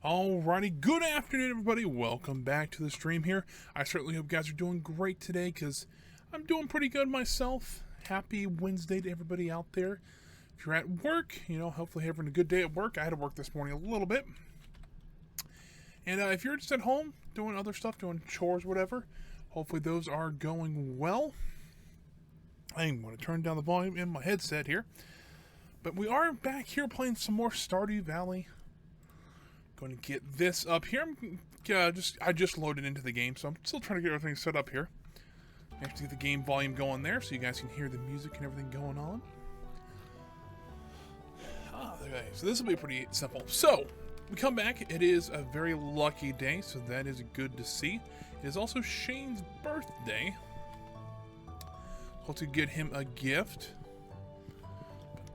Alrighty, good afternoon everybody, welcome back to the stream here. I certainly hope you guys are doing great today, because I'm doing pretty good myself. Happy Wednesday to everybody out there. If you're at work, hopefully having a good day at work. I had to work this morning a little bit. And if you're just at home, doing other stuff, doing chores, whatever, hopefully those are going well. I'm going to turn down the volume in my headset here. But we are back here playing some more Stardew Valley. Going to get this up here. I just loaded into the game, so I'm still trying to get everything set up here. I have to get the game volume going there, so you guys can hear the music and everything going on. Okay, so this will be pretty simple. So we come back. It is a very lucky day, so that is good to see. It is also Shane's birthday. Hope to get him a gift.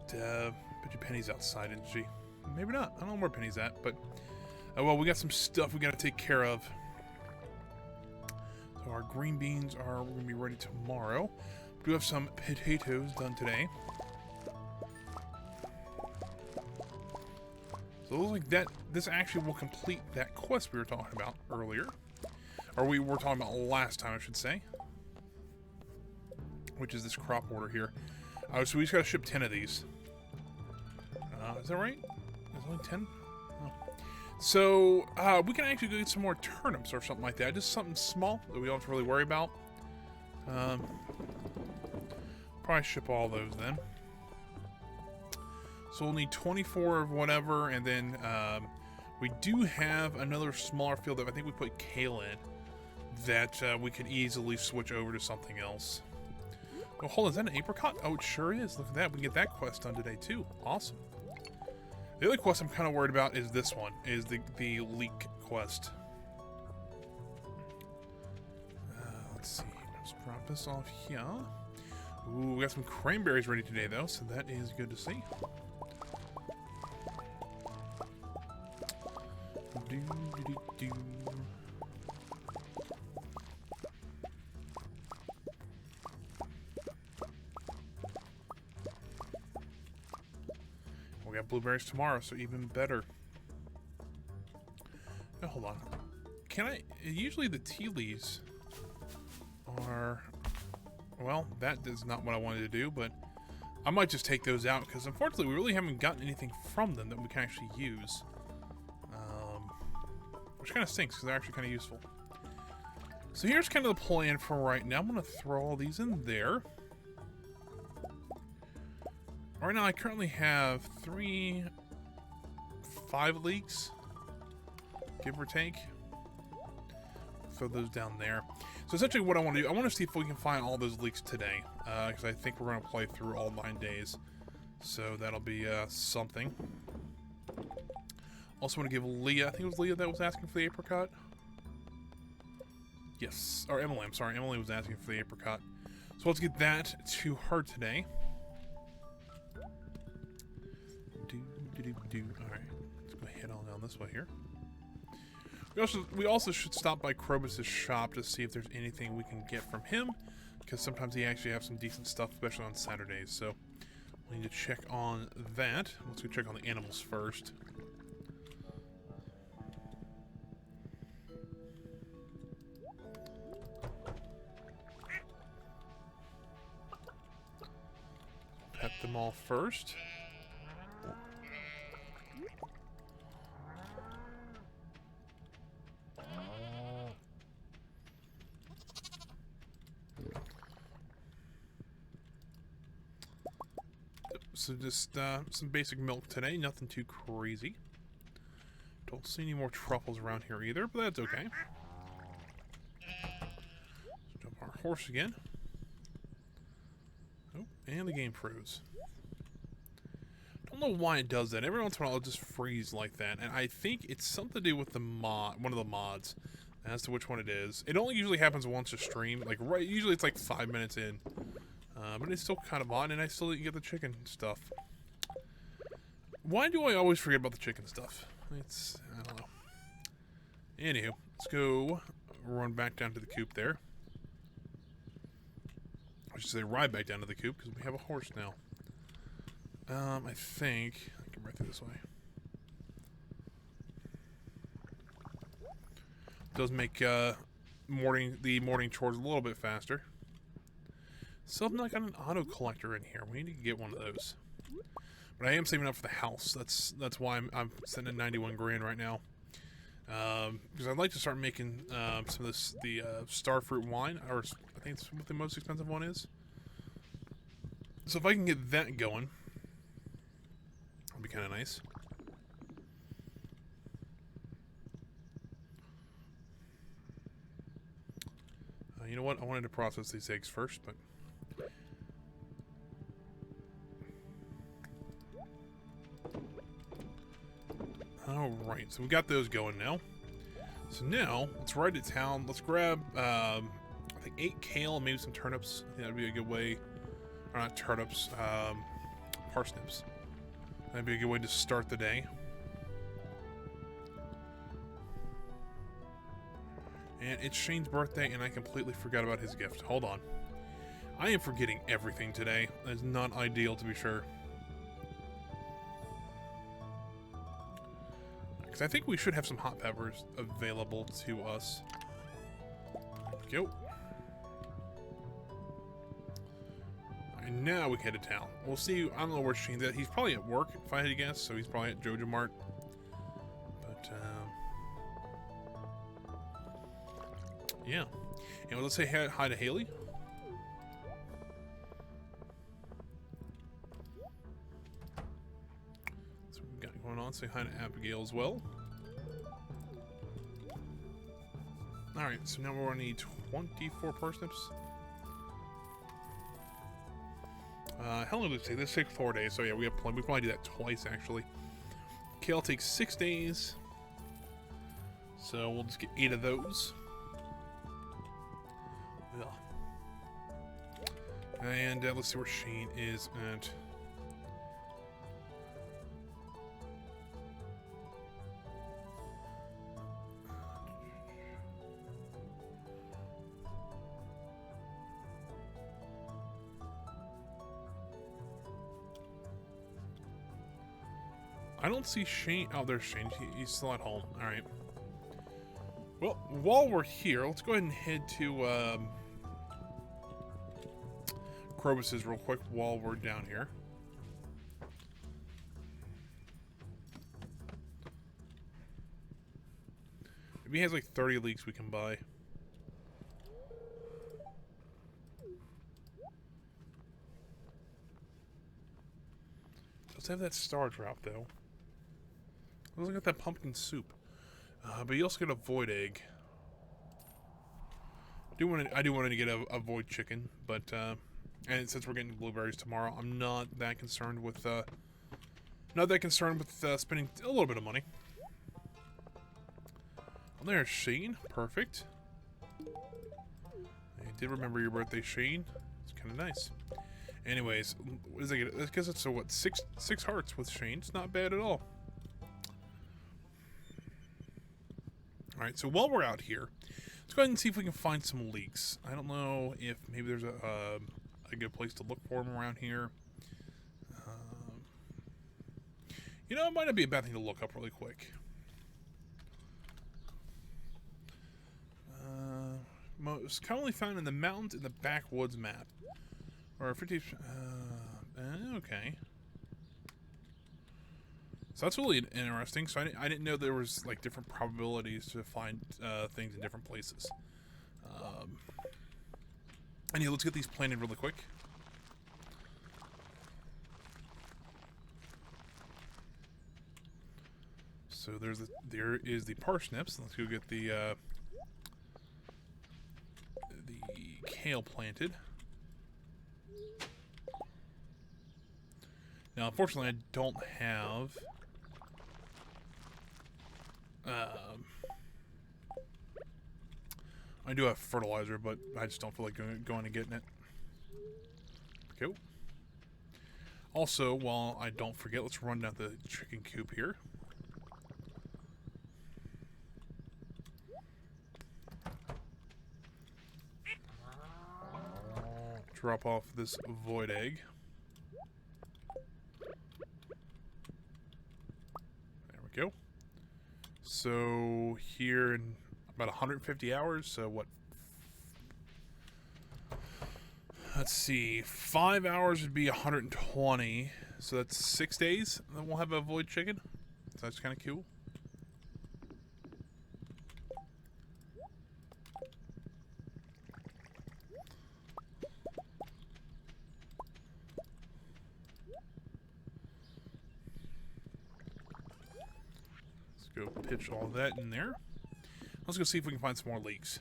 But bet you Penny's outside, isn't she? Maybe not. I don't know where Penny's at, but well, we got some stuff we got to take care of. So our green beans we're going to be ready tomorrow. We do have some potatoes done today. So it looks like that this actually will complete that quest we were talking about earlier. Or we were talking about last time, I should say. Which is this crop order here. So we just got to ship 10 of these. Is that right? There's only 10? Oh. So, we can actually go get some more turnips or something like that. Just something small that we don't have to really worry about. Probably ship all those then. So we'll need 24 of whatever, and then we do have another smaller field that I think we put kale in that we could easily switch over to something else. Oh, hold on, is that an apricot? Oh, it sure is. Look at that. We can get that quest done today, too. Awesome. The other quest I'm kind of worried about is this one, is the leek quest. Let's see. Let's drop this off here. Ooh, we got some cranberries ready today, though, so that is good to see. We got blueberries tomorrow, so even better. Oh, hold on. Can I... Usually the tea leaves are... Well, that is not what I wanted to do, but I might just take those out, because unfortunately we really haven't gotten anything from them that we can actually use. Which kind of stinks, because they're actually kind of useful. So here's kind of the plan for right now. I'm going to throw all these in there. Right now I currently have 5 leeks, give or take. Throw those down there. So essentially what I want to do, I want to see if we can find all those leeks today. Because I think we're going to play through all 9 days. So that'll be something. Also want to give Leah, I think it was Leah that was asking for the apricot. Yes, or Emily, I'm sorry. Emily was asking for the apricot. So let's get that to her today. Alright, let's go head on down this way here. We also should stop by Krobus' shop to see if there's anything we can get from him, because sometimes he actually has some decent stuff, especially on Saturdays, so we need to check on that. Let's go check on the animals first. Pet them all first. So just some basic milk today, nothing too crazy. Don't see any more truffles around here either, but that's okay. Let's jump our horse again. Oh, and the game froze. Don't know why it does that. Every once in a while it'll just freeze like that, and I think it's something to do with the mod, one of the mods. As to which one it is. It only usually happens once a stream, like usually it's like 5 minutes in. But it's still kind of odd, and I still didn't get the chicken stuff. Why do I always forget about the chicken stuff? I don't know. Anywho, let's go run back down to the coop there. I should say ride back down to the coop, because we have a horse now. I think... I can right through this way. does make the morning chores a little bit faster. Still have not got an auto collector in here. We need to get one of those. But I am saving up for the house. That's why I'm sitting at 91 grand right now. Because I'd like to start making some of the starfruit wine, or I think it's what the most expensive one is. So if I can get that going, that'd be kind of nice. You know what? I wanted to process these eggs first, but alright, so we got those going now. So now, let's ride to town. Let's grab, I think 8 kale and maybe some turnips. I think that'd be a good way. Or not turnips, parsnips. That'd be a good way to start the day. And it's Shane's birthday, and I completely forgot about his gift. Hold on. I am forgetting everything today. That is not ideal, to be sure. Because I think we should have some hot peppers available to us. There we go. And now we head to town. We'll see. I don't know where Shane's at. He's probably at work, if I had to guess. So he's probably at Jojo Mart. But, yeah. And let's say hi to Haley. That's what we've got going on. Say hi to Abigail as well. Alright, so now we're going to need 24 parsnips. How long does it take? This takes 4 days, so yeah, we have plenty. We probably do that twice, actually. Kale takes 6 days. So we'll just get 8 of those. And let's see where Shane is at. I don't see Shane. Oh, there's Shane. He's still at home. Alright. Well, while we're here, let's go ahead and head to Krobus's real quick while we're down here. Maybe he has like 30 leeks we can buy. Let's have that star trout though. Let's look at that pumpkin soup. But you also get a void egg. I do want to get a void chicken, but and since we're getting blueberries tomorrow, I'm not that concerned with spending a little bit of money. Well, there's Shane. Perfect. I did remember your birthday, Shane. It's kind of nice. Anyways, what is it? Because it's a what, six hearts with Shane. It's not bad at all. All right, so while we're out here, let's go ahead and see if we can find some leeks. I don't know if maybe there's a good place to look for them around here. You know, it might not be a bad thing to look up really quick. Most commonly found in the mountains in the backwoods map. Or 50... okay. So that's really interesting. So I didn't know there was like different probabilities to find things in different places. And yeah, let's get these planted really quick. So there is the parsnips. Let's go get the kale planted. Now, unfortunately, I don't have I do have fertilizer, but I just don't feel like going and getting it. Cool. Also, while I don't forget, let's run down the chicken coop here. Drop off this void egg. There we go. So here in about 150 hours. So what? Let's see. 5 hours would be 120. So that's 6 days. Then we'll have a void chicken. So that's kind of cool. Go pitch all that in there. Let's go see if we can find some more leaks.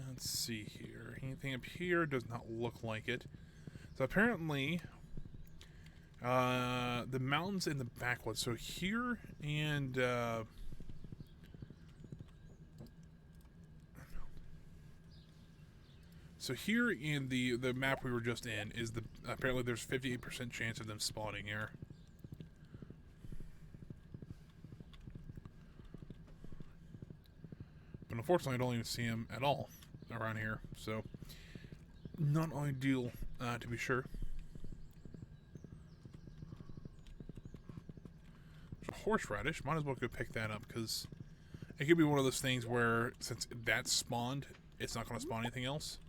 Let's see here. Anything up here? Does not look like it. So apparently, the mountains in the backwoods. So here and so here in the map we were just in is the apparently there's 58% chance of them spawning here. But unfortunately I don't even see them at all around here, so not ideal to be sure. There's a horseradish, might as well go pick that up because it could be one of those things where since that's spawned, it's not going to spawn anything else.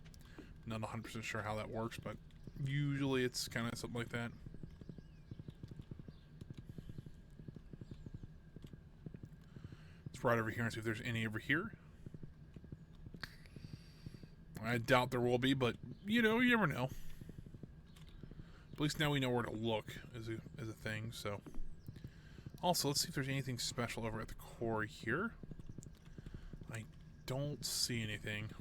Not 100% sure how that works, but usually it's kind of something like that. Let's ride over here and see if there's any over here. I doubt there will be, but you know, you never know. At least now we know where to look as a thing, so. Also, let's see if there's anything special over at the core here. I don't see anything.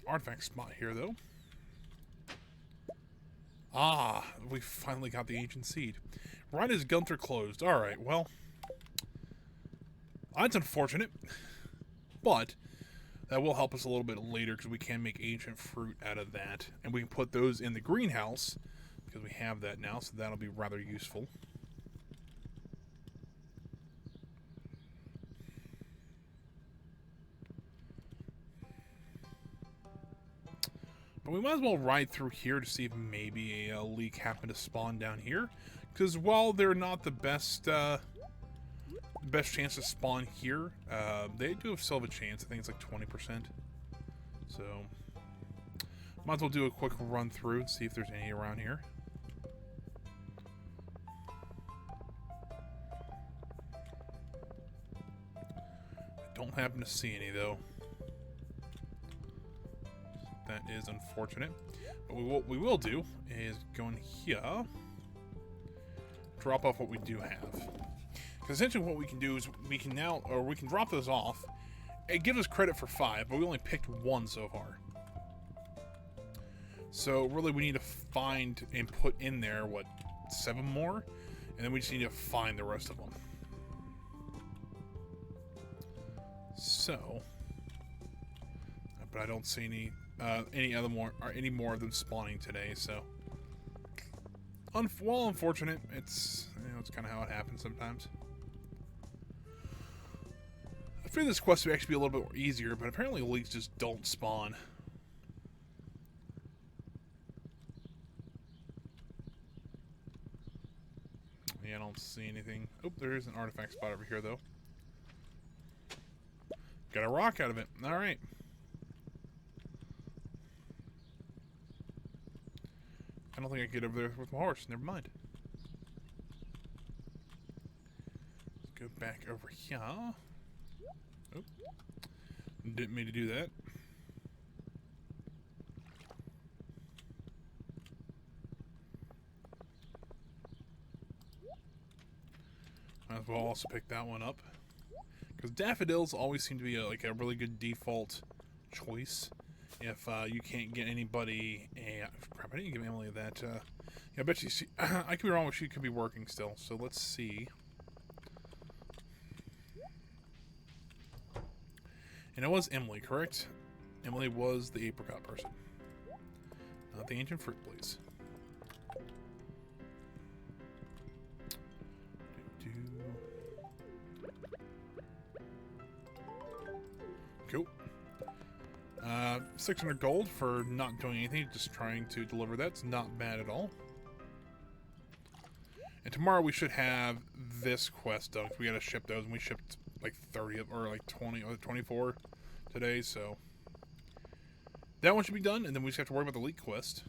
Artifact spot here, though. Ah, we finally got the ancient seed. Right as Gunter closed. Alright, well. That's unfortunate. But that will help us a little bit later because we can make ancient fruit out of that. And we can put those in the greenhouse because we have that now, so that'll be rather useful. But we might as well ride through here to see if maybe a leak happened to spawn down here. Because while they're not the best chance to spawn here, they do still have a chance. I think it's like 20%. So, might as well do a quick run through and see if there's any around here. I don't happen to see any though. That is unfortunate. But what we will do is go in here, drop off what we do have. Because essentially what we can do is we can drop those off. It gives us credit for 5, but we only picked 1 so far. So really we need to find and put in there, what, 7 more? And then we just need to find the rest of them. So, but I don't see any more of them spawning today, so while unfortunate, it's kind of how it happens sometimes. I figured this quest would actually be a little bit easier, but apparently leaks just don't spawn. Yeah, I don't see anything. Oh, there is an artifact spot over here though. Got a rock out of it. All right. I don't think I can get over there with my horse. Never mind. Let's go back over here. Oh. Didn't mean to do that. Might as well also pick that one up. Because daffodils always seem to be like a really good default choice. If you can't get anybody, crap, I didn't give Emily that. Yeah, I bet she. I could be wrong, but she could be working still. So let's see. And it was Emily, correct? Emily was the apricot person, not the ancient fruit, please. Cool. 600 gold for not doing anything, just trying to deliver that. It's not bad at all. And tomorrow we should have this quest done. We gotta ship those, and we shipped like 30 or like 20 or 24 today, so that one should be done, and then we just have to worry about the leak quest.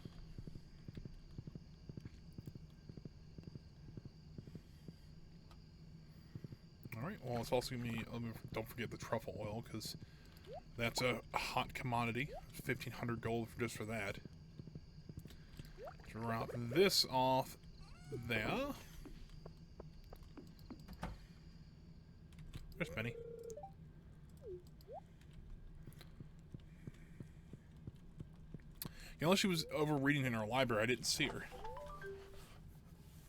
Alright, well, it's also gonna be, don't forget the truffle oil, because that's a hot commodity. 1,500 gold just for that. Drop this off there. There's Penny. Unless she was over reading in our library, I didn't see her.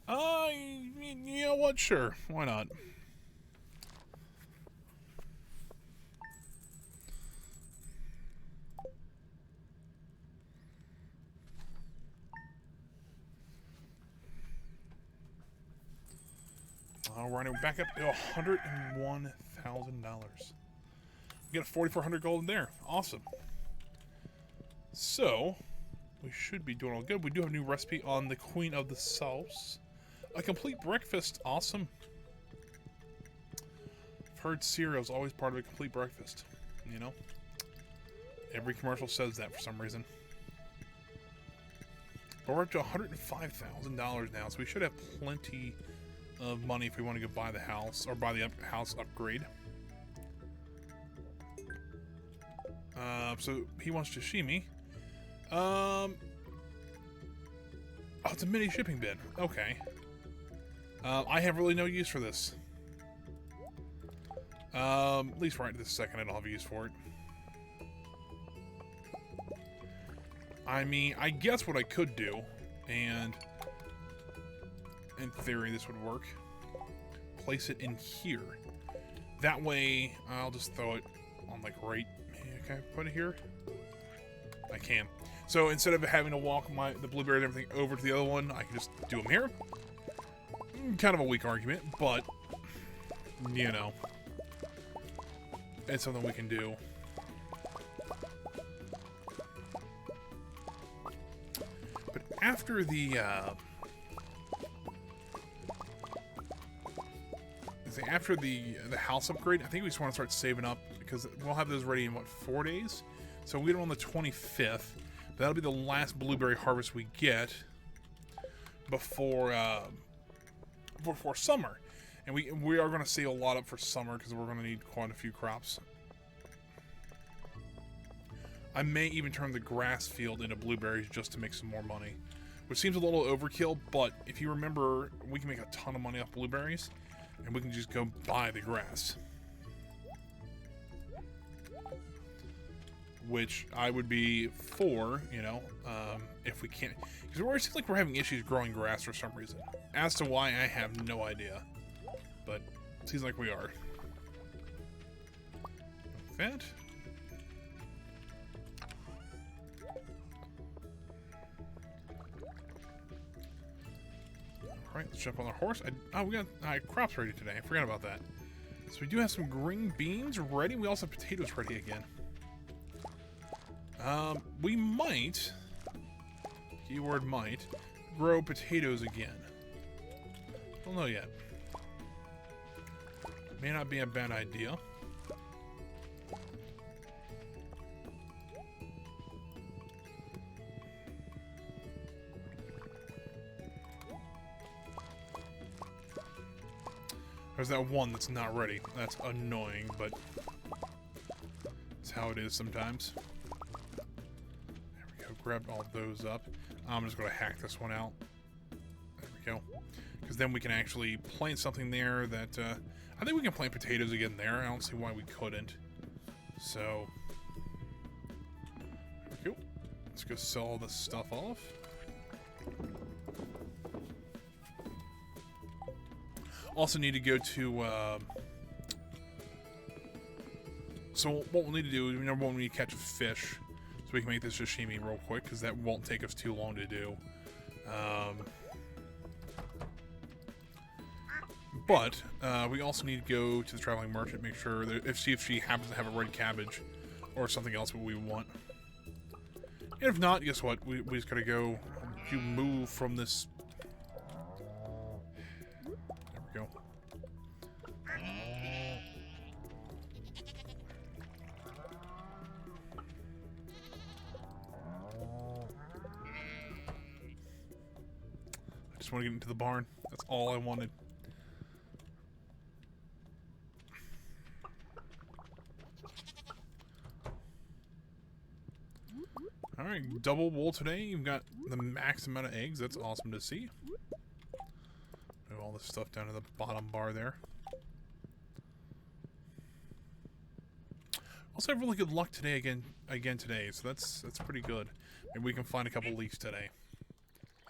You know what? Sure. Why not? Alright, we're back up to $101,000. We got 4,400 gold in there. Awesome. So, we should be doing all good. We do have a new recipe on the Queen of the Sauce. A complete breakfast. Awesome. I've heard cereal is always part of a complete breakfast. You know? Every commercial says that for some reason. But we're up to $105,000 now, so we should have plenty of money if we want to go buy the house, or buy the house upgrade. So he wants sashimi. Oh, it's a mini shipping bin. Okay. I have really no use for this. At least right this second I don't have use for it. I mean, I guess what I could do, and in theory this would work, place it in here. That way, I'll just throw it on, like, right... Can I put it here? I can. So instead of having to walk the blueberries and everything over to the other one, I can just do them here. Kind of a weak argument, but, you know, it's something we can do. But after the, after the house upgrade, I think we just want to start saving up, because we'll have those ready in, what, 4 days? So we get them on the 25th. That'll be the last blueberry harvest we get before summer. And we are going to save a lot up for summer, because we're going to need quite a few crops. I may even turn the grass field into blueberries just to make some more money. Which seems a little overkill, but if you remember, we can make a ton of money off blueberries. And we can just go buy the grass. Which I would be for, you know, if we can't. Because it seems like we're having issues growing grass for some reason. As to why, I have no idea. But it seems like we are. Like that. Alright, let's jump on our horse. We got crops ready today. I forgot about that. So we do have some green beans ready. We also have potatoes ready again. We might, keyword might, grow potatoes again. Don't know yet. May not be a bad idea. There's that one that's not ready. That's annoying, but it's how it is sometimes. There we go. Grabbed all those up. I'm just going to hack this one out. There we go. Because then we can actually plant something there that... I think we can plant potatoes again there. I don't see why we couldn't. So... There we go. Let's go sell all this stuff off. Also need to go to, so what we'll need to do is, number one, we need to catch a fish, so we can make this sashimi real quick, because that won't take us too long to do. But we also need to go to the traveling merchant, make sure that see if she happens to have a red cabbage or something else we want. And if not, guess what? We just gotta go. You move from this. There we go. I just want to get into the barn. That's all I wanted. Alright, double wool today. You've got the max amount of eggs. That's awesome to see. Move all this stuff down to the bottom bar there. Also have really good luck today again today, so that's pretty good. Maybe we can find a couple leaks today.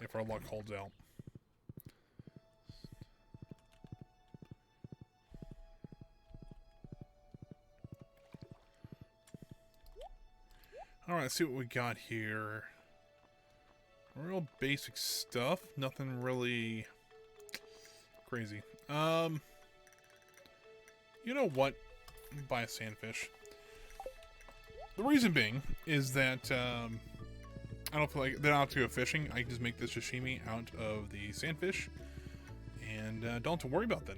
If our luck holds out. Alright, let's see what we got here. Real basic stuff. Nothing really crazy. You know what? Buy a sandfish. The reason being is that I don't feel like they don't have to go fishing. I can just make this sashimi out of the sandfish and don't have to worry about that.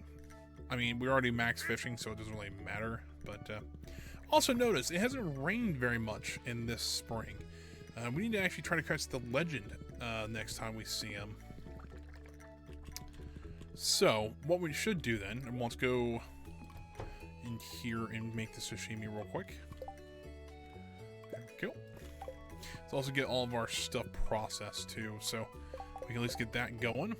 I mean, we already max fishing, so it doesn't really matter. But also notice, it hasn't rained very much in this spring. We need to actually try to catch the legend next time we see him. So, what we should do then, and let's go in here and make the sashimi real quick. There we go. Let's also get all of our stuff processed too, so we can at least get that going.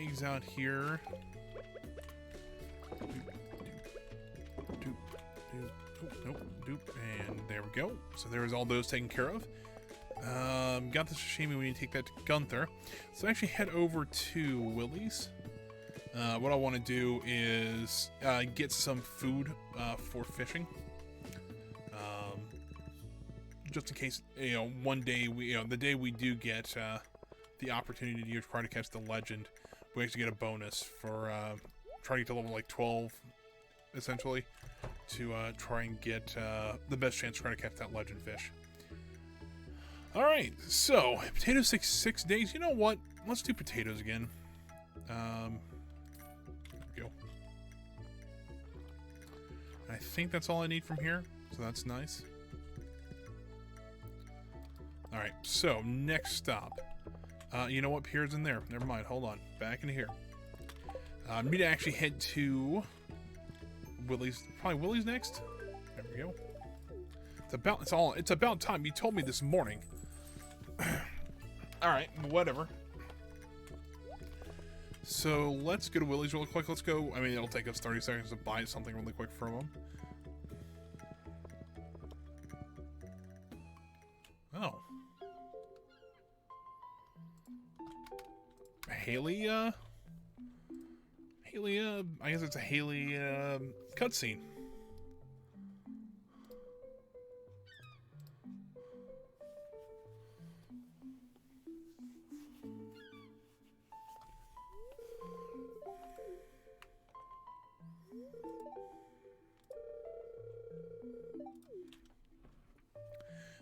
Eggs out here. And there we go. So there's all those taken care of. Got the sashimi. We need to take that to Gunther. So actually head over to Willie's. What I want to do is get some food for fishing. Just in case, one day the day we do get the opportunity to try to catch the legend, we actually get a bonus for trying to get to level like 12, essentially, to try and get the best chance to try to catch that legend fish. Alright, so, potatoes take 6 days. You know what? Let's do potatoes again. There we go. I think that's all I need from here, so that's nice. Alright, so, next stop. You know what? Pierre's in there. Never mind. Hold on. Back into here. I need to actually head to Willie's. Probably Willie's next. There we go. It's about time. You told me this morning. Alright, whatever. So let's go to Willie's real quick. Let's go. I mean, it'll take us 30 seconds to buy something really quick from him. Oh. Haley, I guess it's a Haley, cutscene.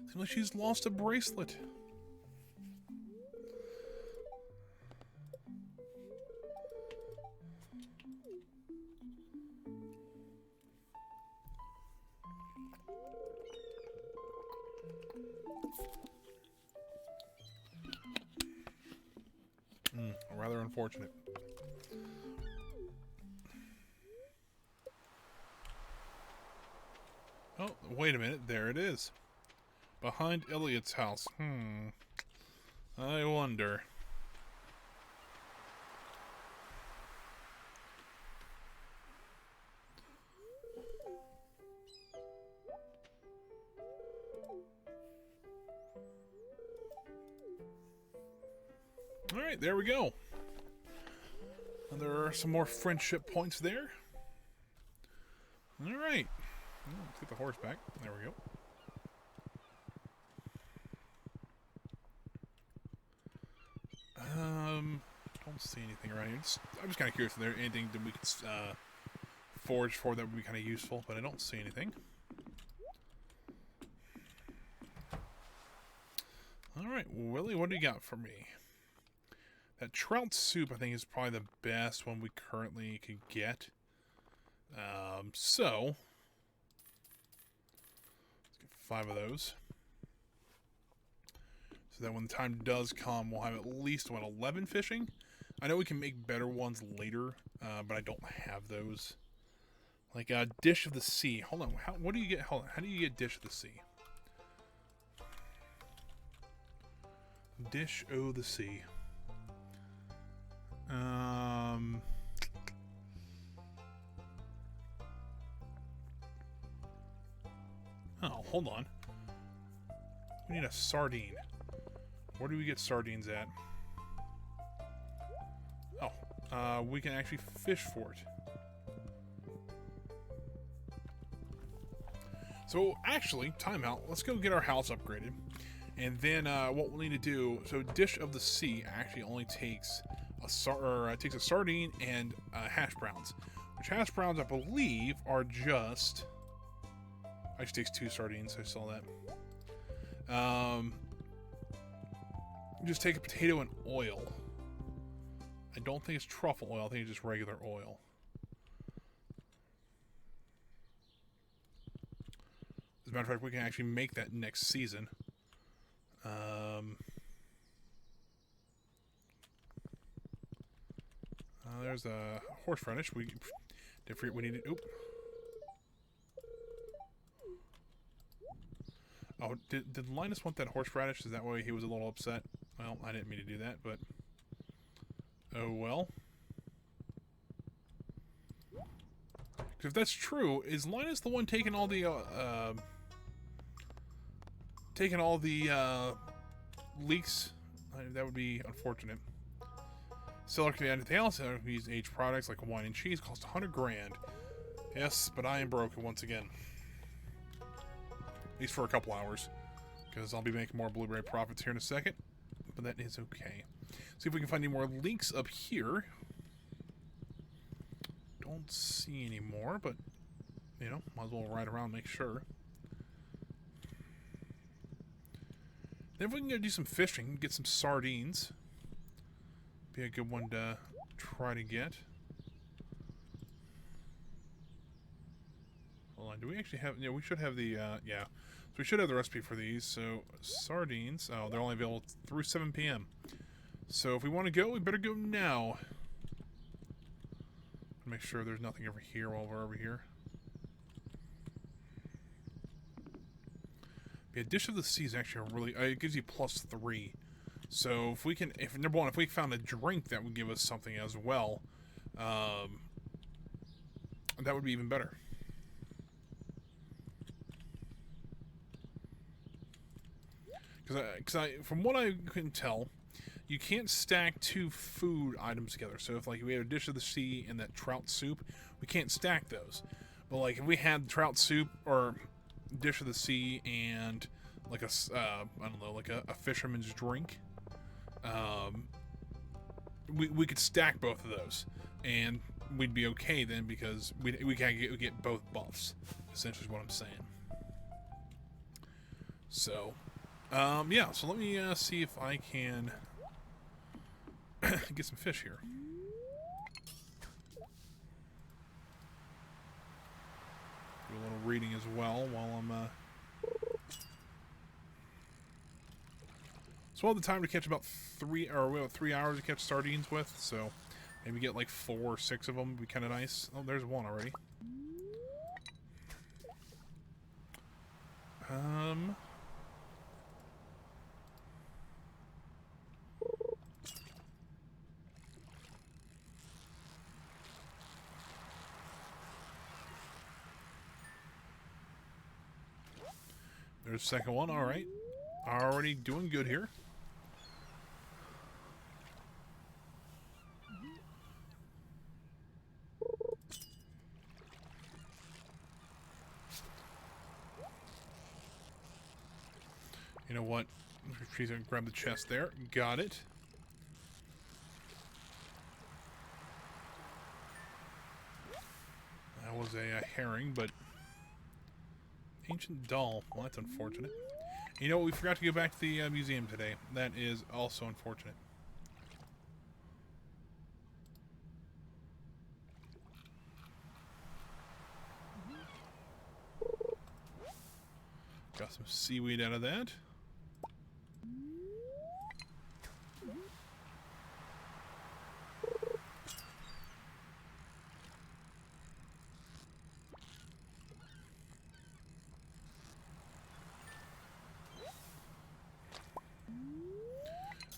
Seems like she's lost a bracelet. Rather unfortunate. Oh, wait a minute. There it is. Behind Elliot's house. I wonder. Alright, there we go. And there are some more friendship points there. Alright. Let's get the horse back. There we go. see anything around here. I'm just kind of curious if there's anything that we could forage for that would be kind of useful, but I don't see anything. Alright, Willie, what do you got for me? That Trout Soup, I think, is probably the best one we currently could get. So, let's get 5 of those. So that when the time does come, we'll have at least, what, 11 fishing? I know we can make better ones later, but I don't have those. Like a Dish of the Sea. Hold on, what do you get? Hold on, how do you get Dish of the Sea? Dish of the Sea. Oh, hold on. We need a sardine. Where do we get sardines at? Oh, we can actually fish for it. So, actually, timeout. Let's go get our house upgraded. And then what we'll need to do, so Dish of the Sea actually only takes a sardine and hash browns. Which hash browns, I believe, are just... Actually takes 2 sardines, I saw that. Just take a potato and oil. I don't think it's truffle oil, I think it's just regular oil. As a matter of fact, we can actually make that next season. There's a horseradish. We did forget we needed. Oop. Oh, did Linus want that horseradish? Is that why he was a little upset? Well, I didn't mean to do that, but oh well. Because if that's true, is Linus the one taking all the leaks? That would be unfortunate. Seller can do anything else. Seller can use aged products like wine and cheese. Cost 100 grand. Yes, but I am broken once again. At least for a couple hours. Because I'll be making more blueberry profits here in a second. But that is okay. See if we can find any more leaks up here. Don't see any more, but, you know, might as well ride around and make sure. Then if we can go do some fishing, get some sardines. Be a good one to try to get. Hold on, do we actually have... Yeah, we should have the... yeah. So we should have the recipe for these. So, sardines... Oh, they're only available through 7 p.m. So if we want to go, we better go now. Make sure there's nothing over here while we're over here. Yeah, Dish of the Sea is actually a really... it gives you +3. So if we can... Number one, if we found a drink that would give us something as well, that would be even better. Because from what I can tell, you can't stack 2 food items together. So if like we had a Dish of the Sea and that Trout Soup, we can't stack those. But like if we had Trout Soup or Dish of the Sea and like a I don't know, like a fisherman's drink, we could stack both of those and we'd be okay then, because we can get both buffs. Essentially, is what I'm saying. So. Yeah, so let me see if I can get some fish here. Do a little reading as well while I'm... So we'll have the time to catch about 3 hours to catch sardines with, so maybe get like 4 or 6 of them would be kind of nice. Oh, there's one already. There's the second one, alright. Already doing good here. You know what? She's gonna grab the chest there. Got it. was a herring, but ancient doll. Well, that's unfortunate. You know what? We forgot to go back to the museum today. That is also unfortunate. Got some seaweed out of that.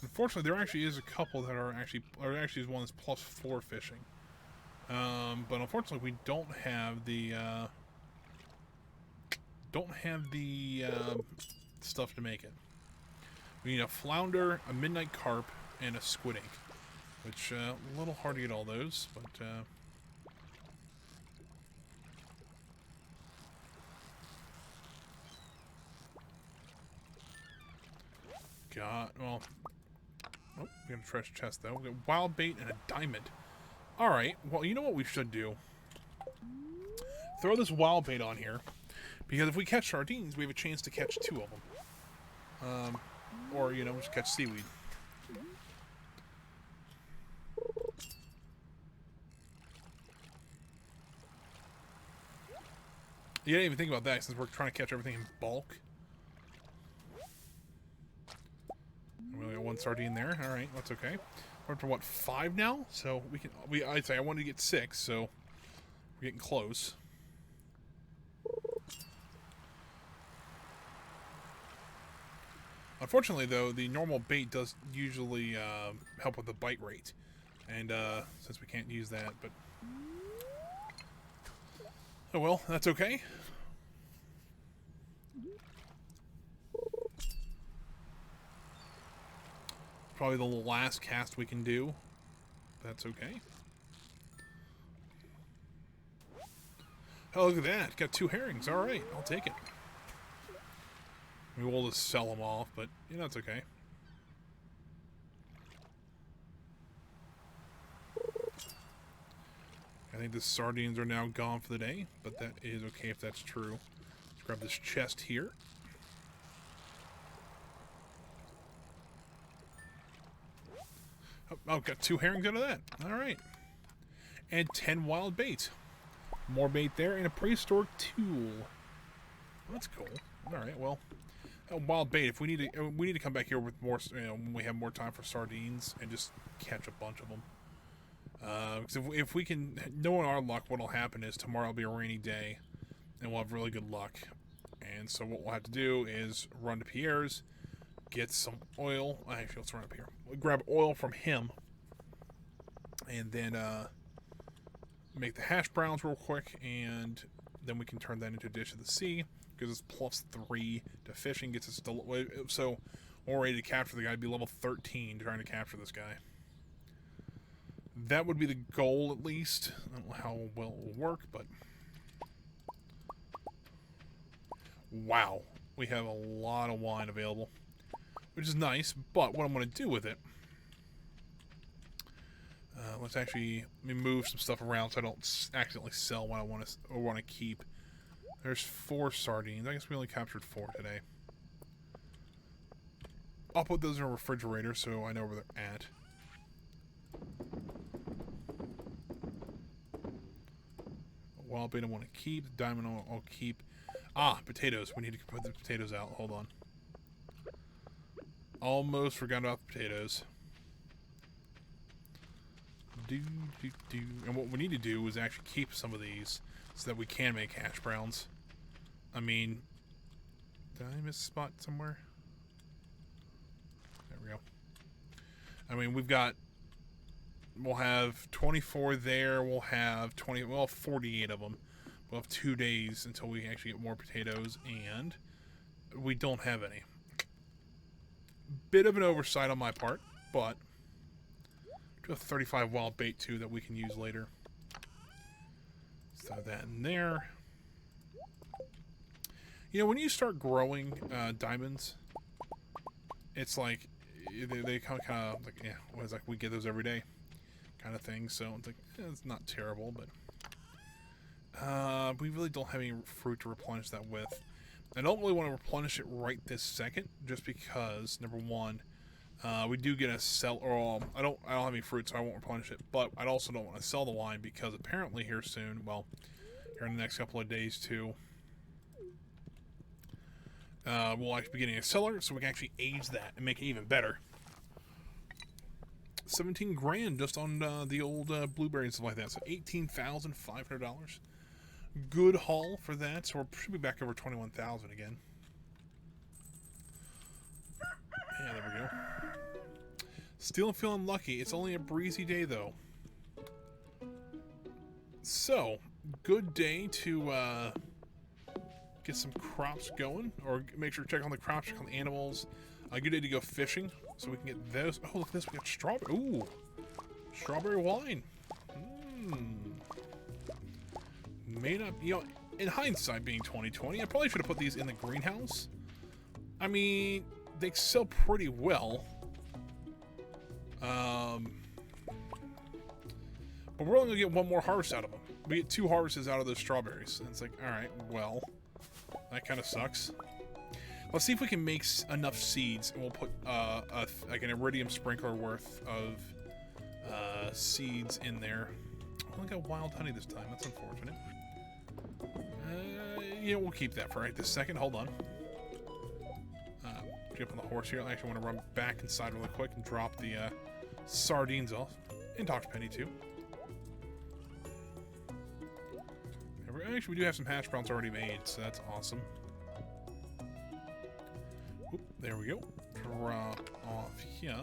Unfortunately, there actually is a couple that are actually is one that's +4 fishing. But unfortunately, we don't have the stuff to make it. We need a flounder, a midnight carp, and a squid ink, which a little hard to get all those, but well. Oh, we got a treasure chest though. We got wild bait and a diamond. Alright, well, you know what we should do? Throw this wild bait on here, because if we catch sardines, we have a chance to catch 2 of them. Or, you know, just catch seaweed. You didn't even think about that, since we're trying to catch everything in bulk. We only got 1 sardine there. All right, that's okay. We're up to what, 5 now? So we can. I'd say I wanted to get 6, so we're getting close. Unfortunately, though, the normal bait does usually help with the bite rate, and since we can't use that, but oh well, that's okay. Probably the last cast we can do. That's okay. Oh, look at that. Got 2 herrings. Alright, I'll take it. We will just sell them off, but, you know, it's okay. I think the sardines are now gone for the day, but that is okay if that's true. Let's grab this chest here. Oh, got 2 herrings out of that. Alright. And 10 wild bait. More bait there, and a prehistoric tool. That's cool. Alright, well, wild bait. If we need to come back here with more, you know, when we have more time for sardines and just catch a bunch of them. Because if we can, knowing our luck, what'll happen is tomorrow will be a rainy day, and we'll have really good luck. And so what we'll have to do is run to Pierre's, get some oil. Actually, let's run up here. We'll grab oil from him, and then make the hash browns real quick, and then we can turn that into a dish of the sea, because it's +3 to fishing, gets us to, so when we're ready to capture the guy, be level 13 trying to capture this guy. That would be the goal, at least. I don't know how well it will work, but wow, we have a lot of wine available, which is nice. But what I'm going to do with it, let's actually move some stuff around so I don't accidentally sell what I want to keep. There's 4 sardines. I guess we only captured 4 today. I'll put those in a refrigerator so I know where they're at. Wild bait I want to keep. The diamond I'll keep. Ah, potatoes. We need to put the potatoes out. Hold on. Almost forgot about the potatoes. And what we need to do is actually keep some of these so that we can make hash browns. I mean, did I miss a spot somewhere? There we go. I mean, we'll have 24 there. We'll have 48 of them. We'll have 2 days until we actually get more potatoes, and we don't have any. Bit of an oversight on my part, but we have 35 wild bait too that we can use later. Let's throw that in there. You know, when you start growing diamonds, it's like they kind of like, yeah, it's like we get those every day kind of thing. So it's like, it's not terrible, but We really don't have any fruit to replenish that with. I don't really want to replenish it right this second, just because, number one, we do get a sell, or I don't have any fruit, so I won't replenish it. But I also don't want to sell the wine because apparently here soon, well, here in the next couple of days too, we'll actually be getting a cellar, so we can actually age that and make it even better. 17 grand just on the old blueberries and stuff like that, so $18,500. Good haul for that, so we should be back over 21,000 again. Yeah, there we go. Still feeling lucky. It's only a breezy day, though. So, good day to get some crops going, or make sure to check on the crops, check on the animals. A good day to go fishing, so we can get those. Oh, look at this. We got strawberry. Ooh, strawberry wine. Made up, you know, in hindsight being 2020, I probably should have put these in the greenhouse. I mean, they sell pretty well. But we're only gonna get one more harvest out of them. We get 2 harvests out of those strawberries. And it's like, alright, well, that kind of sucks. Let's see if we can make enough seeds, and we'll put like an iridium sprinkler worth of seeds in there. I only got wild honey this time. That's unfortunate. Yeah, we'll keep that for right this second. Hold on. Get up on the horse here. I actually want to run back inside really quick and drop the sardines off. And Dr. Penny, too. Actually, we do have some hash browns already made, so that's awesome. Oop, there we go. Drop off here.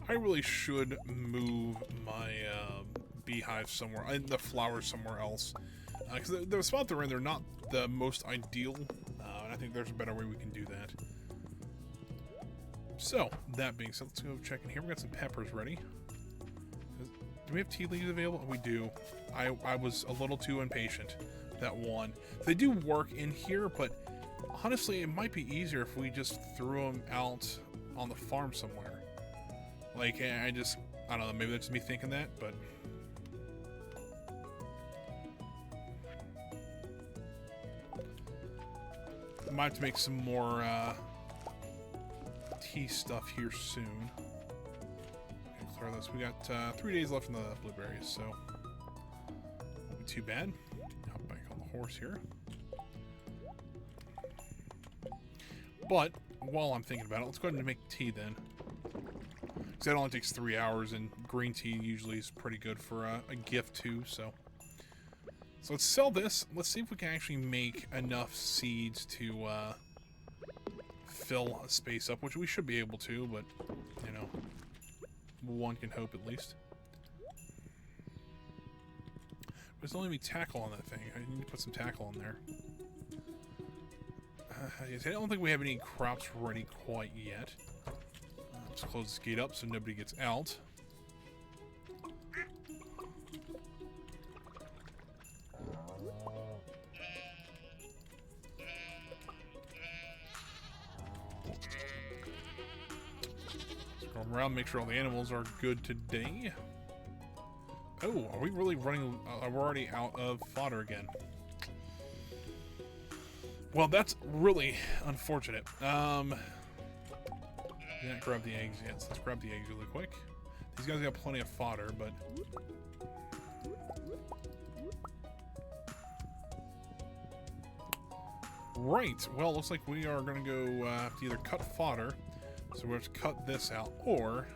I really should move my beehive somewhere, the flowers somewhere else. Because the spot they're in, they're not the most ideal, and I think there's a better way we can do that. So, that being said, let's go check in here. We got some peppers ready. Do we have tea leaves available? We do. I was a little too impatient. That one. They do work in here, but honestly, it might be easier if we just threw them out on the farm somewhere. Like, I don't know, maybe that's just me thinking that, but... I might have to make some more, tea stuff here soon. Okay, clear this. We got 3 days left in the blueberries, so won't be too bad. Hop back on the horse here. But while I'm thinking about it, let's go ahead and make tea then. Because that only takes 3 hours, and green tea usually is pretty good for a gift too. So let's sell this. Let's see if we can actually make enough seeds to fill a space up, which we should be able to, but, you know, one can hope at least. There's only be tackle on that thing. I need to put some tackle on there. I don't think we have any crops ready quite yet. Let's close this gate up so nobody gets out. Around, make sure all the animals are good today. Oh, are we really running? We're already out of fodder again. Well, that's really unfortunate. Didn't grab the eggs yet, so let's grab the eggs really quick. These guys got plenty of fodder, but... Right, well, looks like we are going to go have to either cut fodder, so we'll have to cut this out, or...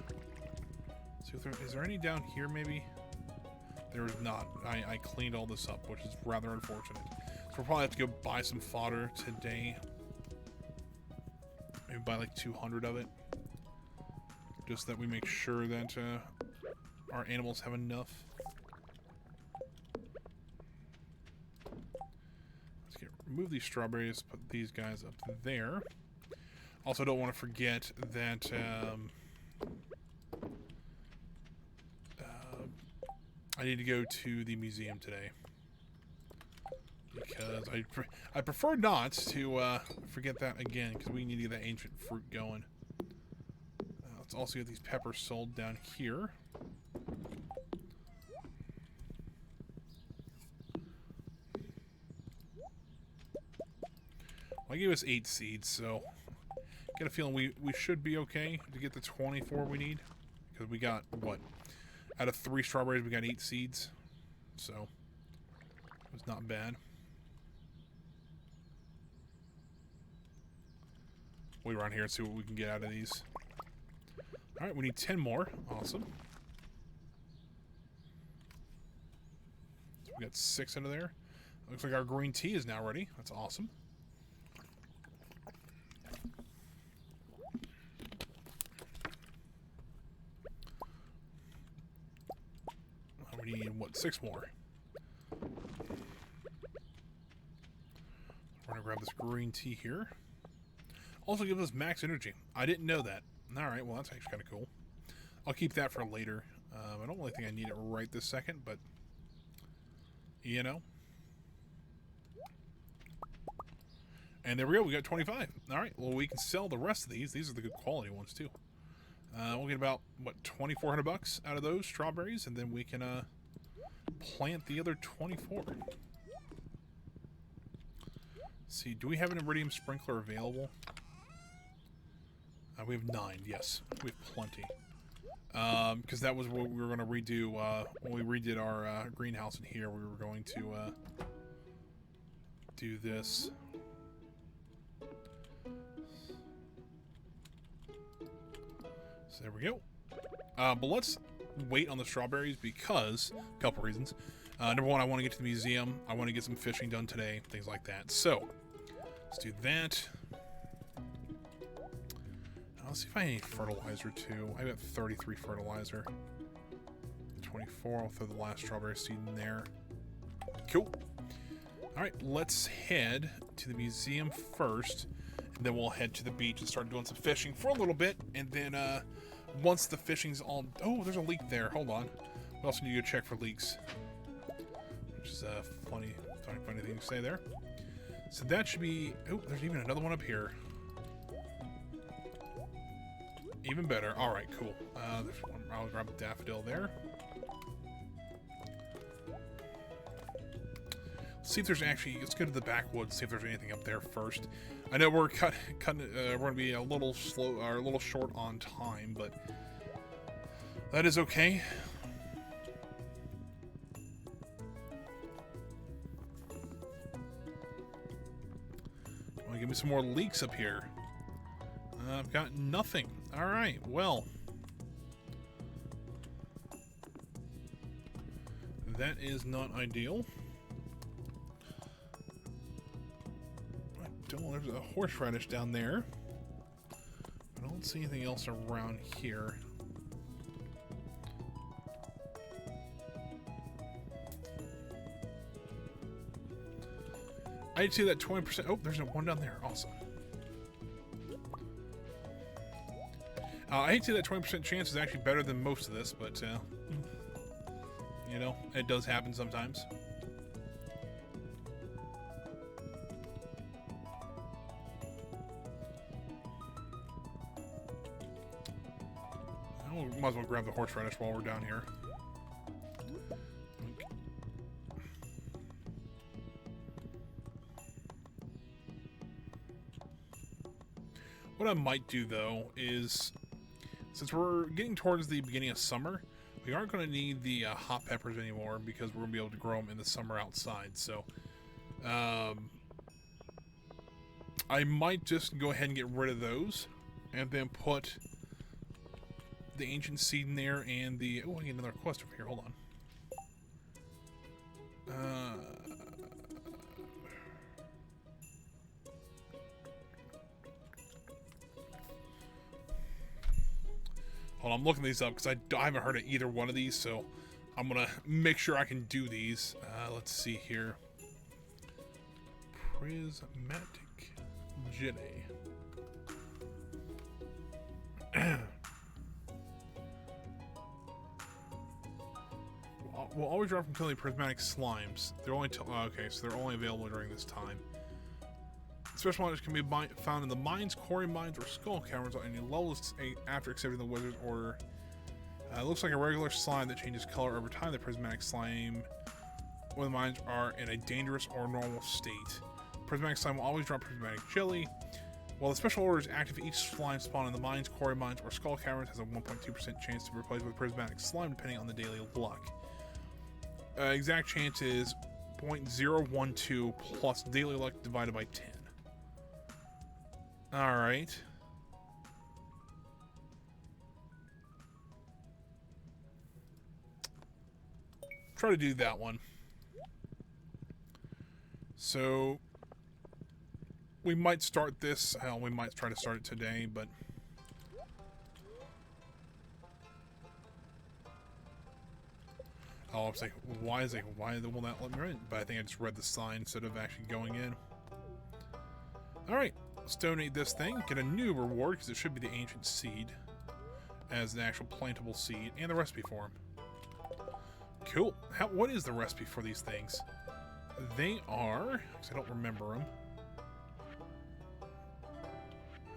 See if is there any down here, maybe? There is not. I cleaned all this up, which is rather unfortunate. So we'll probably have to go buy some fodder today. Maybe buy like 200 of it. Just that we make sure that our animals have enough. Let's remove these strawberries, put these guys up there. Also, don't want to forget that I need to go to the museum today. Because I prefer not to forget that again, because we need to get that ancient fruit going. Let's also get these peppers sold down here. I gave us 8 seeds, so get a feeling we should be okay to get the 24 we need. Because we got, what? Out of 3 strawberries, we got 8 seeds. So, it was not bad. We'll around here and see what we can get out of these. Alright, we need 10 more. Awesome. So we got 6 into there. Looks like our green tea is now ready. That's awesome. We need, what, 6 more. We're gonna grab this green tea here. Also gives us max energy. I didn't know that. Alright, well that's actually kind of cool. I'll keep that for later. I don't really think I need it right this second, but you know. And there we go, we got 25. Alright, well we can sell the rest of these. These are the good quality ones too. We'll get about, what, 2,400 bucks out of those strawberries, and then we can plant the other 24. Let's see, do we have an iridium sprinkler available? We have 9, yes. We have plenty. Because that was what we were going to redo when we redid our greenhouse in here. We were going to do this. So there we go. But let's wait on the strawberries because a couple reasons. Number one, I want to get to the museum. I want to get some fishing done today, things like that. So let's do that. Let's see if I need fertilizer too. I got 33 fertilizer. 24. I'll throw the last strawberry seed in there. Cool. All right, let's head to the museum first, and then we'll head to the beach and start doing some fishing for a little bit, and then once the fishing's all... Oh, there's a leak there. Hold on. We also need to go check for leaks. Which is a funny thing to say there. So that should be... Oh, there's even another one up here. Even better. Alright, cool. There's one. I'll grab a daffodil there. See if there's actually... Let's go to the backwoods, see if there's anything up there first. I know we're we're going to be a little slow, or a little short on time, but that is okay. Want to give me some more leeks up here? I've got nothing. All right, well, that is not ideal. There's a horseradish down there. I don't see anything else around here. I'd say that 20%. Oh, there's one down there. Awesome. I'd say that 20% chance is actually better than most of this, but you know, it does happen sometimes. Might as well grab the horseradish while we're down here. What I might do, though, is, since we're getting towards the beginning of summer, we aren't going to need the hot peppers anymore because we're going to be able to grow them in the summer outside. So, I might just go ahead and get rid of those and then put the ancient seed in there and the... Oh, I get another quest over here. Hold on. Hold on, I'm looking these up because I haven't heard of either one of these, so I'm going to make sure I can do these. Let's see here. Prismatic Jelly. We'll always drop from Prismatic Slimes. They're only okay, so they're only available during this time. As Special items can be found in the mines, quarry mines, or skull caverns on any levels after accepting the wizard's order. It looks like a regular slime that changes color over time. The prismatic slime when the mines are in a dangerous or normal state. Prismatic slime will always drop prismatic jelly. While the special order is active, each slime spawned in the mines, quarry mines, or skull caverns has a 1.2% chance to be replaced with prismatic slime depending on the daily luck. Exact chance is 0.012 plus daily luck divided by 10. Alright. Try to do that one. So we might start this. Hell, we might try to start it today, but oh, I was like, why will that let me in? But I think I just read the sign instead of actually going in. Alright, let's donate this thing. Get a new reward, because it should be the ancient seed as the actual plantable seed, and the recipe for them. Cool. What is the recipe for these things? They are, because I don't remember them.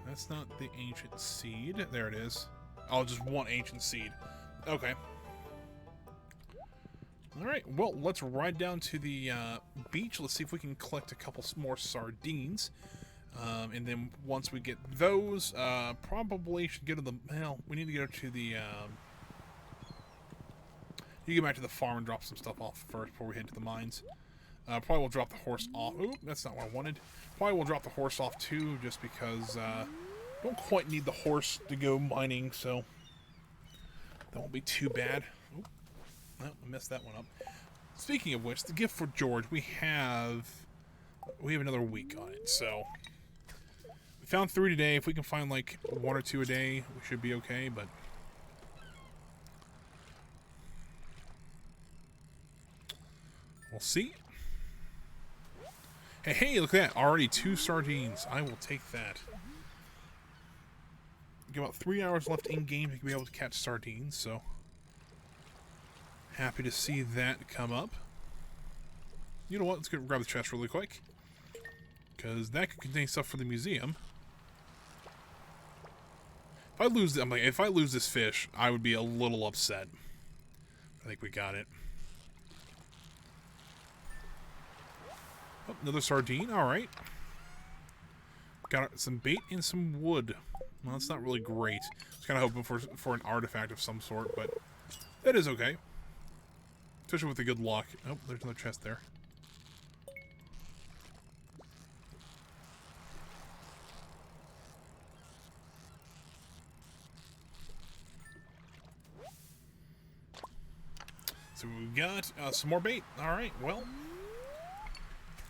That's not the ancient seed. There it is. Oh, just one ancient seed. Okay. Alright, well, let's ride down to the beach. Let's see if we can collect a couple more sardines. And then once we get those, probably should go to the... Well, we need to go to the... You get back to the farm and drop some stuff off first before we head to the mines. Probably we'll drop the horse off. Oop, that's not what I wanted. Probably we'll drop the horse off too, just because don't quite need the horse to go mining, so that won't be too bad. Oop, no, I messed that one up. Speaking of which, the gift for George, we have another week on it. So we found 3 today. If we can find like 1 or 2 a day, we should be okay. But we'll see. Hey, look at that. Already 2 sardines. I will take that. Got about 3 hours left in-game to be able to catch sardines, so happy to see that come up. You know what? Let's go grab the chest really quick, because that could contain stuff for the museum. If I lose this fish, I would be a little upset. I think we got it. Oh, another sardine. All right. Got some bait and some wood. Well, that's not really great. I was kind of hoping for an artifact of some sort, but that is okay. Especially with the good luck. Oh, there's another chest there. So we've got some more bait. All right, well,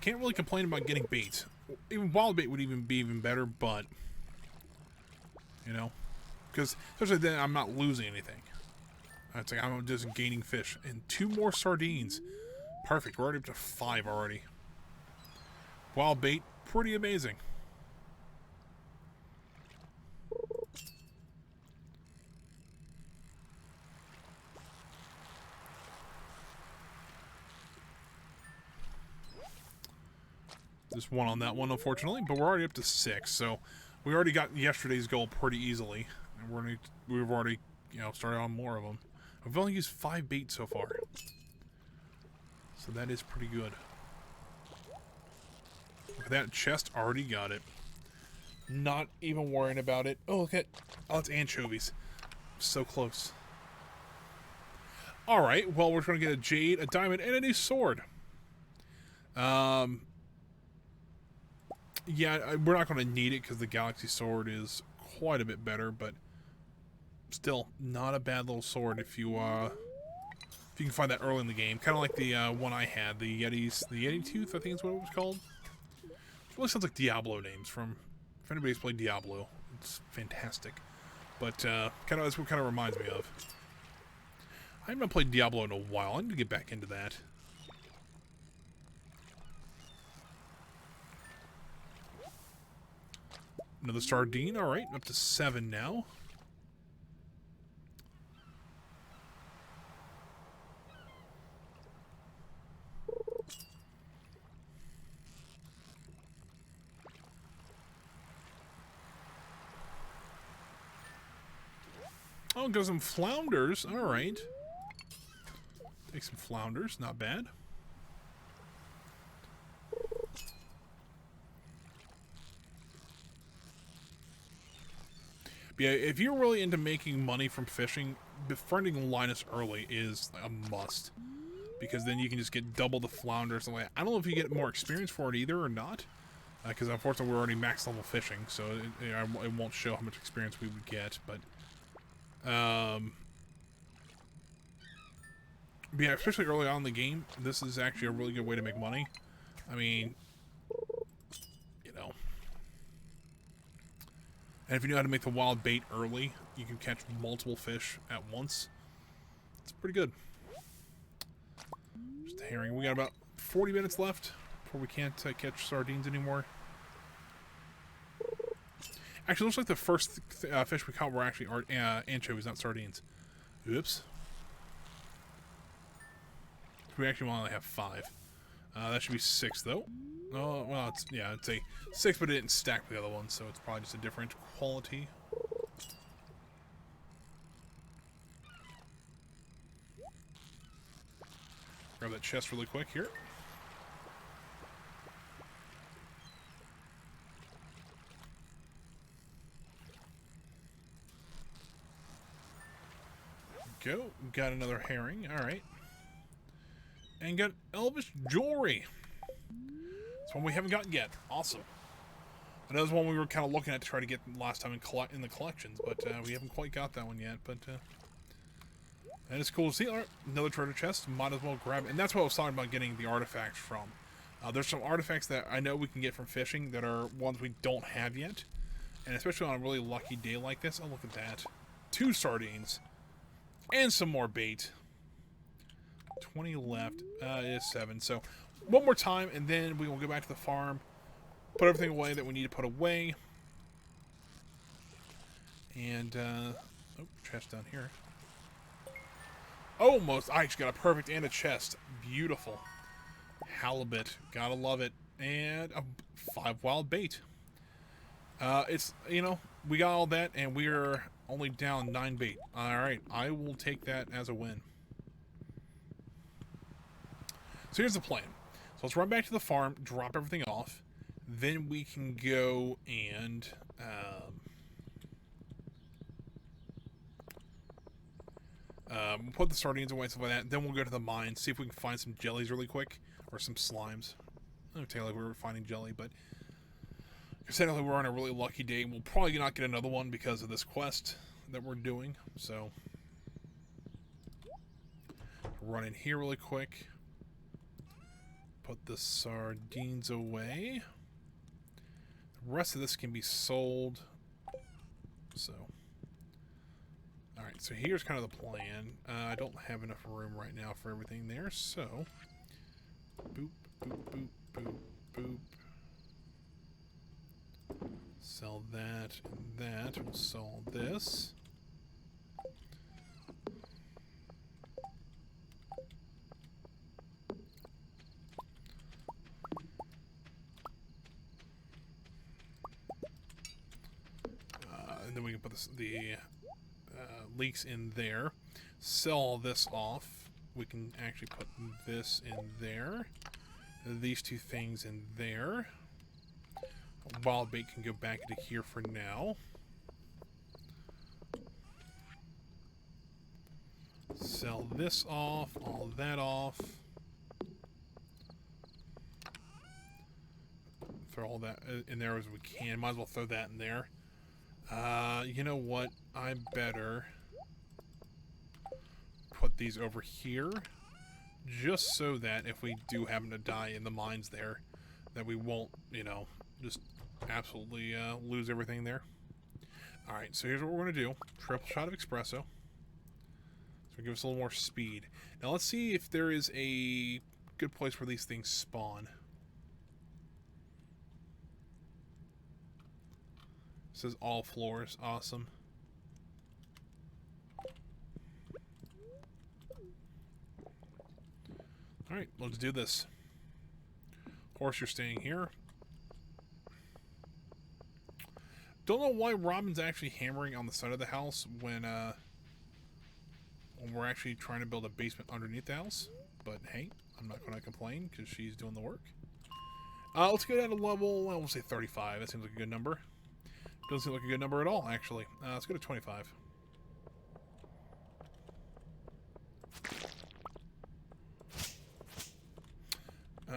can't really complain about getting bait. Even wild bait would be even better, but you know, because especially then I'm not losing anything. It's like I'm just gaining fish. And 2 more sardines. Perfect. We're already up to 5 already. Wild bait, pretty amazing. Just 1 on that one, unfortunately, but we're already up to 6, so we already got yesterday's goal pretty easily, and we've already, you know, started on more of them. I've only used 5 bait so far, so that is pretty good. Look at that chest, already got it. Not even worrying about it. Oh, look at, oh, it's anchovies. So close. All right, well, we're going to get a jade, a diamond, and a new sword. Yeah, we're not going to need it because the Galaxy Sword is quite a bit better, but still, not a bad little sword if you can find that early in the game. Kind of like the one I had, the Yeti Tooth, I think is what it was called. It really sounds like Diablo names from, if anybody's played Diablo, it's fantastic. But that's what kind of reminds me of. I haven't played Diablo in a while. I need to get back into that. Another sardine. All right, up to 7 now. Oh, got some flounders. All right. Take some flounders. Not bad. But yeah, if you're really into making money from fishing, befriending Linus early is a must. Because then you can just get double the flounders. And I don't know if you get more experience for it either or not. Because unfortunately we're already max level fishing, so it won't show how much experience we would get. But yeah, especially early on in the game, this is actually a really good way to make money. I mean, you know. And if you know how to make the wild bait early, you can catch multiple fish at once. It's pretty good. Just a herring. We got about 40 minutes left before we can't catch sardines anymore. Actually, it looks like the first fish we caught were actually anchovies, not sardines. Oops. We actually only have 5. That should be 6, though. Oh, well, it's a 6, but it didn't stack with the other one, so it's probably just a different quality. Grab that chest really quick here. Go. Got another herring. All right. And got Elvish jewelry. It's one we haven't gotten yet. Awesome. And that was one we were kind of looking at to try to get last time in the collections, but we haven't quite got that one yet. But and it's cool to see. All right, another treasure chest. Might as well grab it. And that's what I was talking about getting the artifacts from. There's some artifacts that I know we can get from fishing that are ones we don't have yet. And especially on a really lucky day like this. Oh, look at that. 2 sardines. And some more bait. 20 left. Is 7. So, one more time, and then we will go back to the farm. Put everything away that we need to put away. And, oh, chest down here. Almost. I actually got a perfect and a chest. Beautiful. Halibut. Gotta love it. And 5 wild bait. It's, you know, we got all that, and we're only down 9 bait. Alright, I will take that as a win. So here's the plan. So let's run back to the farm, drop everything off. Then we can go and put the sardines away and stuff like that. Then we'll go to the mine, see if we can find some jellies really quick. Or some slimes. I don't tell you like we were finding jelly, but considering we're on a really lucky day, we'll probably not get another one because of this quest that we're doing. So run in here really quick. Put the sardines away. The rest of this can be sold. So, alright, so here's kind of the plan. I don't have enough room right now for everything there, so boop, boop, boop, boop, boop. Sell that and that. We'll sell this. And then we can put the leeks in there. Sell all this off. We can actually put this in there. These 2 things in there. Wild bait can go back into here for now. Sell this off, all that off. Throw all that in there as we can. Might as well throw that in there. You know what? I better put these over here. Just so that if we do happen to die in the mines there, that we won't, you know, just absolutely lose everything there. Alright, so here's what we're going to do. Triple shot of espresso. So give us a little more speed. Now let's see if there is a good place where these things spawn. It says all floors. Awesome. Alright, let's do this. Horse, you're staying here. Don't know why Robin's actually hammering on the side of the house when when we're actually trying to build a basement underneath the house. But hey, I'm not going to complain because she's doing the work. Let's go down to level, we'll say 35. That seems like a good number. Doesn't seem like a good number at all, actually. Let's go to 25.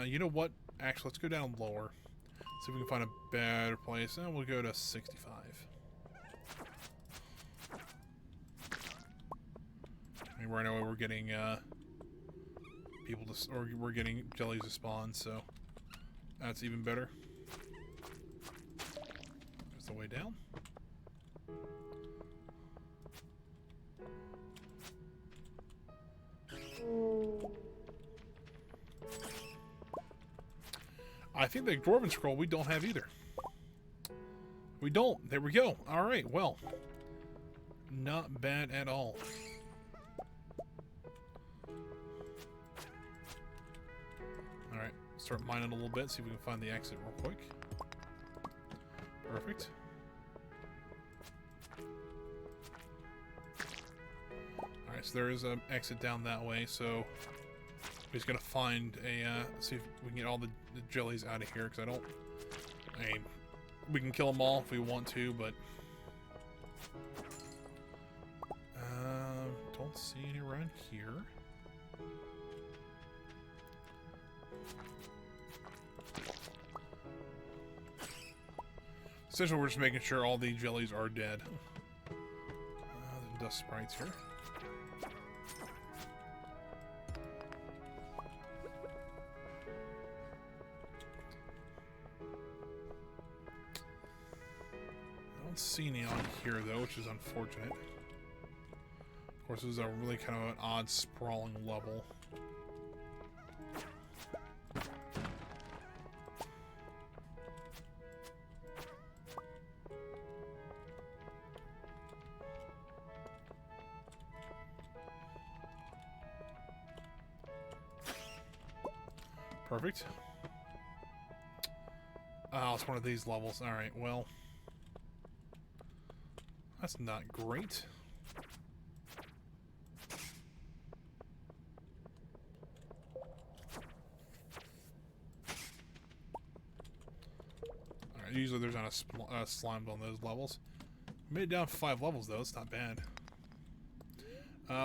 You know what? Actually, let's go down lower. See if we can find a better place. And we'll go to 65. I mean, right away we're getting people to, or we're getting jellies to spawn, so that's even better. There's the way down. I think the Dwarven Scroll we don't have either. We don't. There we go. Alright, well. Not bad at all. Alright, start mining a little bit, see if we can find the exit real quick. Perfect. Alright, so there is an exit down that way, so we're just gonna find a, see if we can get all the jellies out of here, because I mean, we can kill them all if we want to, but don't see any around here. Essentially, we're just making sure all the jellies are dead. The dust sprites here. I don't see any on here, though, which is unfortunate. Of course, this is a really kind of an odd, sprawling level. Perfect. Oh, it's one of these levels. Alright, well. That's not great. Alright, usually there's not a slime on those levels. Made it down 5 levels, though. It's not bad.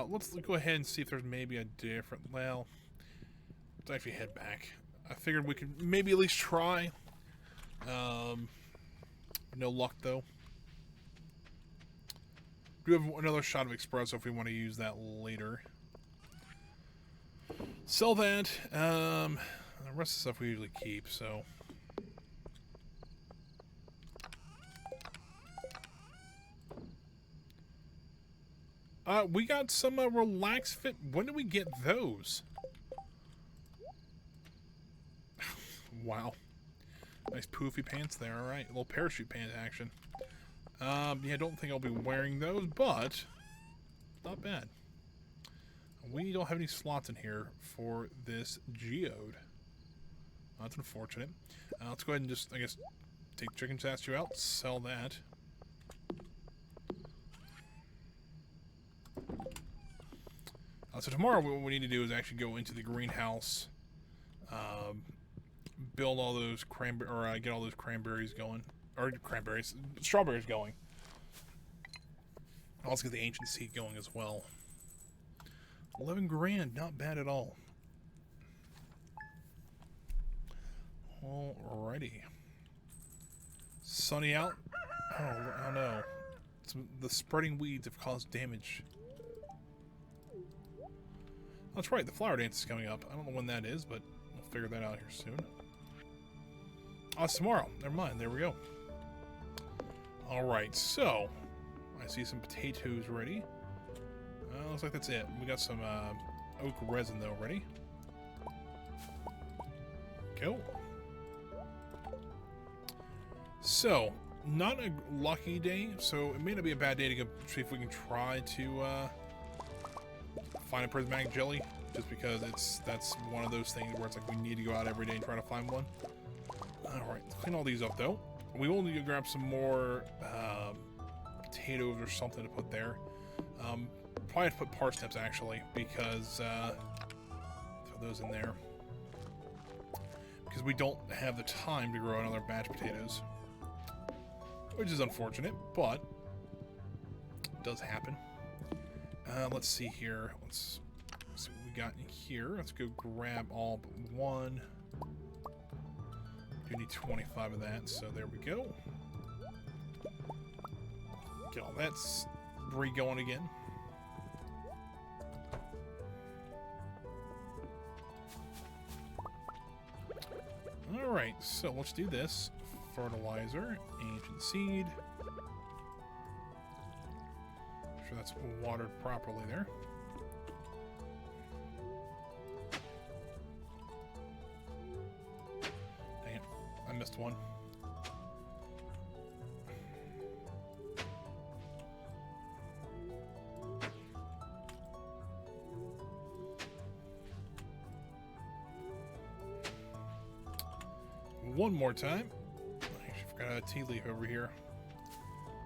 Let's go ahead and see if there's maybe a different... Well... Let's actually head back. I figured we could maybe at least try. No luck, though. We have another shot of espresso if we want to use that later. Sell that. The rest of the stuff we usually keep, so... we got some Relax Fit. When did we get those? Wow. Nice poofy pants there, alright. A little parachute pants action. Yeah, I don't think I'll be wearing those, but not bad. We don't have any slots in here for this geode. That's unfortunate. Let's go ahead and just, I guess, take chicken statue out, sell that. So tomorrow what we need to do is actually go into the greenhouse, build all those get all those cranberries going, or strawberries going. I'll also get the ancient seed going as well. 11 grand, not bad at all. Alrighty. Sunny out. Oh no. The spreading weeds have caused damage. That's right, the flower dance is coming up. I don't know when that is, but we'll figure that out here soon. Oh, it's tomorrow. Never mind. There we go. Alright, so I see some potatoes ready. Looks like that's it. We got some oak resin, though, ready. Go. So, not a lucky day, so it may not be a bad day to go see if we can try to find a Prismatic Jelly, just because that's one of those things where it's like we need to go out every day and try to find one. Alright, let's clean all these up, though. We will need to grab some more potatoes or something to put there. probably have to put parsnips, actually, because, throw those in there. Because we don't have the time to grow another batch of potatoes. Which is unfortunate, but it does happen. Let's see here. Let's see what we got in here. Let's go grab all but one. Do need 25 of that, so there we go. Get all that re-going again. Alright, so let's do this. Fertilizer, ancient seed. Make sure that's watered properly there. Dang it, I missed one. One more time. I actually forgot a tea leaf over here.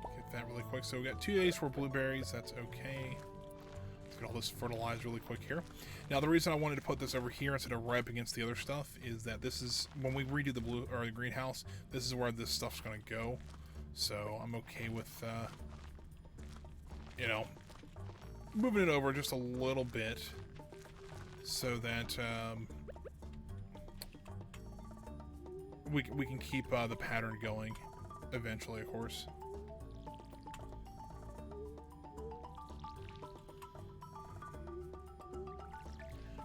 Get that really quick. So we got 2 days for blueberries. That's okay. Let's get all this fertilized really quick here. Now the reason I wanted to put this over here instead of right up against the other stuff is that this is when we redo the blue or the greenhouse. This is where this stuff's going to go. So I'm okay with, you know, moving it over just a little bit so that. We can keep the pattern going eventually, of course.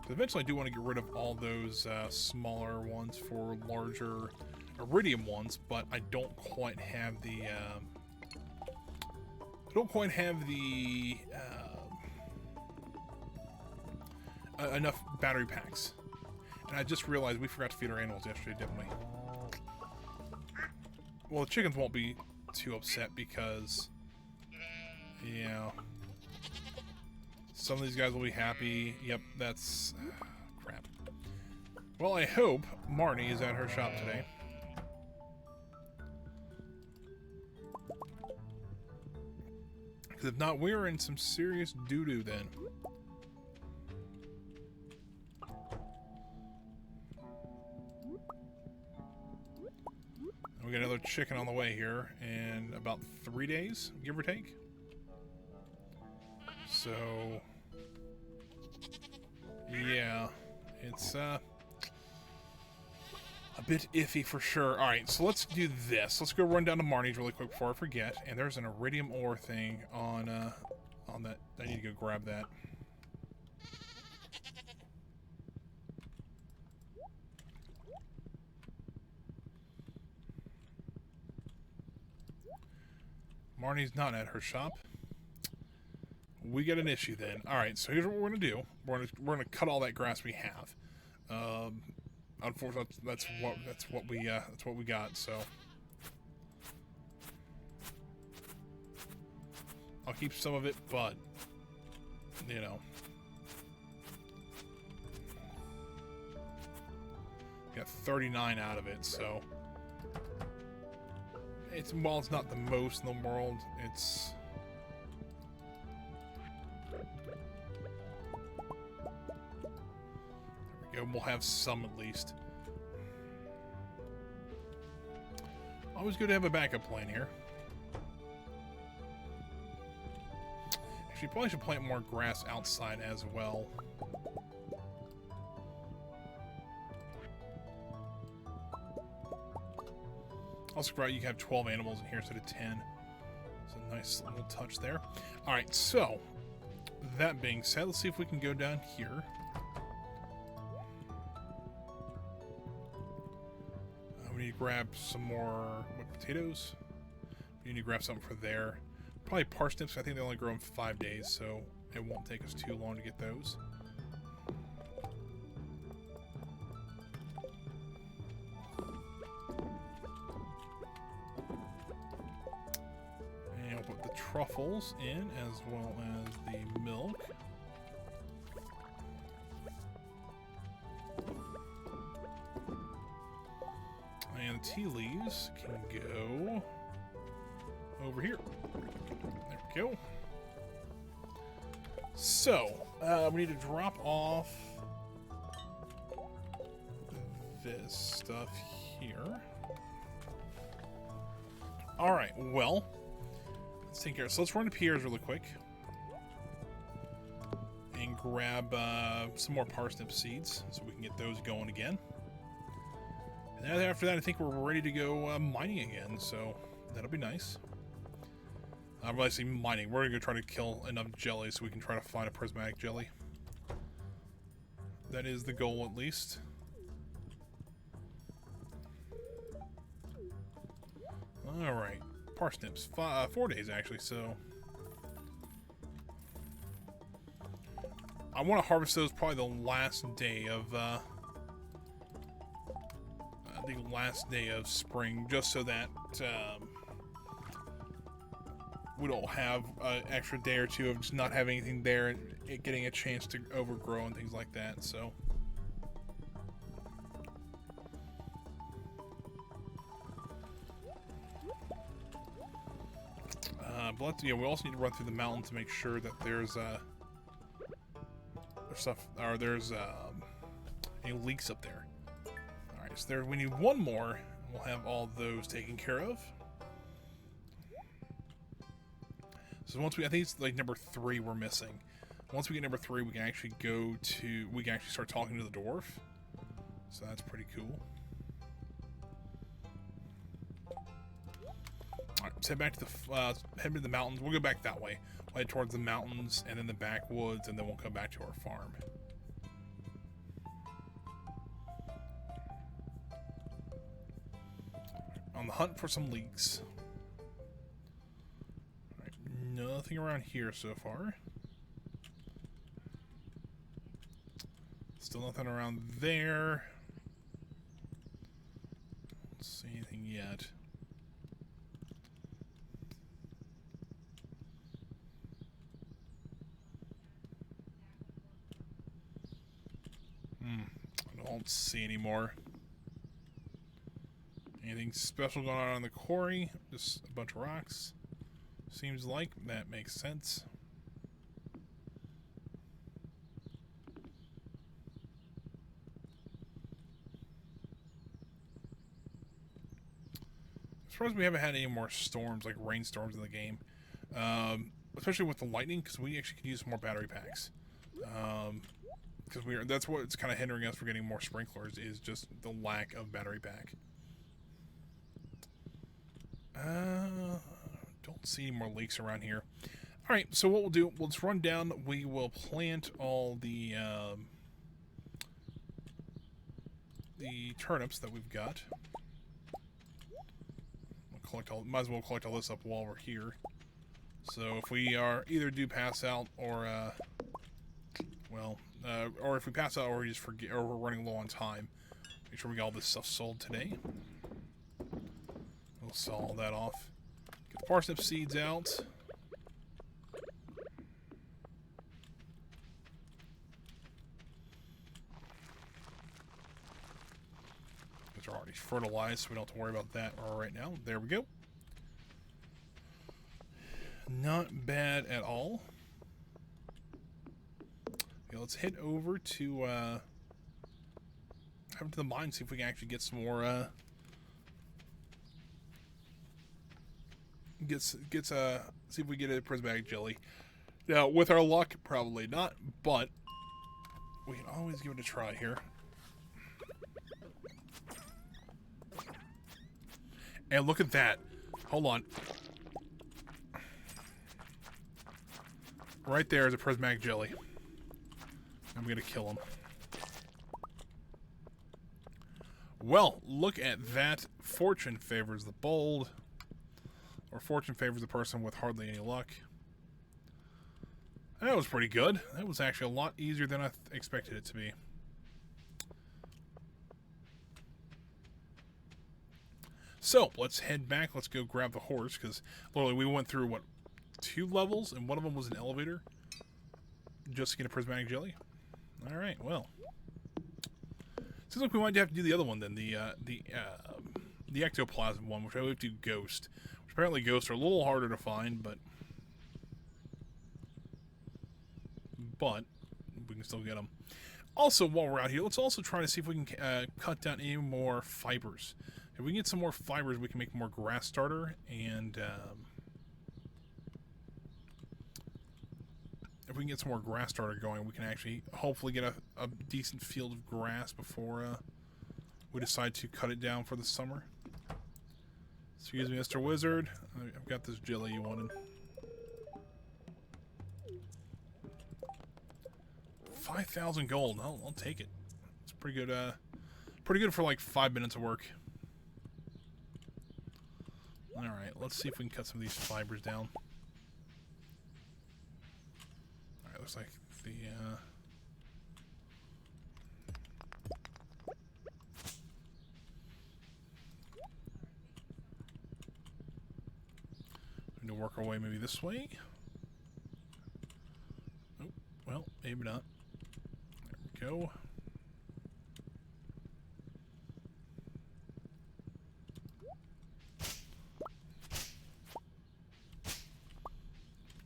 But eventually I do want to get rid of all those smaller ones for larger iridium ones, but I don't quite have the enough battery packs. And I just realized we forgot to feed our animals yesterday, didn't we? Well, the chickens won't be too upset because, you know, some of these guys will be happy. Yep, that's crap. Well, I hope Marnie is at her shop today. Because if not, we're in some serious doo-doo then. We got another chicken on the way here in about 3 days, give or take. So, yeah, it's a bit iffy for sure. All right, so let's do this. Let's go run down to Marnie's really quick before I forget. And there's an iridium ore thing on that. I need to go grab that. Marnie's not at her shop. We got an issue then. All right, so here's what we're gonna do. We're gonna cut all that grass we have. Unfortunately, that's what we got. So I'll keep some of it, but you know, got 39 out of it. So. While it's not the most in the world, it's... There we go, we'll have some at least. Always good to have a backup plan here. Actually, probably should plant more grass outside as well. Also, you can have 12 animals in here instead of 10. It's a nice little touch there. Alright, so, that being said, let's see if we can go down here. We need to grab some more potatoes. We need to grab something for there. Probably parsnips. I think they only grow in 5 days, so it won't take us too long to get those. Truffles in as well as the milk. And the tea leaves can go over here. There we go. So, we need to drop off this stuff here. Alright, well, let's take care. So let's run to Pierre's really quick. And grab some more parsnip seeds so we can get those going again. And then after that, I think we're ready to go mining again, so that'll be nice. When I say mining, we're going to go try to kill enough jelly so we can try to find a prismatic jelly. That is the goal, at least. Alright, parsnips. 4 days, actually, so... I want to harvest those probably the last day of spring, just so that we don't have an extra day or two of just not having anything there and it getting a chance to overgrow and things like that. So but let's, yeah, we also need to run through the mountain to make sure that there's any leaks up there. Alright, so there, we need one more. We'll have all those taken care of. So once I think it's like number 3 we're missing. Once we get number 3, we can actually start talking to the dwarf. So that's pretty cool. Alright, let's head back to head to the mountains. We'll go back that way. We'll head towards the mountains and then the backwoods, and then we'll come back to our farm. On the hunt for some leaks. Alright, nothing around here so far. Still nothing around there. Don't see anything yet. I don't see any more. Anything special going on the quarry? Just a bunch of rocks. Seems like that makes sense. As far as we haven't had any more storms, like rainstorms in the game. Especially with the lightning, because we actually could use some more battery packs. Because that's what's kind of hindering us from getting more sprinklers, is just the lack of battery pack. Don't see any more leaks around here. Alright, so what we'll do, we'll just run down, we will plant all the turnips that we've got. Might as well collect all this up while we're here. So if we are either do pass out or or if we pass out or we just forget, or we're running low on time, make sure we get all this stuff sold today. We'll sell all that off. Get the parsnip seeds out. Which are already fertilized, so we don't have to worry about that right now. There we go. Not bad at all. Okay, let's head over to the mine, see if we can actually get some more see if we get a prismatic jelly. Now, with our luck, probably not, but we can always give it a try here. And look at that. Hold on. Right there is a prismatic jelly. I'm gonna kill him. Well, look at that. Fortune favors the bold. Or fortune favors the person with hardly any luck. That was pretty good. That was actually a lot easier than I expected it to be. So, let's head back. Let's go grab the horse, because literally we went through, what, 2 levels, and one of them was an elevator just to get a prismatic jelly. Alright, well. Seems like we might have to do the other one then, the ectoplasm one, which I have to do ghost. Which apparently ghosts are a little harder to find, but but we can still get them. Also, while we're out here, let's also try to see if we can cut down any more fibers. If we can get some more fibers, we can make more grass starter, and if we can get some more grass starter going, we can actually hopefully get a decent field of grass before we decide to cut it down for the summer. Excuse me, Mr. Wizard. I've got this jelly you wanted. 5,000 gold. I'll take it. It's pretty good. Pretty good for like 5 minutes of work. All right, let's see if we can cut some of these fibers down. All right, looks like the. We need to work our way maybe this way. Oh, well, maybe not. There we go.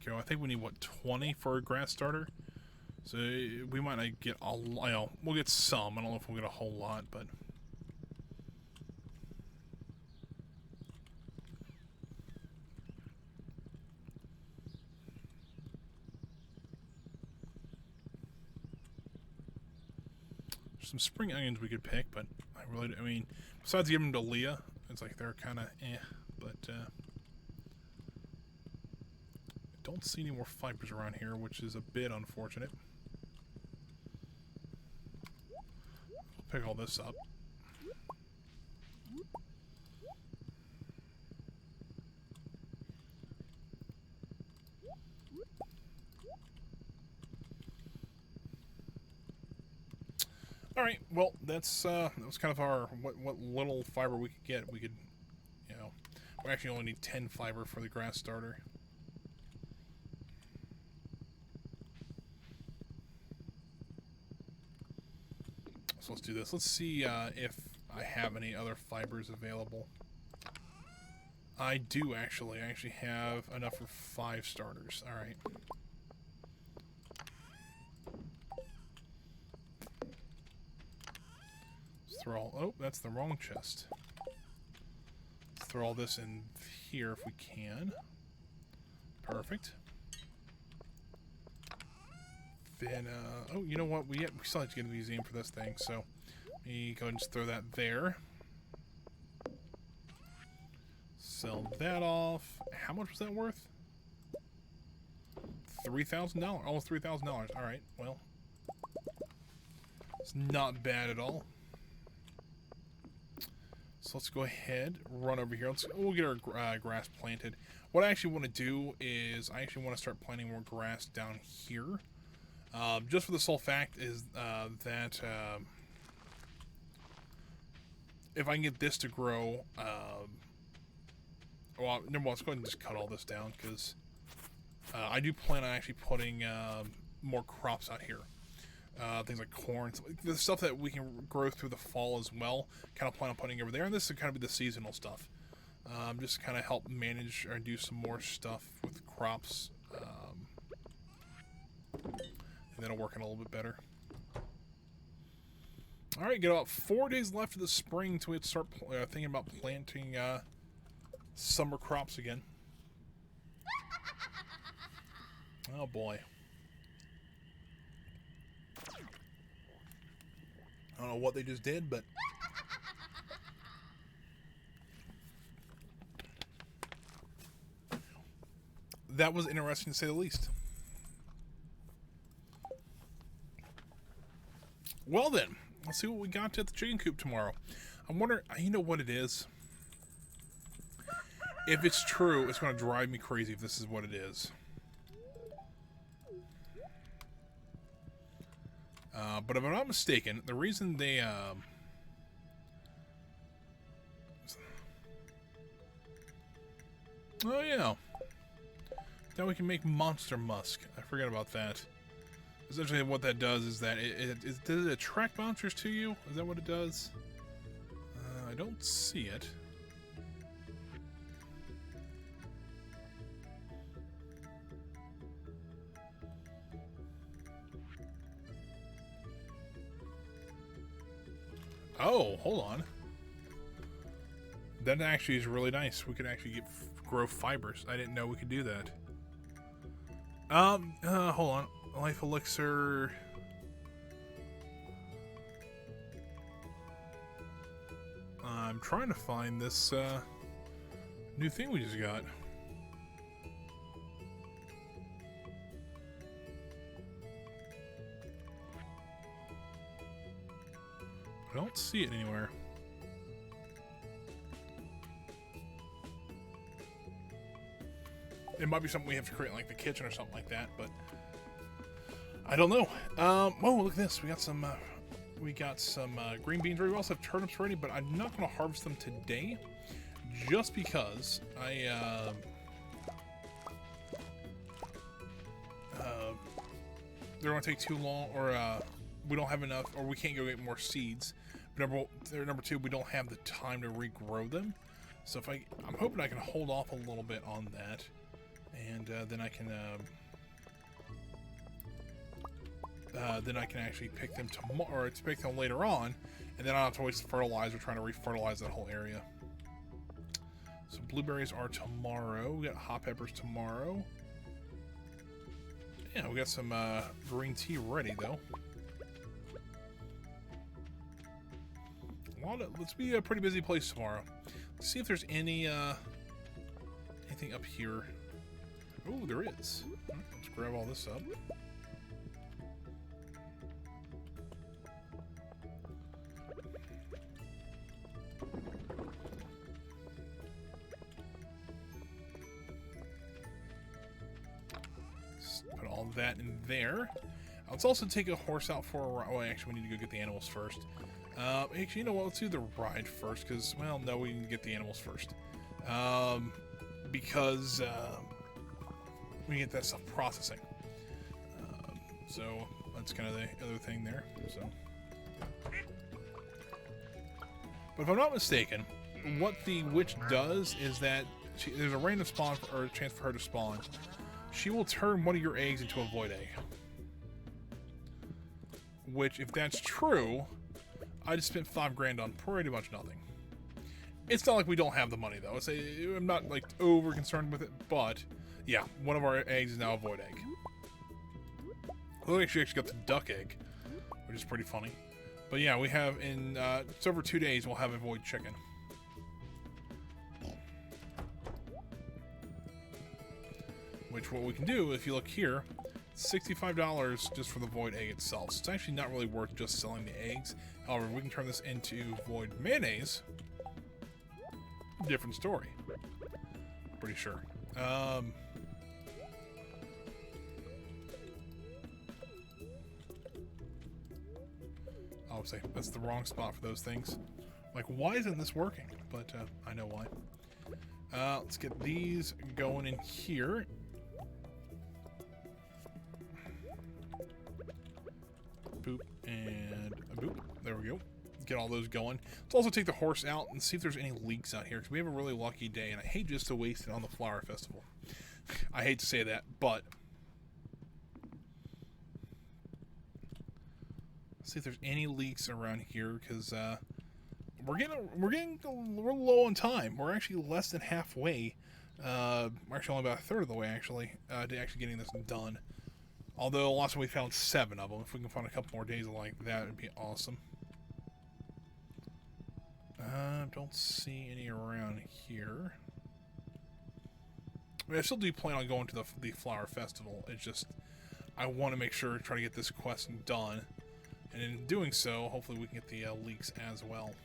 I think we need, what, 20 for a grass starter? So we might not get a lot. We'll get some. I don't know if we'll get a whole lot, but... There's some spring onions we could pick, but I mean, besides giving them to Leah, it's like they're kind of but... Don't see any more fibers around here, which is a bit unfortunate. We'll pick all this up. All right. Well, that was kind of our what little fiber we could get. We could, we actually only need 10 fiber for the grass starter. So let's do this. Let's see if I have any other fibers available. I do actually. I actually have enough for 5 starters. All right. Let's throw all. Oh, that's the wrong chest. Let's throw all this in here if we can. Perfect. Then, oh, you know what? We still have to get a museum for this thing, so let me go ahead and just throw that there. Sell that off. How much was that worth? $3,000. Almost $3,000. All right. Well, it's not bad at all. So let's go ahead, run over here. We'll get our grass planted. What I actually want to do is I actually want to start planting more grass down here. Just for the sole fact is that if I can get this to grow, well, never mind, let's go ahead and just cut all this down, because I do plan on actually putting more crops out here. Things like corn, the stuff that we can grow through the fall as well, kind of plan on putting over there, and this is kind of be the seasonal stuff. Just kind of help manage or do some more stuff with crops. And that'll work in a little bit better. Alright, got about 4 days left of the spring until we have to start thinking about planting summer crops again. Oh boy. I don't know what they just did, but... that was interesting to say the least. Well then, let's see what we got at the chicken coop tomorrow. I'm wondering, you know what it is? If it's true, it's going to drive me crazy if this is what it is. But if I'm not mistaken, the reason they... oh yeah. Now we can make monster musk. I forgot about that. Essentially what that does is that does it attract monsters to you? Is that what it does? I don't see it. Oh, hold on. That actually is really nice. We could actually grow fibers. I didn't know we could do that. Hold on. Life Elixir. I'm trying to find this, new thing we just got. I don't see it anywhere. It might be something we have to create in, like, the kitchen or something like that, but I don't know. Oh, look at this. We got some green beans ready. We also have turnips ready, but I'm not going to harvest them today just because they're going to take too long, or we don't have enough, or we can't go get more seeds. But number two, we don't have the time to regrow them. So if I'm hoping I can hold off a little bit on that, and then I can actually pick them tomorrow, or pick them later on, and then I don't have to waste the fertilizer trying to re-fertilize that whole area. So blueberries are tomorrow. We got hot peppers tomorrow. Yeah, we got some green tea ready though. Let's be a pretty busy place tomorrow. Let's see if there's anything up here. Oh, there is. Let's grab all this up. Put all that in there. Let's also take a horse out for a ride. Oh, actually, we need to go get the animals first. Actually, you know what? Let's do the ride first, because, well, no, we can get the animals first. Because we get that stuff processing. So that's kind of the other thing there. So, but if I'm not mistaken, what the witch does is that there's a random spawn or a chance for her to spawn. She will turn one of your eggs into a void egg. Which, if that's true, I just spent $5 grand on pretty much nothing. It's not like we don't have the money though. I'm not like over concerned with it, but yeah, one of our eggs is now a void egg. We actually got the duck egg, which is pretty funny. But yeah, we have in it's over 2 days we'll have a void chicken. Which what we can do, if you look here, $65 just for the void egg itself. So it's actually not really worth just selling the eggs. However, we can turn this into void mayonnaise. Different story. Pretty sure. I'll say that's the wrong spot for those things. Like, why isn't this working? But I know why. Let's get these going in here. Boop and a boop. There we go. Get all those going. Let's also take the horse out and see if there's any leaks out here, because we have a really lucky day, and I hate just to waste it on the flower festival. I hate to say that, but let's see if there's any leaks around here, because we're low on time. We're actually less than halfway. We're actually only about a third of the way actually to actually getting this done. Although last time we found 7 of them. If we can find a couple more days like that, it'd be awesome. Don't see any around here. I mean, I still do plan on going to the flower festival. It's just I want to make sure try to get this quest done, and in doing so, hopefully we can get the leaks as well.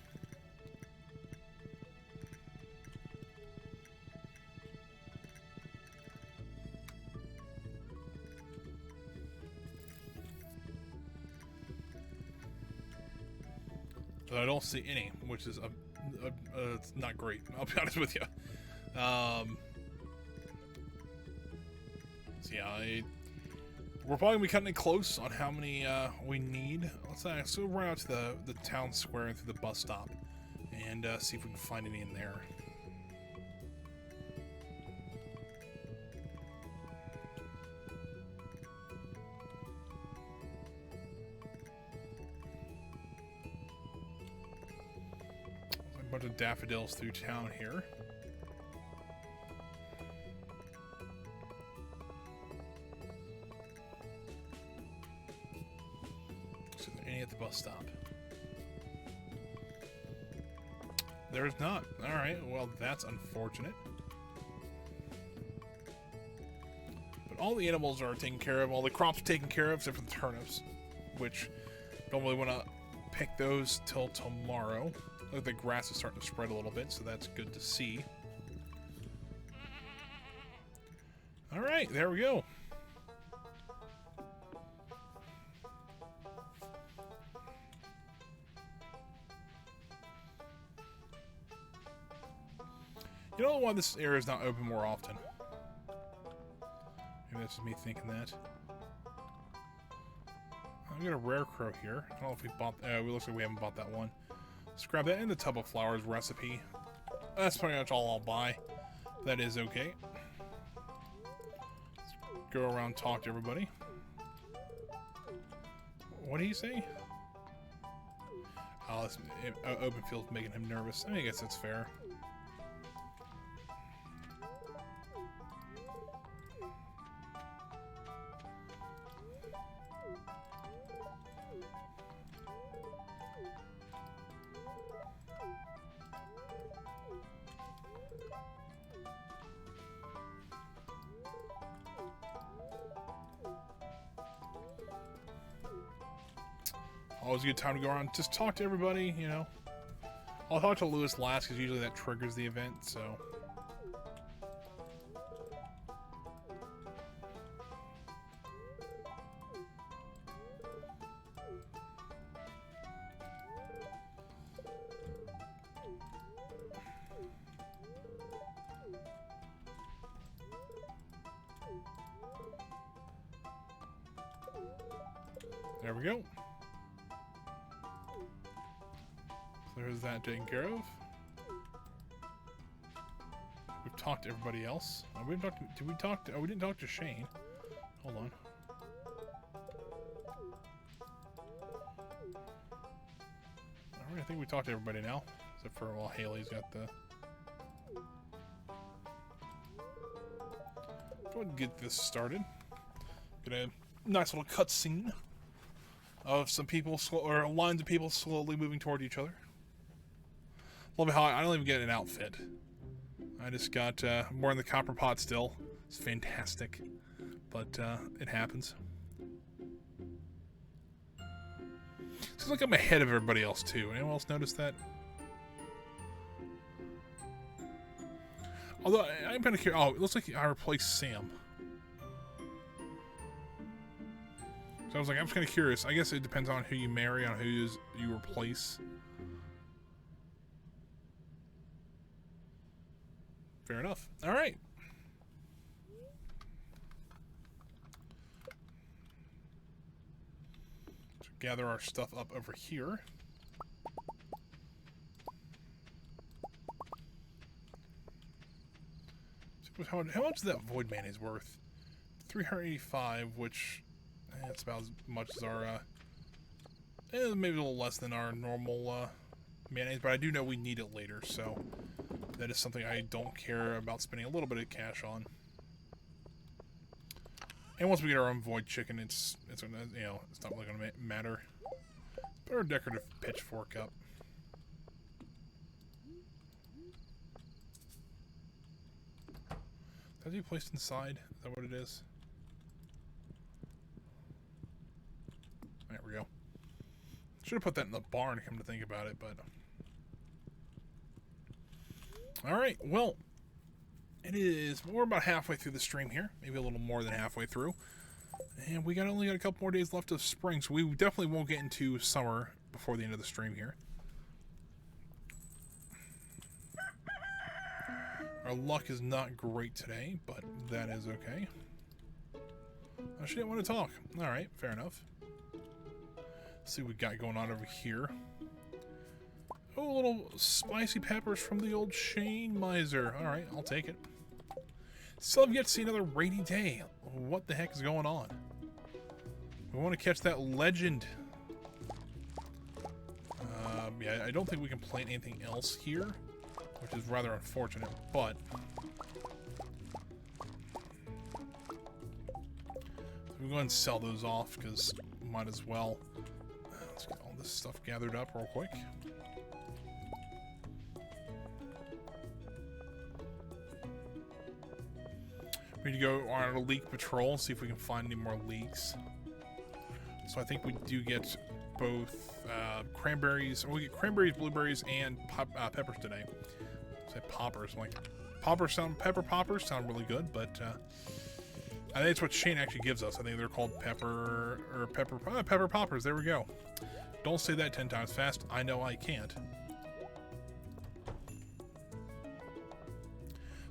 But I don't see any, which is it's not great. I'll be honest with you. So yeah, we're probably gonna be cutting it close on how many we need. Let's we'll run out to the town square and through the bus stop, and see if we can find any in there. bunch of daffodils through town here. Is there any at the bus stop? There's not. Alright, well, that's unfortunate. But all the animals are taken care of, all the crops are taken care of, except for the turnips, which don't really want to pick those till tomorrow. Look, like the grass is starting to spread a little bit, so that's good to see. Alright, there we go. You don't know why this area is not open more often. Maybe that's just me thinking that. I've got a rare crow here. I don't know if we bought... it looks like we haven't bought that one. Let's grab that in the tub of flowers recipe. That's pretty much all I'll buy. That is okay. Let's go around and talk to everybody. What did he say? Oh, this open field's making him nervous. I guess that's fair. Always a good time to go around, just talk to everybody, you know. I'll talk to Lewis last because usually that triggers the event, so. There we go. There's that taken care of. We've talked to everybody else. Oh, we didn't talk to, did we talk to... Oh, we didn't talk to Shane. Hold on. Alright, I think we talked to everybody now. Except for, well, Haley's got the... Go ahead and get this started. Get a nice little cutscene of some people, or lines of people slowly moving toward each other. Love how I don't even get an outfit. I just got more in the copper pot still. It's fantastic. But it happens. Seems like I'm ahead of everybody else too. Anyone else notice that? Although I'm kind of curious. Oh, it looks like I replaced Sam. So I was like, I'm just kind of curious. I guess it depends on who you marry, on who you replace. Fair enough. All right. So gather our stuff up over here. How much is that void mayonnaise worth? 385, which it's about as much as our maybe a little less than our normal mayonnaise, but I do know we need it later, so that is something I don't care about spending a little bit of cash on. And once we get our own void chicken, it's you know, it's not really going to matter. Put our decorative pitchfork up. Has he placed inside? Is that what it is? There we go. Should have put that in the barn, come to think about it, but... Alright, well, it is... We're about halfway through the stream here. Maybe a little more than halfway through. And we only got a couple more days left of spring, so we definitely won't get into summer before the end of the stream here. Our luck is not great today, but that is okay. Oh, she didn't want to talk. Alright, fair enough. Let's see what we got going on over here. Oh, little spicy peppers from the old Shane Miser. Alright, I'll take it. Still have yet to see another rainy day. What the heck is going on? We want to catch that legend. Yeah, I don't think we can plant anything else here, which is rather unfortunate, but we'll go ahead and sell those off because we might as well. Let's get all this stuff gathered up real quick. We need to go on a leak patrol and see if we can find any more leaks. So I think we do get both cranberries, or we get cranberries, blueberries, and peppers today. Say poppers, like pepper poppers sound really good, but I think it's what Shane actually gives us. I think they're called pepper poppers. There we go. Don't say that 10 times fast. I know I can't.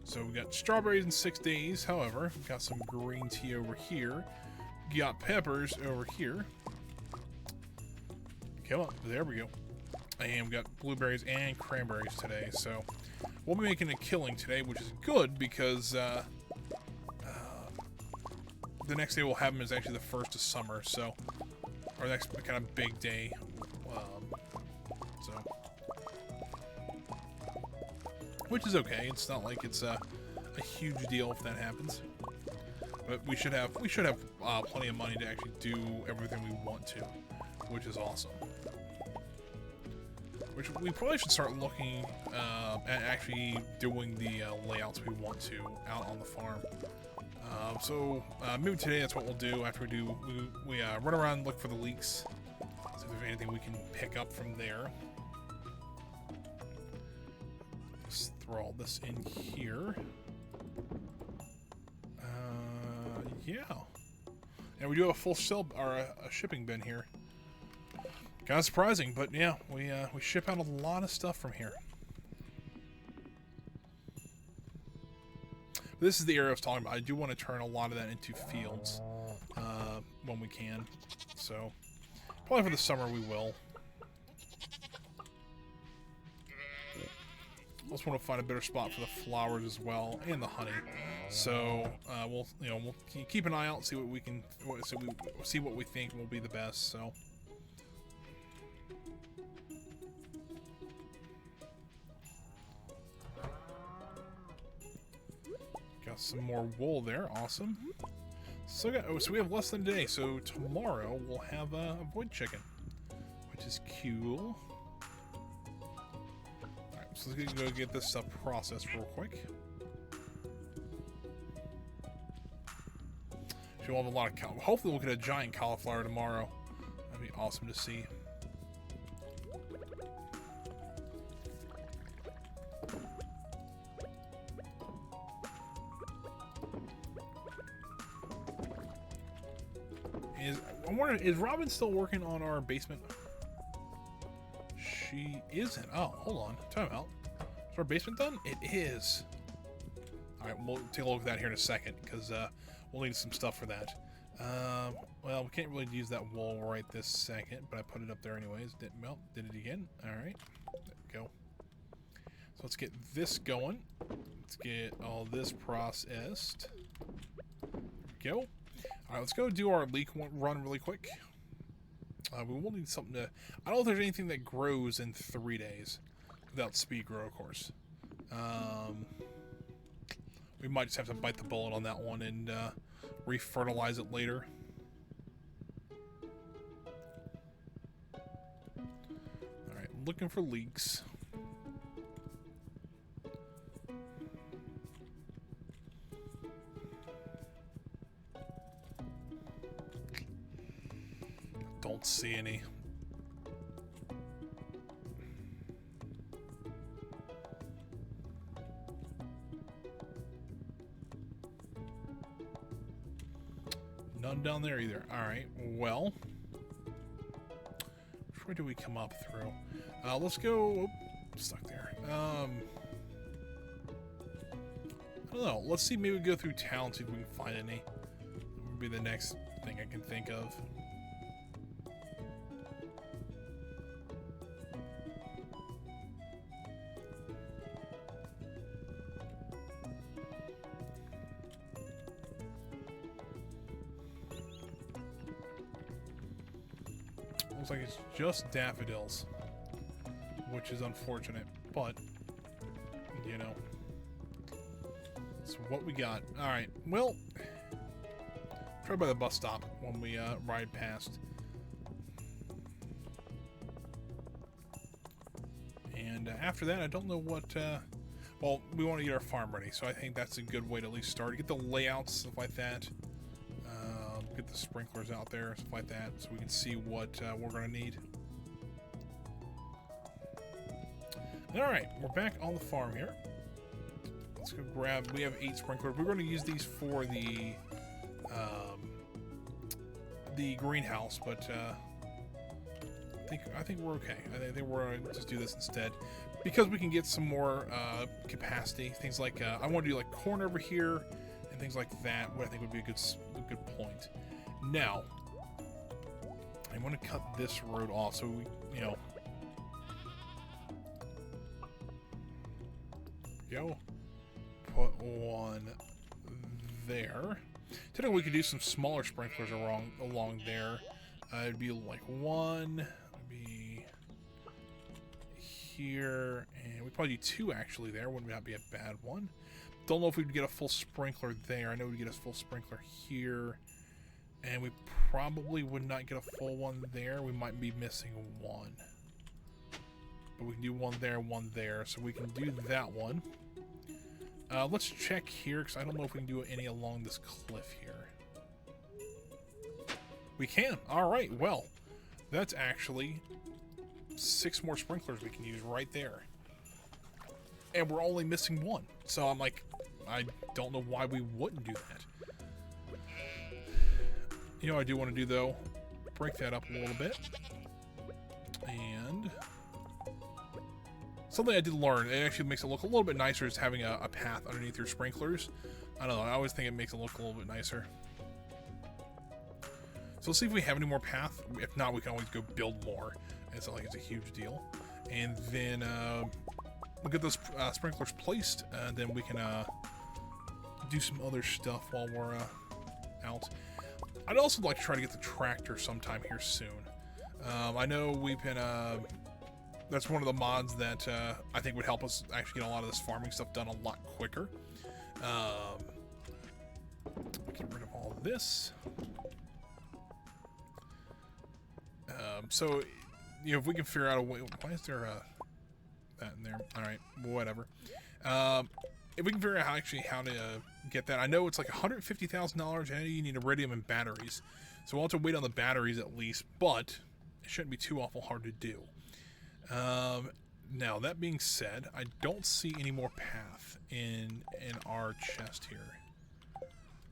So we got strawberries in 6 days. However, we've got some green tea over here. We got peppers over here. Come on, there we go. And we got blueberries and cranberries today. So we'll be making a killing today, which is good because the next day we'll have them is actually the 1st of summer. So our next kind of big day. Which is okay. It's not like it's a huge deal if that happens. But we should have plenty of money to actually do everything we want to, which is awesome. Which we probably should start looking at actually doing the layouts we want to out on the farm. Maybe today that's what we'll do after we run around and look for the leaks. See if there's anything we can pick up from there. Let's throw all this in here. Yeah. And we do have a full a shipping bin here. Kind of surprising, but yeah, we ship out a lot of stuff from here. This is the area I was talking about. I do want to turn a lot of that into fields when we can. So probably for the summer we will. I also want to find a better spot for the flowers as well and the honey. So we'll keep an eye out, see what we can, see what we think will be the best. So. Got some more wool there, awesome. So we have less than a day, so tomorrow we'll have a void chicken, which is cool. Alright, so let's go get this stuff processed real quick. We'll have a lot of hopefully we'll get a giant cauliflower tomorrow. That'd be awesome to see. I'm wondering, is Robin still working on our basement? She isn't. Oh, hold on. Time out. Is our basement done? It is. Alright, we'll take a look at that here in a second, because we'll need some stuff for that. Well, we can't really use that wool right this second, but I put it up there anyways. Did it again. Alright. There we go. So let's get this going. Let's get all this processed. There we go. Alright, let's go do our leek run really quick. We will need something to... I don't know if there's anything that grows in 3 days. Without speed grow, of course. We might just have to bite the bullet on that one and refertilize it later. Alright, looking for leeks. Don't see any. None down there either. Alright, well. Which way do we come up through? Let's go... Oh, stuck there. I don't know. Let's see, maybe go through town, see if we can find any. That would be the next thing I can think of. Looks like it's just daffodils. which is unfortunate, but, you know, it's what we got. Alright, well, try by the bus stop when we ride past. And after that, I don't know what, well, we want to get our farm ready, so I think that's a good way to at least start. Get the layouts, stuff like that. Get the sprinklers out there, stuff like that, so we can see what we're going to need. Alright, we're back on the farm here. Let's go grab, we have 8 sprinklers. We're going to use these for the greenhouse, but I think we're okay. I think we're going to just do this instead. Because we can get some more capacity. Things like, I want to do like corn over here, and things like that, what I think would be a good point. Now, I want to cut this road off, so we, you know, go put one there. Technically, we could do some smaller sprinklers along there. It'd be like one, maybe here, and we'd probably do 2 actually there. Wouldn't that be a bad one? Don't know if we'd get a full sprinkler there. I know we'd get a full sprinkler here, and we probably would not get a full one there. We might be missing one, but we can do one there, so we can do that one. Let's check here, because I don't know if we can do any along this cliff here. We can. Alright, well, that's actually 6 more sprinklers we can use right there. And we're only missing 1. So I'm like, I don't know why we wouldn't do that. You know what I do want to do, though? Break that up a little bit. And something I did learn, it actually makes it look a little bit nicer, is having a path underneath your sprinklers. I don't know, I always think it makes it look a little bit nicer. So let's see if we have any more path. If not, we can always go build more. It's not like it's a huge deal. And then we'll get those sprinklers placed, and then we can do some other stuff while we're out. I'd also like to try to get the tractor sometime here soon. I know we've been... that's one of the mods that I think would help us actually get a lot of this farming stuff done a lot quicker. Get rid of all of this. So, you know, if we can figure out a way... Why is there that in there? Alright, whatever. If we can figure out how to get that... I know it's like $150,000, and you need iridium and batteries. So we'll have to wait on the batteries at least, but it shouldn't be too awful hard to do. Now, that being said, I don't see any more path in our chest here.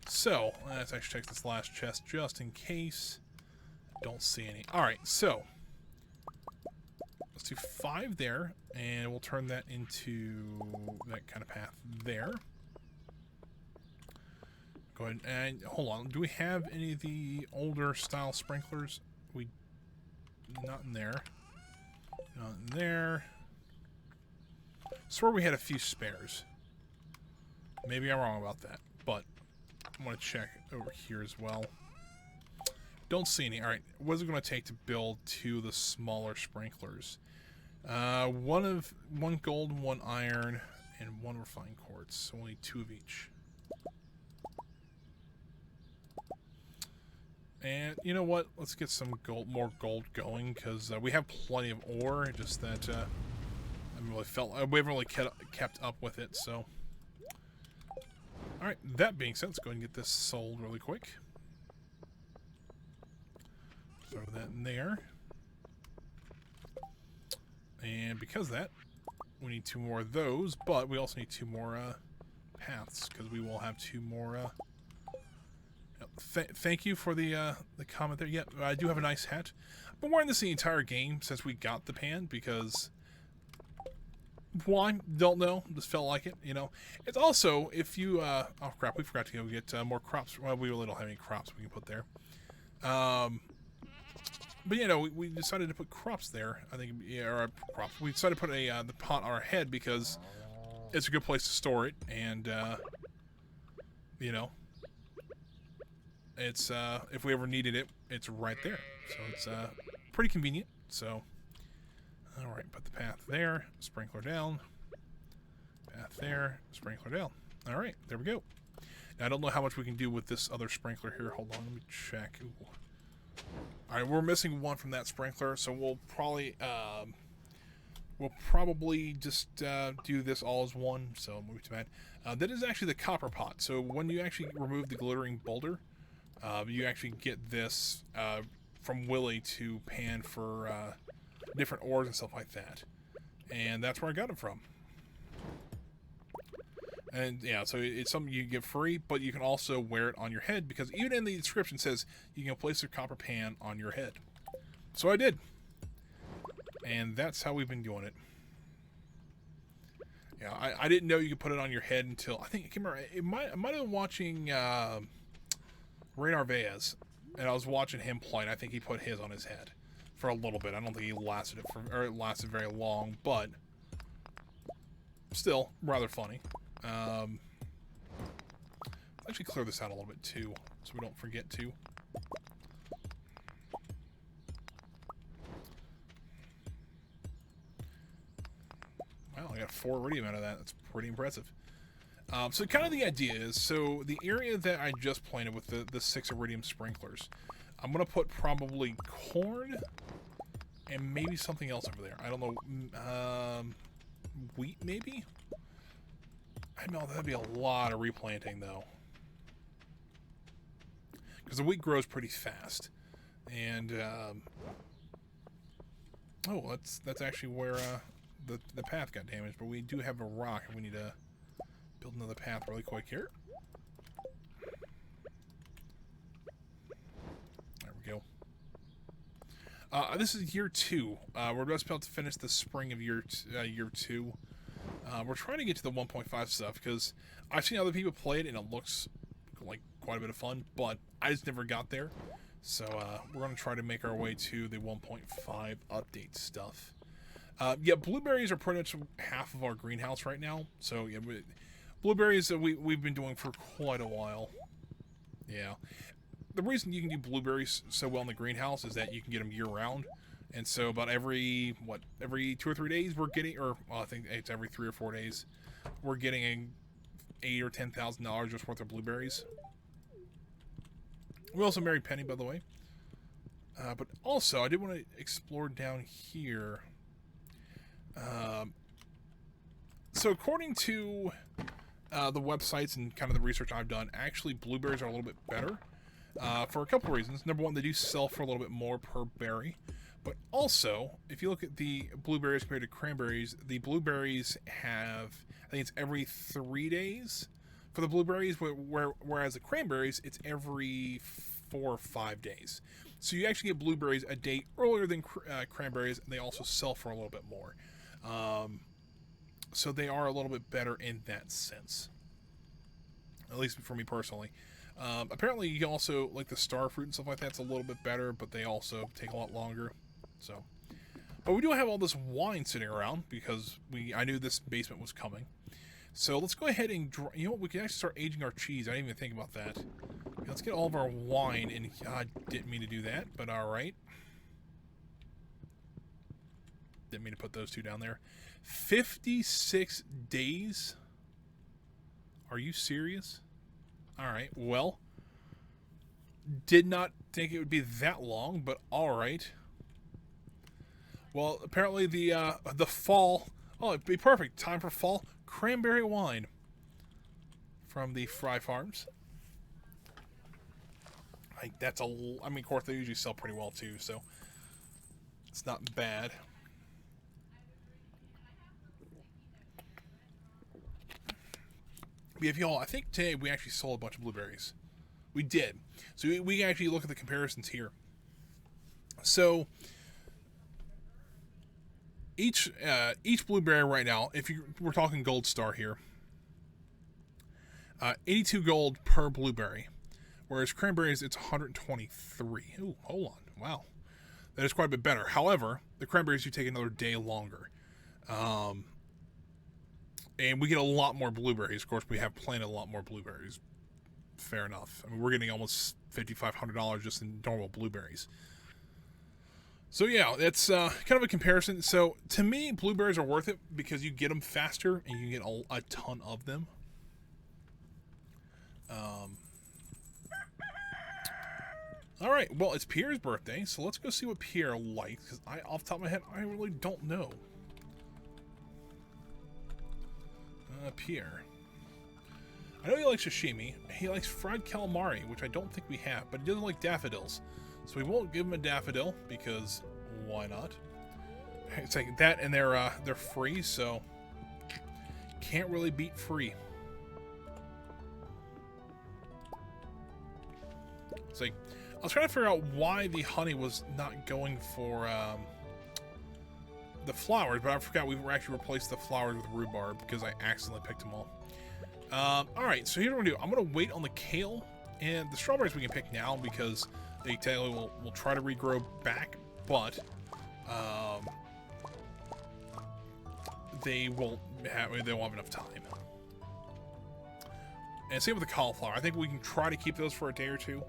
So, let's actually check this last chest just in case. Don't see any. Alright, so let's do 5 there, and we'll turn that into that kind of path there. Go ahead and hold on. Do we have any of the older style sprinklers? Not in there. Not in there. I swear we had a few spares. Maybe I'm wrong about that, but I want to check over here as well. Don't see any. Alright, what is it going to take to build 2 of the smaller sprinklers? One gold, 1 iron, and 1 refined quartz. So only 2 of each. And you know what? Let's get some more gold going, because we have plenty of ore. Just that I haven't really kept up with it. So, all right. That being said, let's go ahead and get this sold really quick. Throw that in there. And because of that, we need 2 more of those, but we also need 2 more paths, because we will have 2 more. Thank you for the comment there. Yep, I do have a nice hat. I've been wearing this the entire game since we got the pan, because why? Don't know. Just felt like it, you know. It's also, if you oh crap, we forgot to go get more crops. Well, we really don't have any crops we can put there. But you know, we decided to put crops there. I think, yeah, or crops. We decided to put the pot on our head because it's a good place to store it, and you know, it's if we ever needed it, it's right there. So it's pretty convenient. So, all right, put the path there, sprinkler down. Path there, sprinkler down. All right, there we go. Now, I don't know how much we can do with this other sprinkler here. Hold on, let me check. Ooh. All right, we're missing one from that sprinkler, so we'll probably just do this all as one. So it won't be too bad. That is actually the copper pot. So when you actually remove the glittering boulder, you actually get this from Willie to pan for different ores and stuff like that, and that's where I got it from. And yeah, so it's something you get free, but you can also wear it on your head, because even in the description it says you can place a copper pan on your head. So I did. And that's how we've been doing it. Yeah, I didn't know you could put it on your head until, I think, I can't remember, I might have been watching Radar Vez, and I was watching him play, and I think he put his on his head for a little bit. I don't think he lasted it lasted very long, but still rather funny. Let's actually clear this out a little bit too, so we don't forget to. Wow, I got 4 iridium out of that. That's pretty impressive. So kind of the idea is, so the area that I just planted with the 6 iridium sprinklers, I'm going to put probably corn and maybe something else over there. I don't know, wheat maybe? I know that'd be a lot of replanting though, because the wheat grows pretty fast. And oh, that's actually where the path got damaged. But we do have a rock, and we need to build another path really quick here. There we go. This is year 2. We're just about to finish the spring of year 2. We're trying to get to the 1.5 stuff, because I've seen other people play it and it looks like quite a bit of fun, but I just never got there. So we're going to try to make our way to the 1.5 update stuff. Yeah, blueberries are pretty much half of our greenhouse right now. So yeah, blueberries we've been doing for quite a while. Yeah. The reason you can do blueberries so well in the greenhouse is that you can get them year-round. And so about every 2 or 3 days we're getting, or well, I think it's every 3 or 4 days, we're getting $8,000 or $10,000 just worth of blueberries. We also married Penny, by the way. But also, I did want to explore down here. So according to the websites and kind of the research I've done, actually blueberries are a little bit better for a couple reasons. Number one, they do sell for a little bit more per berry. But also, if you look at the blueberries compared to cranberries, the blueberries have, I think it's every 3 days for the blueberries, whereas the cranberries, it's every 4 or 5 days. So you actually get blueberries a day earlier than cranberries, and they also sell for a little bit more. So they are a little bit better in that sense, at least for me personally. Apparently, you can also, like the star fruit and stuff like that's a little bit better, but they also take a lot longer. So, but we do have all this wine sitting around because I knew this basement was coming. So let's go ahead and, you know what, we can actually start aging our cheese. I didn't even think about that. Okay, let's get all of our wine, and I didn't mean to do that, but all right. Didn't mean to put those two down there. 56 days? Are you serious? All right, well, did not think it would be that long, but all right. Well, apparently the fall, oh, it'd be perfect. Time for fall cranberry wine from the Fry Farms. Like that's I mean, of course, they usually sell pretty well too, so it's not bad. But if y'all, I think today we actually sold a bunch of blueberries. We did. So we can actually look at the comparisons here. So each blueberry right now, we're talking gold star here, 82 gold per blueberry, whereas cranberries it's 123. Ooh, hold on, wow, that is quite a bit better. However, the cranberries do take another day longer, and we get a lot more blueberries. Of course, we have planted a lot more blueberries. Fair enough. I mean, we're getting almost $5,500 just in normal blueberries. So yeah, it's kind of a comparison. So to me, blueberries are worth it because you get them faster and you get a ton of them. All right, well, it's Pierre's birthday, so let's go see what Pierre likes, because off the top of my head, I really don't know. Pierre. I know he likes sashimi. He likes fried calamari, which I don't think we have, but he doesn't like daffodils. So we won't give him a daffodil, because why not? It's like that, and they're free, so can't really beat free. It's like, I was trying to figure out why the honey was not going for the flowers, but I forgot we actually replaced the flowers with rhubarb because I accidentally picked them all. Alright, so here's what we're going to do. I'm going to wait on the kale, and the strawberries we can pick now because they technically will try to regrow back, but they won't have enough time. And same with the cauliflower. I think we can try to keep those for a day or two.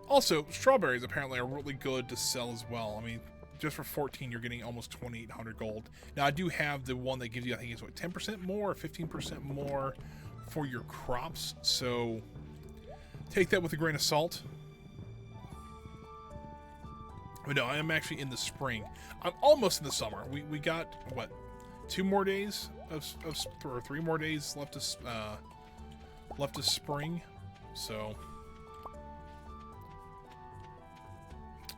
Also, strawberries apparently are really good to sell as well. I mean, just for 14, you're getting almost 2,800 gold. Now, I do have the one that gives you, I think it's what, 10% more or 15% more for your crops. So, take that with a grain of salt. But no, I am actually in the spring. I'm almost in the summer. We got, what, 2 more days or 3 more days left of spring. So...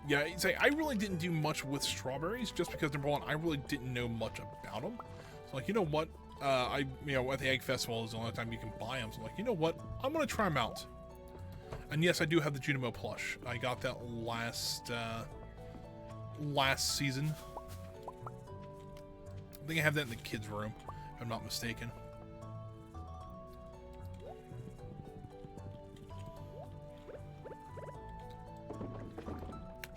yeah, it's like I really didn't do much with strawberries just because, number one, I really didn't know much about them. So, like, you know what? At the Egg Festival is the only time you can buy them. So, like, you know what? I'm going to try them out. And yes, I do have the Junimo plush. I got that last season. I think I have that in the kids' room, if I'm not mistaken.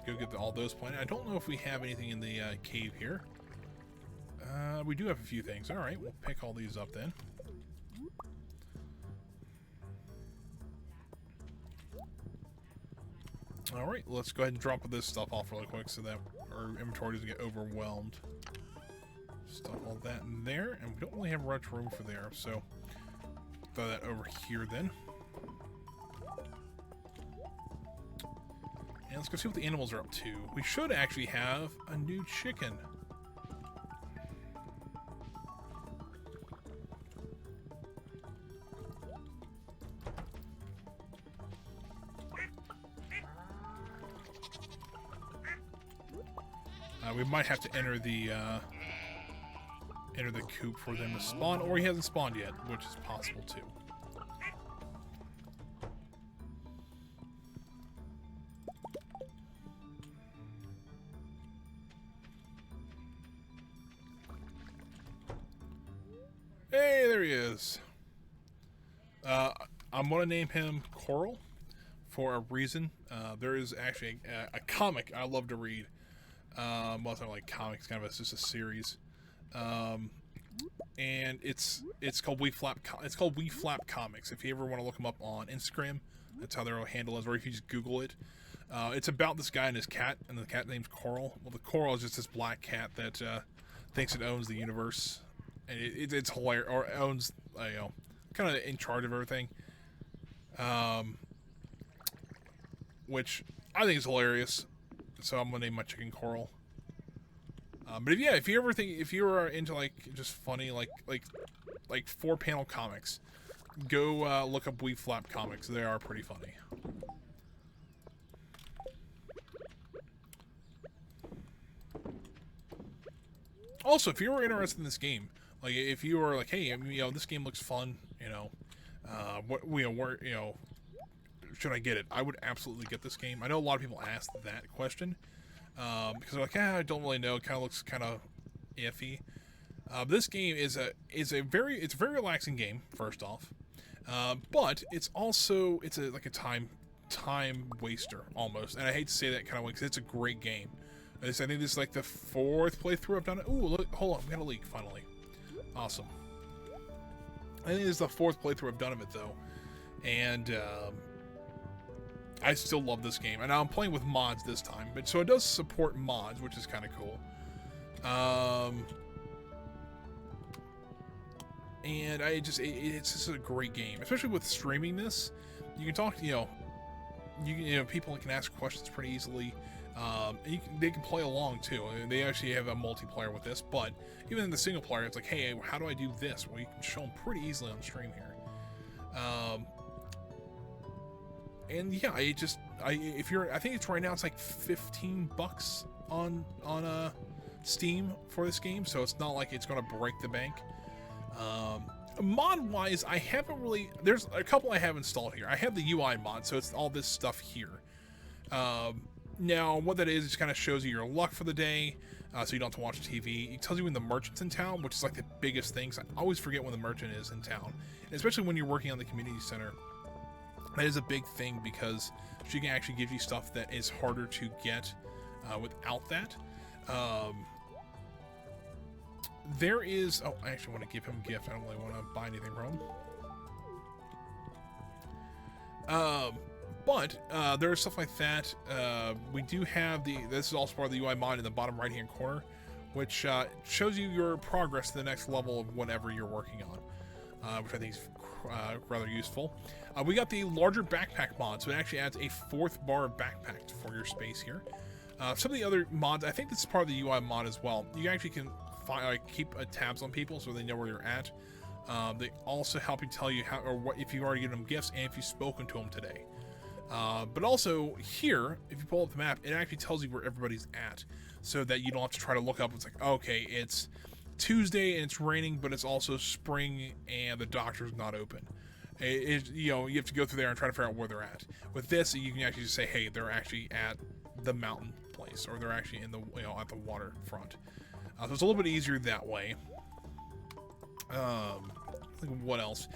Go get all those planted. I don't know if we have anything in the cave here. We do have a few things. All right, we'll pick all these up then. All right, let's go ahead and drop this stuff off really quick so that our inventory doesn't get overwhelmed. Stuff all that in there, and we don't really have much room for there, so throw that over here then. And let's go see what the animals are up to. We should actually have a new chicken. We might have to enter the coop for them to spawn, or he hasn't spawned yet, which is possible too. Hey, there he is. I'm going to name him Coral for a reason. There is actually a comic I love to read. Well, it's not like comics, it's just a series. And it's called We Flap Comics. If you ever want to look them up on Instagram, that's how their handle is, or if you just Google it. It's about this guy and his cat, and the cat name's Coral. Well, the Coral is just this black cat that thinks it owns the universe. And it's hilarious, or owns, kind of in charge of everything. Which I think is hilarious. So I'm gonna name my chicken Coral. But if you are into just funny like 4-panel comics, go look up We Flap Comics. They are pretty funny. Also, if you were interested in this game, if you were like, hey, this game looks fun, should I get it? I would absolutely get this game. I know a lot of people ask that question because they're like, I don't really know. It kind of looks kind of iffy. This game is a very relaxing game. First off, but it's also like a time waster almost. And I hate to say that because it's a great game. I think this is like the 4th playthrough I've done it. Ooh, look, hold on, we got a leak finally. Awesome. I think this is the 4th playthrough I've done of it though, and I still love this game, and I'm playing with mods this time. But so it does support mods, which is kind of cool. And it's just a great game, especially with streaming this. You can talk, people can ask questions pretty easily. And they can play along too. They actually have a multiplayer with this, but even in the single player, it's like, hey, how do I do this? Well, you can show them pretty easily on stream here. And yeah, I think it's right now, it's like $15 on Steam for this game, so it's not like it's going to break the bank. Mod wise, I haven't really, there's a couple I have installed here. I have the UI mod, so it's all this stuff here. Now what that is, it kind of shows you your luck for the day, so you don't have to watch TV. It tells you when the merchant's in town, which is like the biggest thing. I always forget when the merchant is in town, and especially when you're working on the community center. That is a big thing, because she can actually give you stuff that is harder to get without that. There is... Oh, I actually want to give him a gift. I don't really want to buy anything from him. But there is stuff like that. We do have this is also part of the UI mod in the bottom right-hand corner, which shows you your progress to the next level of whatever you're working on, which I think is rather useful. We got the larger backpack mod, so it actually adds a 4th bar of backpack for your space here. Some of the other mods, I think this is part of the UI mod as well. You actually can keep tabs on people so they know where you're at. They also help you tell you how or what if you've already given them gifts and if you've spoken to them today. But also here, if you pull up the map, it actually tells you where everybody's at, so that you don't have to try to look up. It's like, okay, it's Tuesday and it's raining, but it's also spring and the doctor's not open. You have to go through there and try to figure out where they're at. With this, you can actually just say, hey, they're actually at the mountain place, or they're actually in the at the waterfront. So it's a little bit easier that way. What else?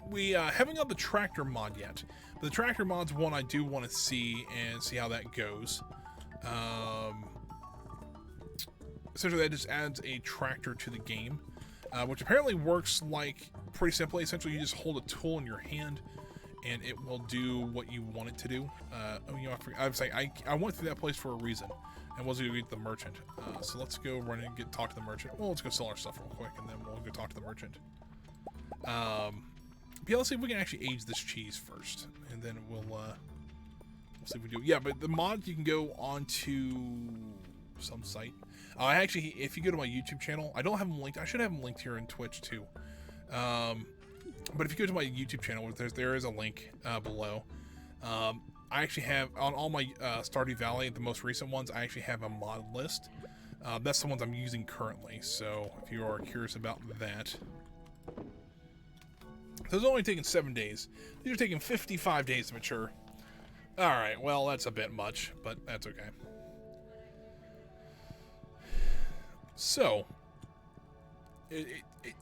We haven't got the tractor mod yet. But the tractor mod's one I do want to see and see how that goes. Essentially, that just adds a tractor to the game, which apparently works like pretty simply. Essentially, you just hold a tool in your hand, and it will do what you want it to do. I was like, I went through that place for a reason, and was going to get the merchant. So let's go run and talk to the merchant. Well, let's go sell our stuff real quick, and then we'll go talk to the merchant. Yeah, let's see if we can actually age this cheese first, and then we'll see if we do. Yeah, but the mod, you can go onto some site. Actually, if you go to my YouTube channel, I don't have them linked. I should have them linked here in Twitch too. But if you go to my YouTube channel, there is a link below. I actually have on all my Stardew Valley, the most recent ones, I actually have a mod list. That's the ones I'm using currently. So if you are curious about that. So it's only taking 7 days. These are taking 55 days to mature. Alright, well, that's a bit much, but that's okay. So,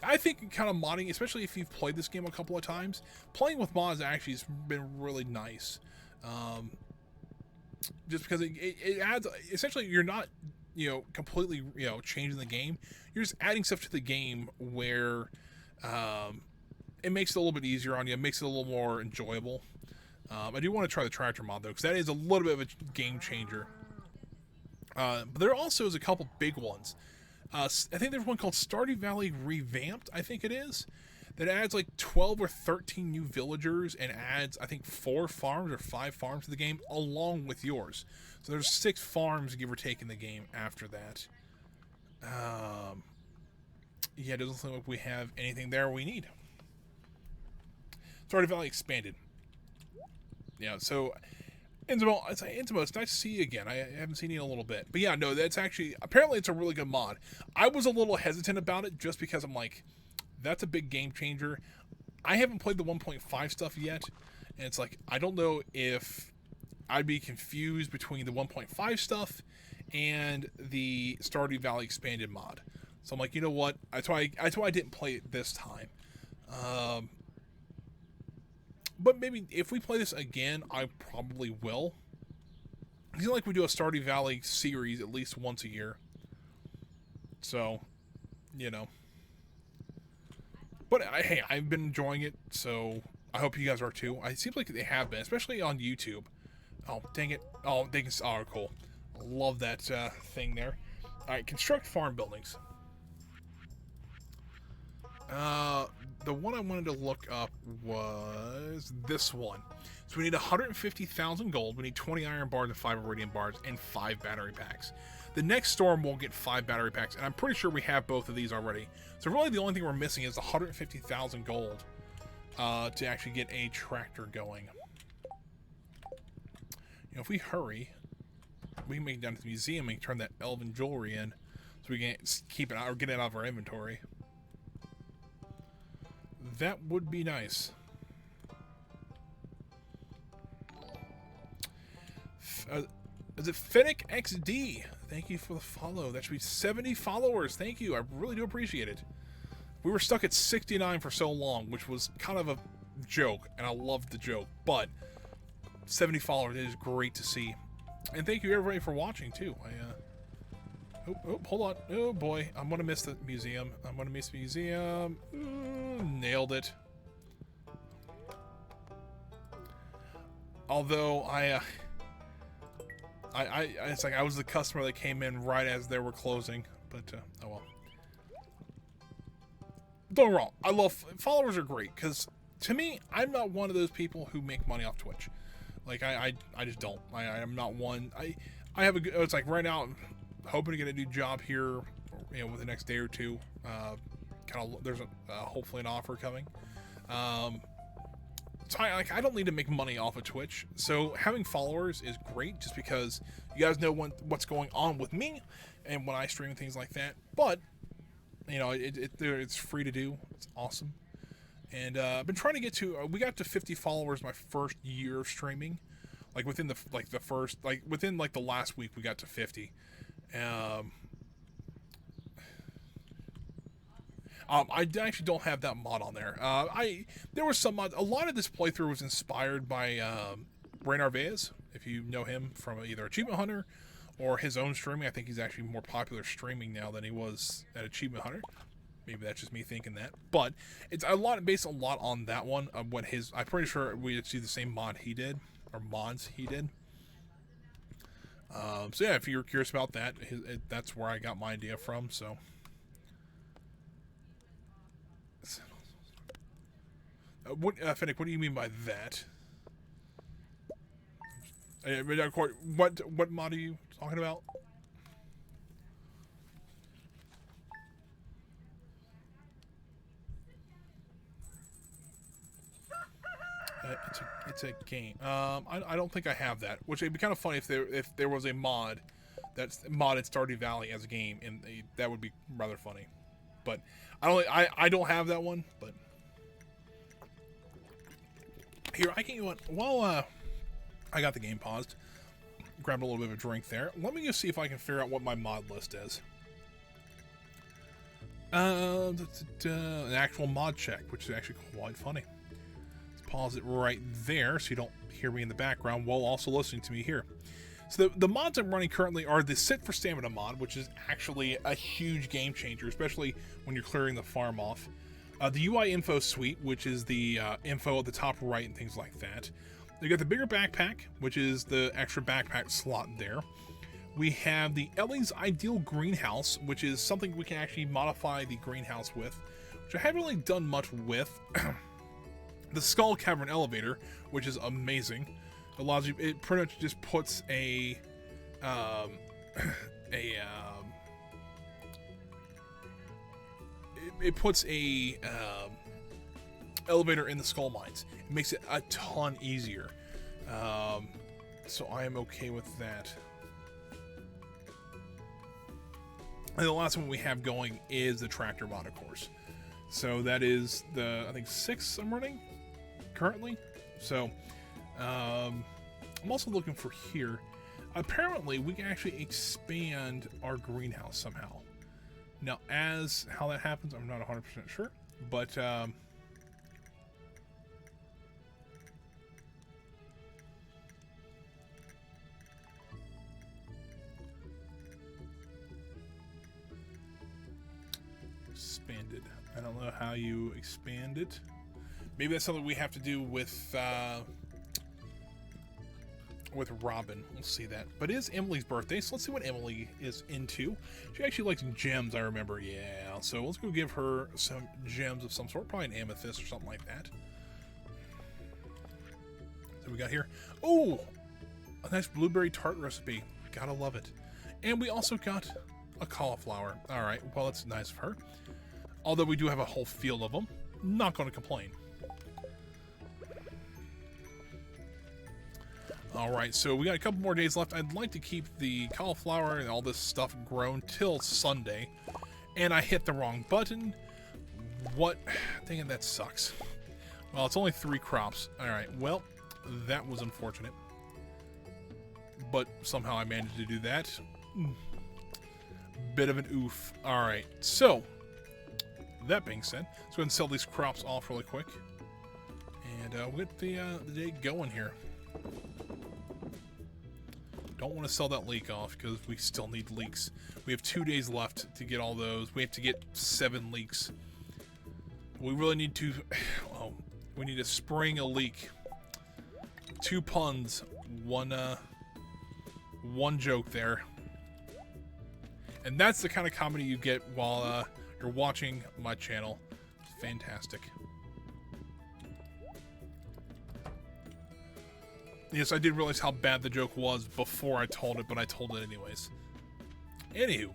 I think kind of modding, especially if you've played this game a couple of times, playing with mods actually has been really nice. Just because it adds, essentially, you're not, completely, changing the game. You're just adding stuff to the game where, it makes it a little bit easier on you. It makes it a little more enjoyable. I do want to try the tractor mod, though, because that is a little bit of a game changer. But there also is a couple big ones. I think there's one called Stardew Valley Revamped, I think it is, that adds like 12 or 13 new villagers and adds, I think, 4 farms or 5 farms to the game along with yours. So there's 6 farms, give or take, in the game after that. Yeah, it doesn't look like we have anything there we need. Stardew Valley Expanded. Yeah, so Inzimo, it's nice to see you again. I haven't seen you in a little bit. But yeah, no, that's actually, apparently it's a really good mod. I was a little hesitant about it just because I'm like, that's a big game changer. I haven't played the 1.5 stuff yet, and it's like, I don't know if I'd be confused between the 1.5 stuff and the Stardew Valley Expanded mod. So I'm like, you know what? That's why I didn't play it this time. But maybe if we play this again, I probably will. I feel like we do a Stardew Valley series at least once a year. So, But hey, I've been enjoying it, so I hope you guys are too. It seems like they have been, especially on YouTube. Oh, dang it. Oh, they can... Oh, cool. Love that thing there. Alright, construct farm buildings. The one I wanted to look up was this one. So we need 150,000 gold, we need 20 iron bars and 5 iridium bars, and 5 battery packs. The next storm will get 5 battery packs, and I'm pretty sure we have both of these already. So really the only thing we're missing is 150,000 gold to actually get a tractor going. You know, if we hurry, we can make it down to the museum and turn that elven jewelry in so we can keep it out or get it out of our inventory. That would be nice. Is it Fennec XD? Thank you for the follow. That should be 70 followers. Thank you. I really do appreciate it. We were stuck at 69 for so long, which was kind of a joke, and I loved the joke. But 70 followers is great to see. And thank you everybody for watching too. Oh, hold on. Oh boy, I'm gonna miss the museum. I'm gonna miss the museum. Ooh, nailed it. Although it's like I was the customer that came in right as they were closing, but oh well. Don't get me wrong, I love followers are great because to me, I'm not one of those people who make money off Twitch. Like I just don't. I'm not one. I have a good. It's like right now, I'm hoping to get a new job here, you know, with the next day or two. Kind of there's hopefully an offer coming. So I don't need to make money off of Twitch. So having followers is great just because you guys know what's going on with me and when I stream and things like that. But you know, it's free to do. It's awesome. And I've been trying to get to. We got to 50 followers my first year of streaming, like within the last week we got to 50. I actually don't have that mod on there. There was some mod. A lot of this playthrough was inspired by Ray Narvaez, if you know him from either Achievement Hunter or his own streaming. I think he's actually more popular streaming now than he was at Achievement Hunter. Maybe that's just me thinking that, but it's based a lot on that one of what his. I'm pretty sure we see the same mod he did or mods he did. So yeah, if you're curious about that, that's where I got my idea from. So. Fennec, what do you mean by that? What mod are you talking about? It's a game. I don't think I have that. Which would be kind of funny if there was a mod that's modded Stardew Valley as a game, and that would be rather funny. But I don't have that one. But here I can while I got the game paused, grabbed a little bit of a drink there. Let me just see if I can figure out what my mod list is. An actual mod check, which is actually quite funny. Pause it right there so you don't hear me in the background while also listening to me here. So the mods I'm running currently are the Sit for Stamina mod, which is actually a huge game changer, especially when you're clearing the farm off. The UI info suite, which is the info at the top right and things like that. You got the bigger backpack, which is the extra backpack slot there. We have the Ellie's Ideal Greenhouse, which is something we can actually modify the greenhouse with, which I haven't really done much with. The Skull Cavern Elevator, which is amazing, allows you. It pretty much just puts it puts a elevator in the skull mines. It makes it a ton easier. So I am okay with that. And the last one we have going is the tractor mod, of course. So that is the, I think, 6 I'm running currently. So I'm also looking for here. Apparently we can actually expand our greenhouse somehow. Now, as how that happens, I'm not 100% sure, but expanded. I don't know how you expand it. Maybe that's something we have to do with with Robin. We'll see that. But it is Emily's birthday, so let's see what Emily is into. She actually likes gems, I remember. Yeah, so let's go give her some gems of some sort. Probably an amethyst or something like that. So we got here. Oh, a nice blueberry tart recipe. Gotta love it. And we also got a cauliflower. All right, well, that's nice of her. Although we do have a whole field of them. Not going to complain. Alright, so we got a couple more days left. I'd like to keep the cauliflower and all this stuff grown till Sunday. And I hit the wrong button. What? Dang it, that sucks. Well, it's only 3 crops. Alright, well, that was unfortunate. But somehow I managed to do that. Bit of an oof. Alright, so, that being said, let's go ahead and sell these crops off really quick. And we'll get the day going here. Don't want to sell that leek off because we still need leeks. We have 2 days left to get all those. We have to get 7 leeks. We really need to... Oh, we need to spring a leek. 2 puns. One joke there. And that's the kind of comedy you get while you're watching my channel. Fantastic. Yes, I did realize how bad the joke was before I told it, but I told it anyways. Anywho,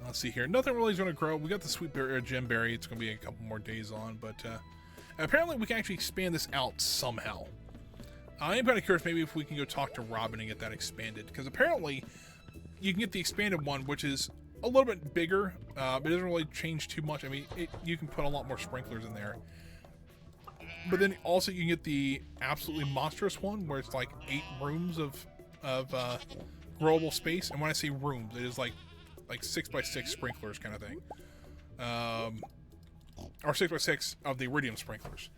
let's see here. Nothing really is going to grow. We got the sweet berry or gem berry. It's going to be a couple more days on, but apparently we can actually expand this out somehow. I am kind of curious maybe if we can go talk to Robin and get that expanded, because apparently you can get the expanded one, which is a little bit bigger, but it doesn't really change too much. I mean, you can put a lot more sprinklers in there. But then also you can get the absolutely monstrous one where it's like 8 rooms of growable space. And when I say rooms, it is like 6x6 sprinklers kind of thing. Or 6x6 of the iridium sprinklers.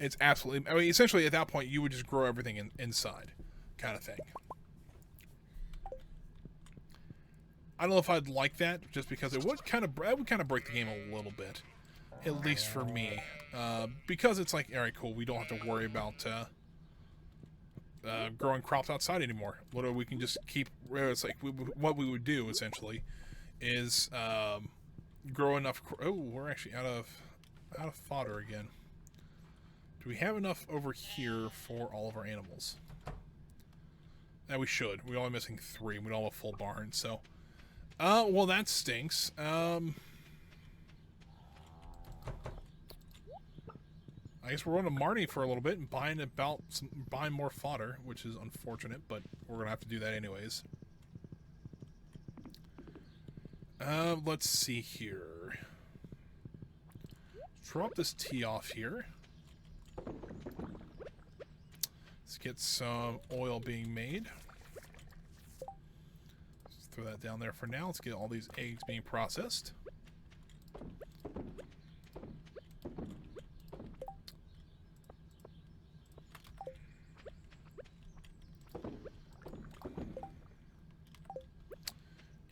It's absolutely... I mean, essentially at that point you would just grow everything inside kind of thing. I don't know if I'd like that just because it would kind of break the game a little bit. At least for me. Because it's like, alright, cool, we don't have to worry about growing crops outside anymore. What we can just keep, it's like, what we would do, essentially, is grow enough, oh, we're actually out of fodder again. Do we have enough over here for all of our animals? We should. We're only missing 3. We don't have a full barn, so. Well, that stinks. I guess we're going to Marnie for a little bit and buying more fodder, which is unfortunate, but we're going to have to do that anyways. Let's see here. Drop this tea off here. Let's get some oil being made. Let's throw that down there for now. Let's get all these eggs being processed.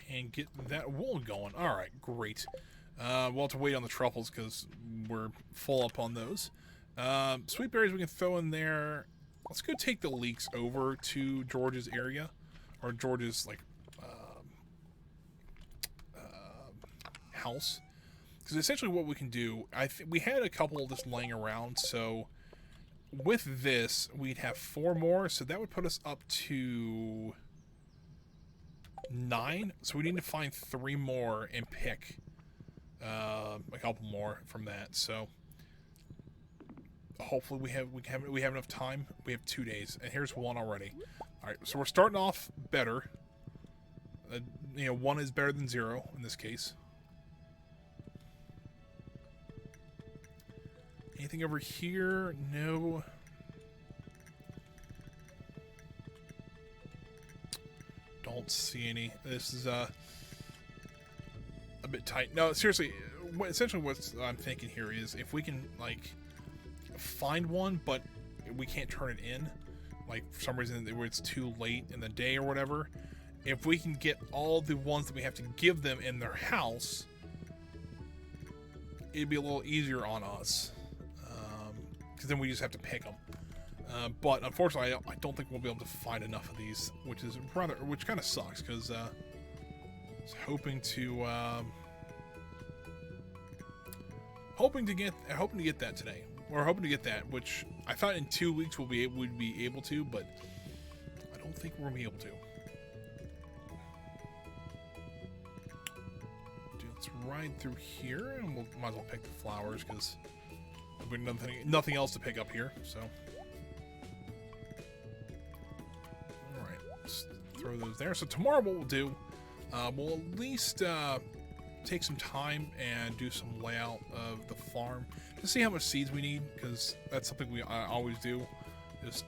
And get that wool going. Alright, great. We'll have to wait on the truffles because we're full up on those. Sweet berries we can throw in there. Let's go take the leeks over to George's area. Or George's, like, house. Because essentially what we can do... we had a couple just laying around, so... With this, we'd have 4 more, so that would put us up to... 9, so we need to find 3 more and pick a couple more from that. So hopefully we have enough time. We have 2 days, and here's 1 already. All right, so we're starting off better. You know, 1 is better than 0 in this case. Anything over here? No. Don't see any. This is a bit tight. No, seriously, essentially what I'm thinking here is if we can, like, find one, but we can't turn it in, like, for some reason where it's too late in the day or whatever, if we can get all the ones that we have to give them in their house, it'd be a little easier on us. Because then we just have to pick them. But unfortunately, I don't think we'll be able to find enough of these, which kind of sucks, because I was hoping to get that today. We're hoping to get that, which I thought in 2 weeks we'd be able to, but I don't think we're gonna be able to. Let's ride through here, and we'll might as well pick the flowers because there'll be nothing else to pick up here. So, all right, let's throw those there. So tomorrow, what we'll do, we'll at least take some time and do some layout of the farm to see how much seeds we need, because that's something I always do. Just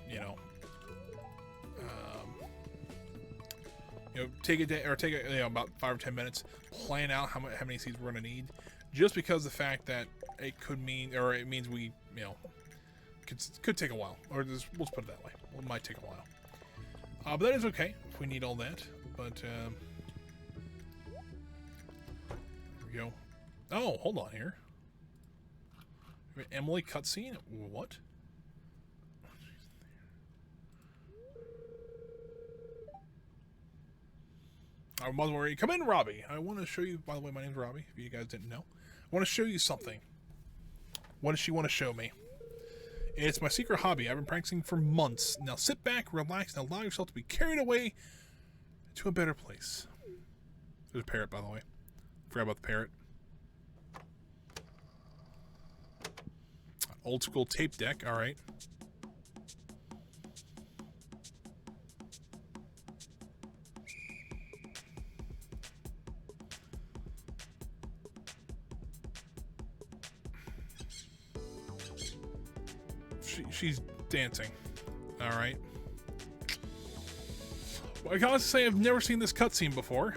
take a day or take about 5 or 10 minutes, plan out how many seeds we're going to need, just because the fact that it means we could take a while, or we'll just put it that way. It might take a while, but that is okay if we need all that. But there we go. Oh, hold on here. Emily cutscene. What? I wasn't worried. Come in, Robbie. I want to show you, by the way, my name's Robbie, if you guys didn't know. I want to show you something. What does she want to show me? It's my secret hobby. I've been practicing for months. Now sit back, relax, and allow yourself to be carried away to a better place. There's a parrot, by the way. Forgot about the parrot. Old school tape deck. All right. She's dancing. All right. Well, I gotta say, I've never seen this cutscene before.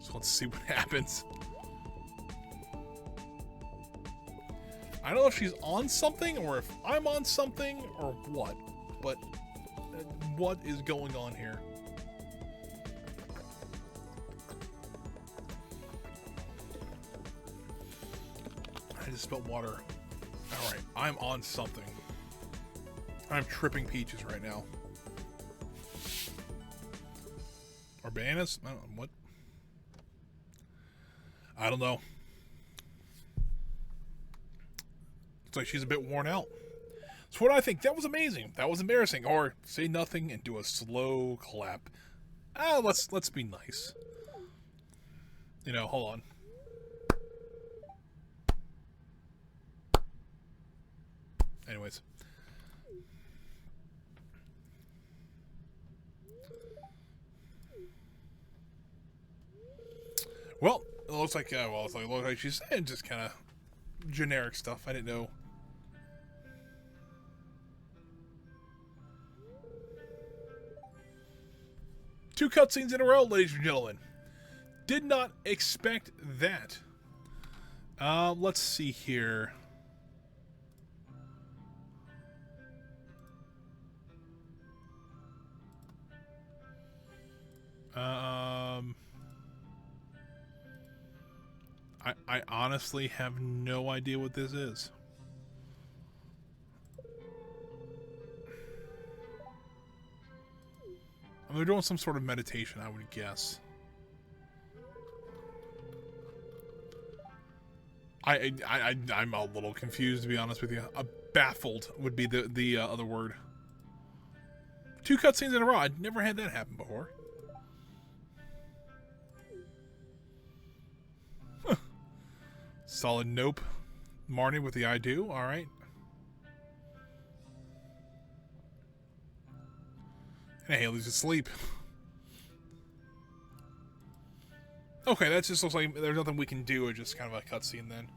So let's see what happens. I don't know if she's on something, or if I'm on something, or what. But what is going on here? I just spilled water. Alright, I'm on something. I'm tripping peaches right now. Or bananas? I don't know. What? I don't know. Looks like she's a bit worn out. So what do I think? That was amazing. That was embarrassing. Or say nothing and do a slow clap. Let's be nice. Hold on. Anyways. Well, it looks like she's saying just kind of generic stuff. I didn't know. Two cutscenes in a row, ladies and gentlemen. Did not expect that. Let's see here. I honestly have no idea what this is. They're doing some sort of meditation, I would guess. I'm a little confused, to be honest with you. Baffled would be the other word. Two cutscenes in a row. I'd never had that happen before. Huh. Solid nope. Marnie with the I do. All right. And Haley's asleep. Okay, that just looks like there's nothing we can do. It's just kind of a cutscene then.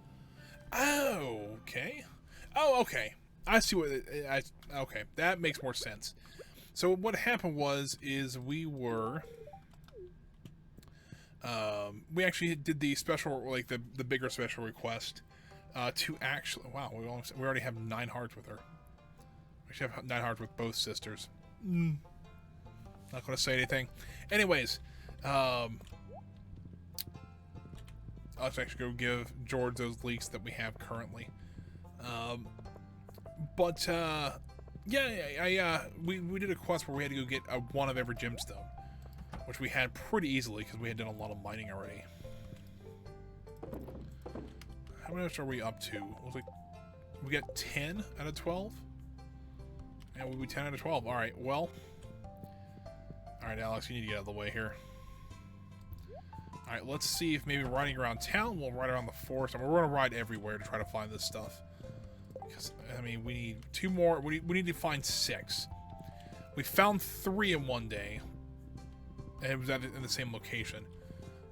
Oh, okay. Oh, okay. I see what. Okay, that makes more sense. So what happened is we were. We actually did the special, like the bigger special request, to actually. Wow, we already have 9 hearts with her. We should have 9 hearts with both sisters. Not going to say anything. Anyways, us actually go give George those leeks that we have currently. Yeah, we did a quest where we had to go get one of every gemstone, which we had pretty easily because we had done a lot of mining already. How much are we up to? Looks like we got 10 out of 12. Yeah, we'll be 10 out of 12. All right, well. All right, Alex, you need to get out of the way here. All right, let's see if maybe riding around town, we'll ride around the forest. And we're going to ride everywhere to try to find this stuff. Because, I mean, we need 2 more. We need to find 6. We found 3 in one day. And it was in the same location.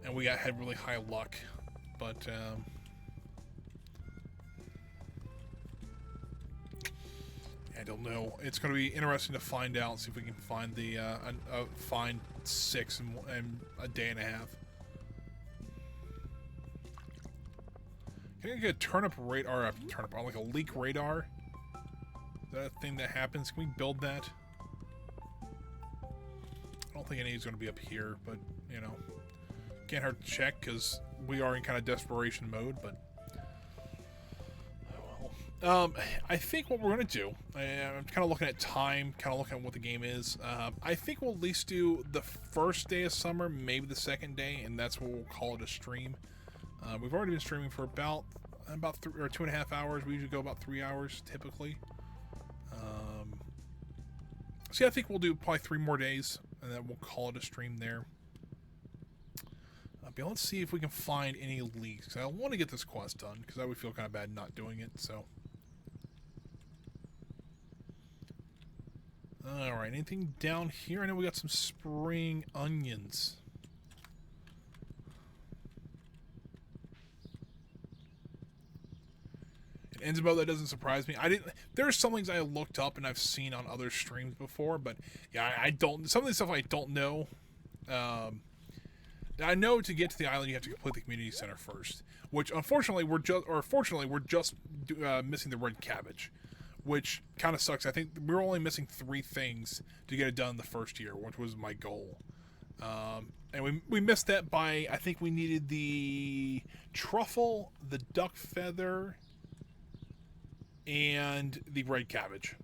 And we had really high luck. But, I don't know. It's going to be interesting to find out. See if we can find the find 6 in a day and a half. Can I get a turnip radar? Like a leak radar? Is that a thing that happens? Can we build that? I don't think any is going to be up here, but you know, can't hurt to check because we are in kind of desperation mode. But I think what we're going to do, I'm kind of looking at time, kind of looking at what the game is. I think we'll at least do the first day of summer, maybe the second day, and that's what we'll call it a stream. We've already been streaming for about 2.5 hours. We usually go about 3 hours, typically. So yeah, I think we'll do probably 3 more days, and then we'll call it a stream there. But let's see if we can find any leaks. I want to get this quest done, because I would feel kind of bad not doing it, so... Alright, anything down here? I know we got some spring onions. In Enzo, that doesn't surprise me. There are some things I looked up and I've seen on other streams before, but yeah, I don't. Some of the stuff I don't know. I know to get to the island you have to complete the community center first, which unfortunately fortunately we're just missing the red cabbage, which kind of sucks. I think we're only missing 3 things to get it done the first year, which was my goal. And we missed that by, I think we needed the truffle, the duck feather, and the red cabbage.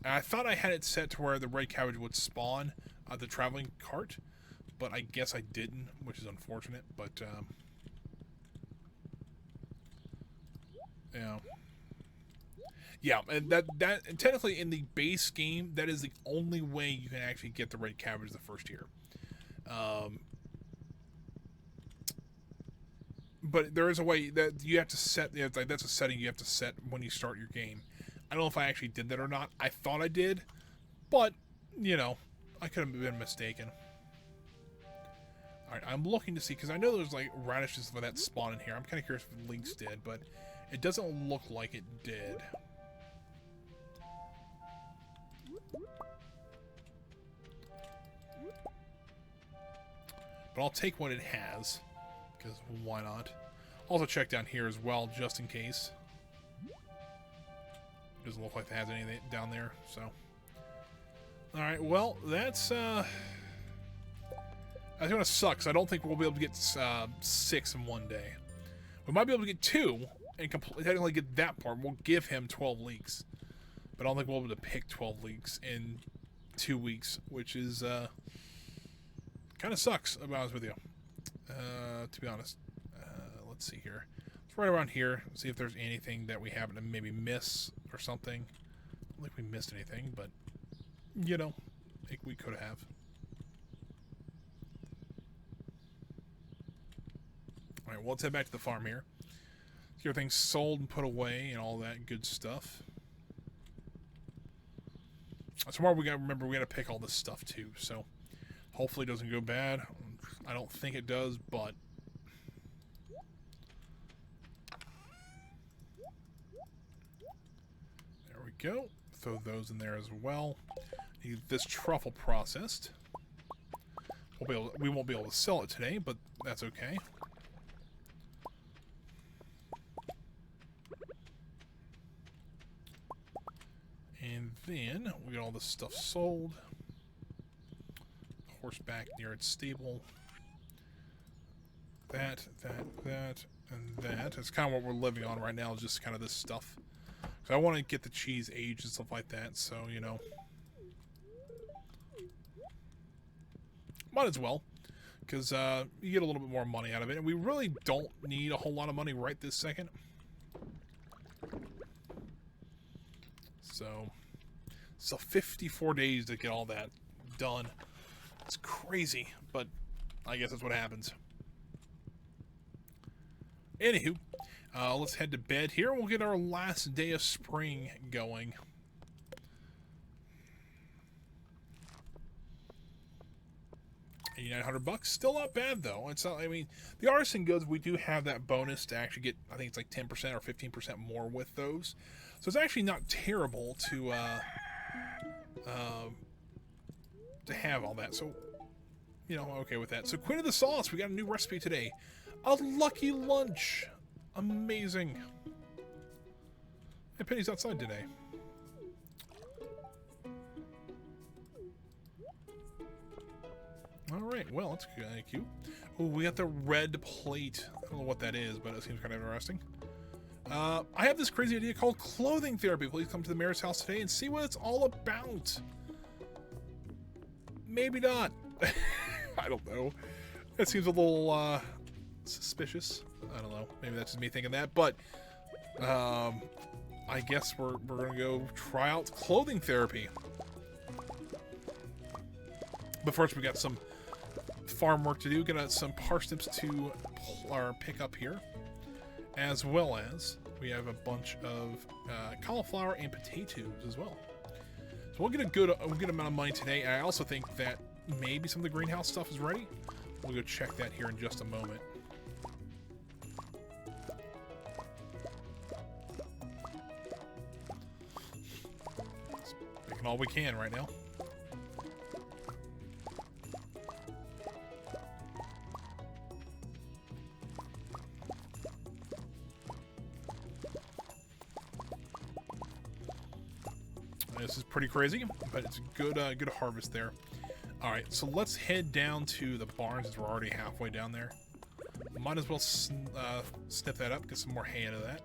And I thought I had it set to where the red cabbage would spawn the traveling cart, but I guess I didn't, which is unfortunate. But yeah, and that technically in the base game, that is the only way you can actually get the red cabbage the first year. But there is a way that you have to set. Like that's a setting you have to set when you start your game. I don't know if I actually did that or not. I thought I did, but you know, I could have been mistaken. All right, I'm looking to see because I know there's like radishes for that spawn in here. I'm kind of curious if the links did, but it doesn't look like it did. But I'll take what it has, because why not? Also check down here as well, just in case. Doesn't look like it has anything down there, so. Alright, well, that's going to suck, because I don't think we'll be able to get 6 in one day. We might be able to get 2, and technically get that part. We'll give him 12 leaks. But I don't think we'll be able to pick 12 leaks in 2 weeks, which is, kind of sucks, to be honest with you. To be honest. Let's see here. Let's right around here, see if there's anything that we happen to maybe miss or something. I don't think we missed anything, but, you know, I think we could have. Alright, well, let's head back to the farm here. Get everything sold and put away and all that good stuff. Tomorrow we gotta remember we gotta pick all this stuff too, so hopefully it doesn't go bad. I don't think it does, but there we go. Throw those in there as well. Need this truffle processed. We won't be able to sell it today, but that's okay. And then we get all this stuff sold. Horse back near its stable. that, and that. It's kind of what we're living on right now, is just kind of this stuff. So I want to get the cheese aged and stuff like that, so, you know. Might as well, because you get a little bit more money out of it. And we really don't need a whole lot of money right this second. So 54 days to get all that done. It's crazy, but I guess that's what happens. Anywho, let's head to bed here. We'll get our last day of spring going. $8,900, still not bad though. It's not. I mean, the artisan goods, we do have that bonus to actually get. I think it's like 10% or 15% more with those. So it's actually not terrible to have all that. So, you know, I'm okay with that. So Queen of the Sauce, we got a new recipe today. A lucky lunch. Amazing. And Penny's outside today. Alright, well, that's cute. Oh, we got the red plate. I don't know what that is, but it seems kind of interesting. I have this crazy idea called clothing therapy. Please come to the mayor's house today and see what it's all about. Maybe not. I don't know. That seems a little suspicious. I don't know. Maybe that's just me thinking that. But I guess we're going to go try out clothing therapy. But first, we got some farm work to do. Got some parsnips to pick up here, as well as we have a bunch of cauliflower and potatoes as well. So we'll get a good amount of money today. And I also think that maybe some of the greenhouse stuff is ready. We'll go check that here in just a moment. Just picking all we can right now. This is pretty crazy, but it's a good harvest there. All right, so let's head down to the barn since we're already halfway down there. Might as well snip that up, get some more hay out of that.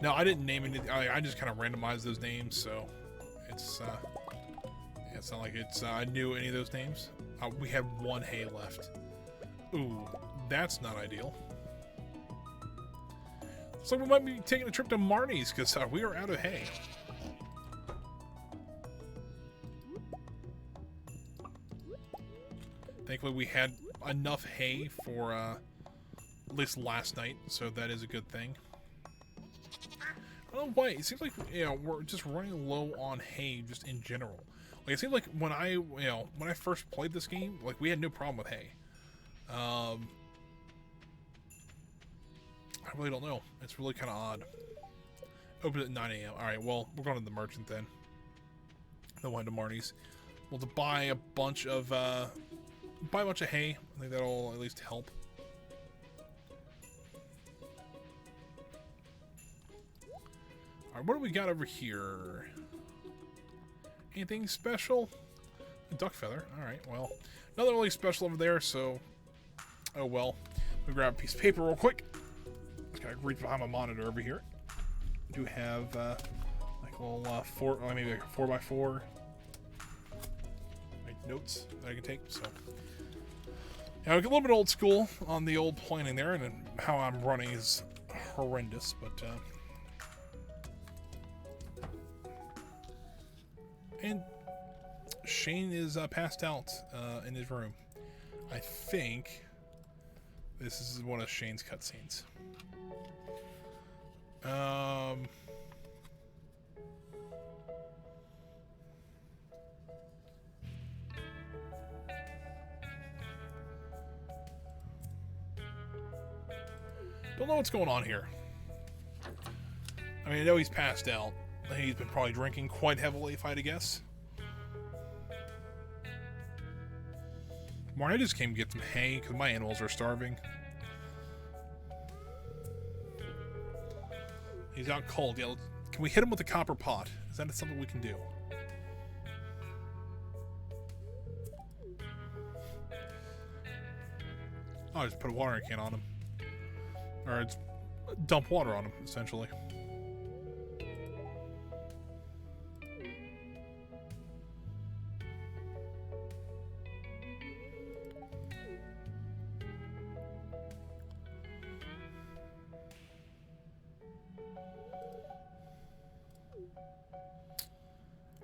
No, I didn't name it. I just kind of randomized those names, so it's it's not like it's I knew any of those names. We had one hay left. Ooh, that's not ideal. So we might be taking a trip to Marnie's because we are out of hay. Thankfully, we had enough hay for at least last night, so that is a good thing. I don't know why. It seems like, you know, we're just running low on hay just in general. Like, it seems like when I first played this game, like, we had no problem with hay. I really don't know. It's really kind of odd. Open at 9 a.m. Alright, well, we're going to the merchant then. Then we'll head to Marnie's. We'll have to buy a bunch of hay. I think that'll at least help. Alright, what do we got over here? Anything special? A duck feather. Alright, well, nothing really special over there, so... Oh well. Let me grab a piece of paper real quick. Just gotta reach behind my monitor over here. I do have, like a little, maybe like a 4x4. Like notes that I can take, so... Yeah, a little bit old school on the old planning there, and then how I'm running is horrendous, but, And Shane is passed out in his room. I think this is one of Shane's cutscenes. Don't know what's going on here. I mean, I know he's passed out. He's been probably drinking quite heavily, if I had to guess. Marnie just came to get some hay because my animals are starving. He's out cold. Yeah, can we hit him with a copper pot? Is that something we can do? Oh, just put a watering can on him. Or it's dump water on him, essentially.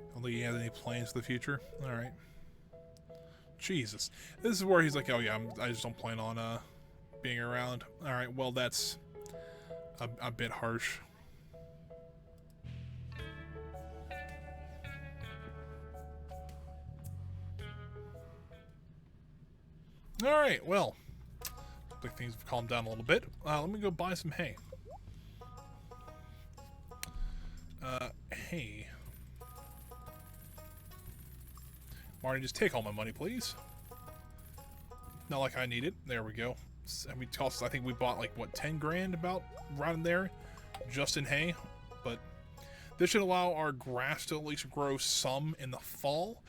I don't think he has any plans for the future. Alright. Jesus. This is where he's like, oh yeah, I just don't plan on being around. Alright, well that's a bit harsh. Alright, well. Looks like things have calmed down a little bit. Let me go buy some hay. Hay. Marty, just take all my money, please. Not like I need it. There we go. And we cost, I think we bought like, what, 10 grand about right in there? Just in hay. But this should allow our grass to at least grow some in the fall.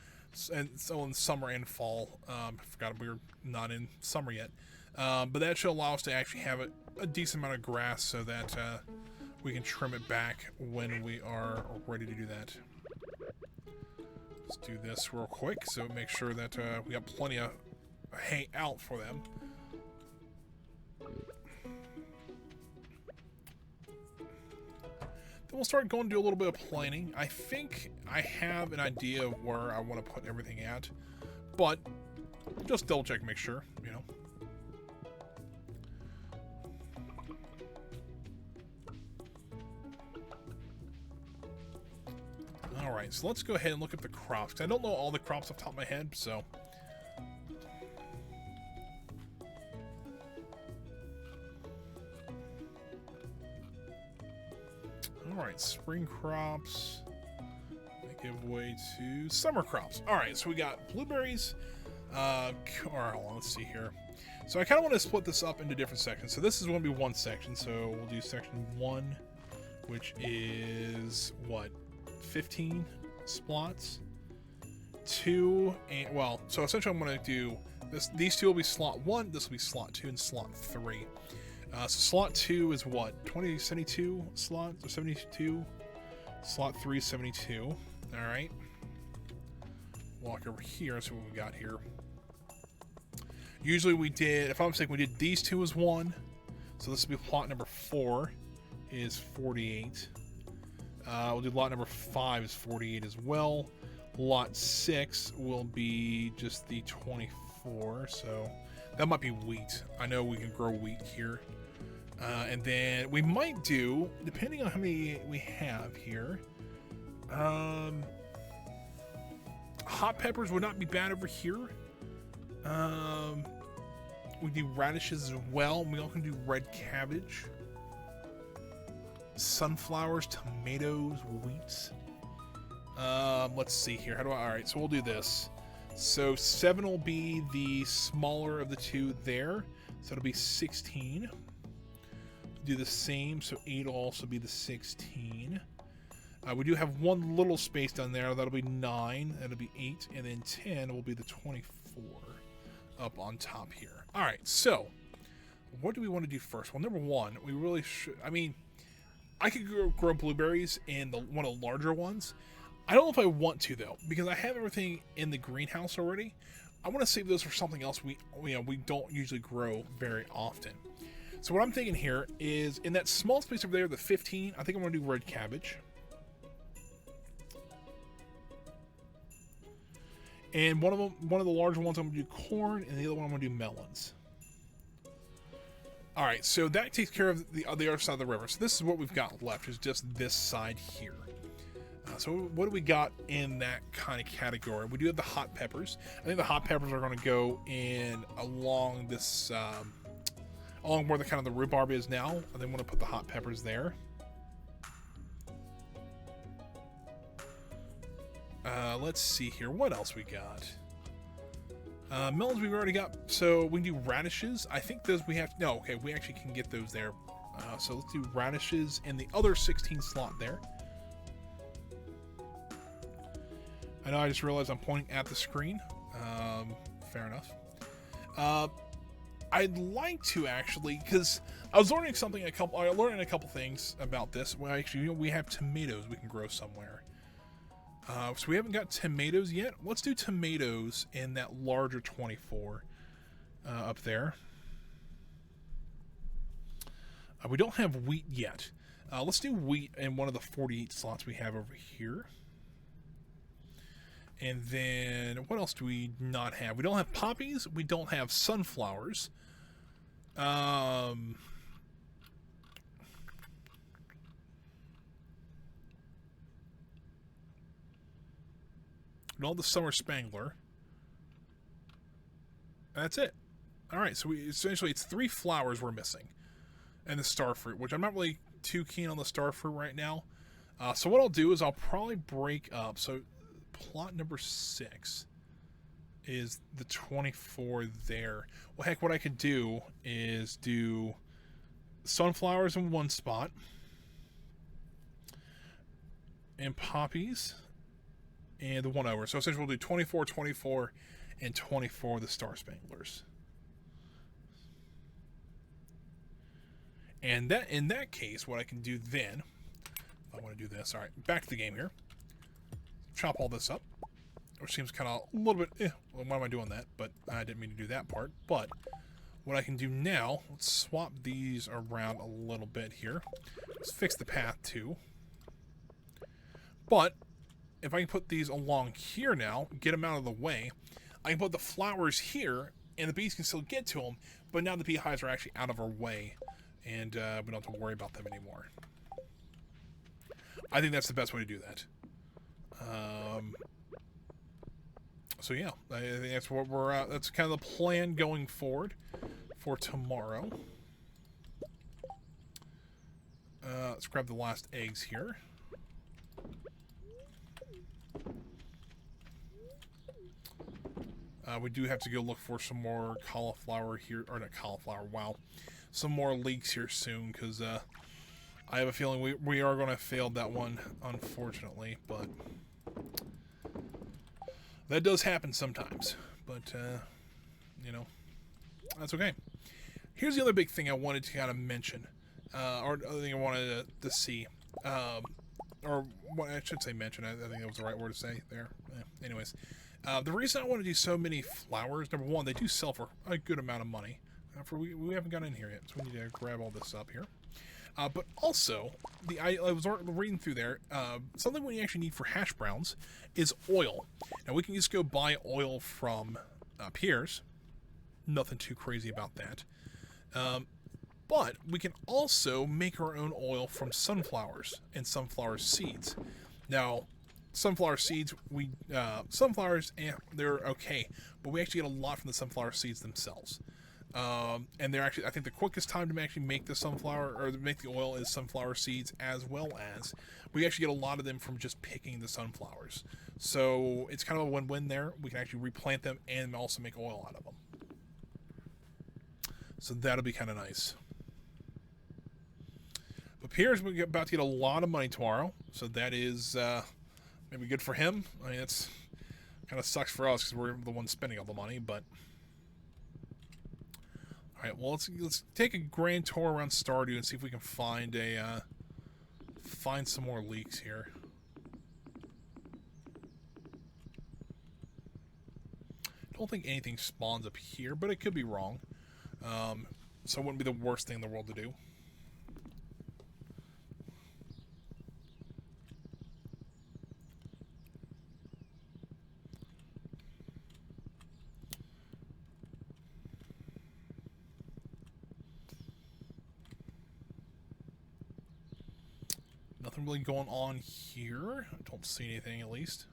And so in summer and fall. I forgot we were not in summer yet. But that should allow us to actually have a decent amount of grass so that we can trim it back when we are ready to do that. Let's do this real quick so make sure that we got plenty of hay out for them. Then we'll start going to do a little bit of planning. I think I have an idea of where I want to put everything at, but just double check and make sure, you know. Alright, so let's go ahead and look at the crops. 'Cause I don't know all the crops off the top of my head, so. Alright, spring crops. They give way to summer crops. Alright, so we got blueberries. Alright, hold on, let's see here. So I kind of want to split this up into different sections. So this is going to be one section. So we'll do section 1, which is what? 15 slots. 2 and well, so essentially I'm going to do this. These two will be slot 1. This will be slot 2 and slot 3. So slot 2 is what? 72 slots or 72. Slot 3 is 72. All right. Walk over here and see what we got here. Usually we did, if I'm mistaken, we did these two as 1. So this will be plot number 4 is 48. We'll do lot number 5 is 48 as well. Lot 6 will be just the 24, so that might be wheat. I know we can grow wheat here. And then we might do, depending on how many we have here, hot peppers would not be bad over here. We do radishes as well. We also can do red cabbage. Sunflowers, tomatoes, wheat. Let's see here. How do I? All right, so we'll do this. So 7 will be the smaller of the two there. So it'll be 16. Do the same. So 8 will also be the 16. We do have one little space down there. That'll be 9. That'll be 8. And then 10 will be the 24 up on top here. All right, so what do we want to do first? Well, number 1, we really should. I mean, I could grow blueberries in one of the larger ones. I don't know if I want to though, because I have everything in the greenhouse already. I want to save those for something else we don't usually grow very often. So what I'm thinking here is in that small space over there, the 15, I think I'm going to do red cabbage. And one of the larger ones I'm going to do corn, and the other one I'm going to do melons. All right, so that takes care of the other side of the river. So this is what we've got left, is just this side here. So what do we got in that kind of category? We do have the hot peppers. I think the hot peppers are going to go in along this, along where the kind of the rhubarb is now. I then want to put the hot peppers there. Let's see here. What else we got? Melons we've already got. So we can do radishes. I think those we have to, no, okay, we actually can get those there. So let's do radishes in the other 16 slot there. I know I just realized I'm pointing at the screen. Fair enough. I'd like to actually, because I was learning a couple things about this. Well, actually, we have tomatoes we can grow somewhere. So we haven't got tomatoes yet. Let's do tomatoes in that larger 24 up there. We don't have wheat yet. Let's do wheat in one of the 48 slots we have over here. And then, what else do we not have? We don't have poppies. We don't have sunflowers. And all the summer spangler. And that's it. All right, so essentially it's 3 flowers we're missing. And the starfruit, which I'm not really too keen on the starfruit right now. So what I'll do is I'll probably break up. So plot number 6 is the 24 there. Well, heck, what I could do is do sunflowers in one spot and poppies and the one over. So essentially we'll do 24, 24, and 24 the star spanglers. And that, in that case, what I can do then, if I want to do this, all right, back to the game here. Chop all this up, which seems kind of a little bit, well, why am I doing that? But I didn't mean to do that part. But what I can do now, let's swap these around a little bit here. Let's fix the path too. But if I can put these along here now, get them out of the way, I can put the flowers here, and the bees can still get to them, but now the beehives are actually out of our way, and we don't have to worry about them anymore. I think that's the best way to do that. So yeah, I think that's what we're that's kind of the plan going forward for tomorrow. Let's grab the last eggs here. We do have to go look for some more cauliflower here, or not cauliflower, wow. Some more leeks here soon, because I have a feeling we are going to fail that one, unfortunately, but that does happen sometimes. But, you know, that's okay. Here's the other big thing I wanted to kind of mention, or the other thing I wanted to see, or what I should say mention, I think that was the right word to say there. Anyways. The reason I want to do so many flowers, number one, they do sell for a good amount of money. We haven't got in here yet, so we need to grab all this up here. But also, I was reading through there, something we actually need for hash browns is oil. Now, we can just go buy oil from Pierre's. Nothing too crazy about that. But we can also make our own oil from sunflowers and sunflower seeds. Now, sunflower seeds, sunflowers, they're okay, but we actually get a lot from the sunflower seeds themselves. And they're actually, I think the quickest time to actually make the sunflower, or make the oil, is sunflower seeds, as well as we actually get a lot of them from just picking the sunflowers. So it's kind of a win-win there. We can actually replant them and also make oil out of them. So that'll be kind of nice. But Pierre's about to get a lot of money tomorrow, so that is maybe good for him. I mean, it's kind of sucks for us because we're the ones spending all the money, but all right. Well, let's take a grand tour around Stardew and see if we can find some more leeks here. Don't think anything spawns up here, but it could be wrong. So it wouldn't be the worst thing in the world to do. Nothing really going on here. I don't see anything, at least.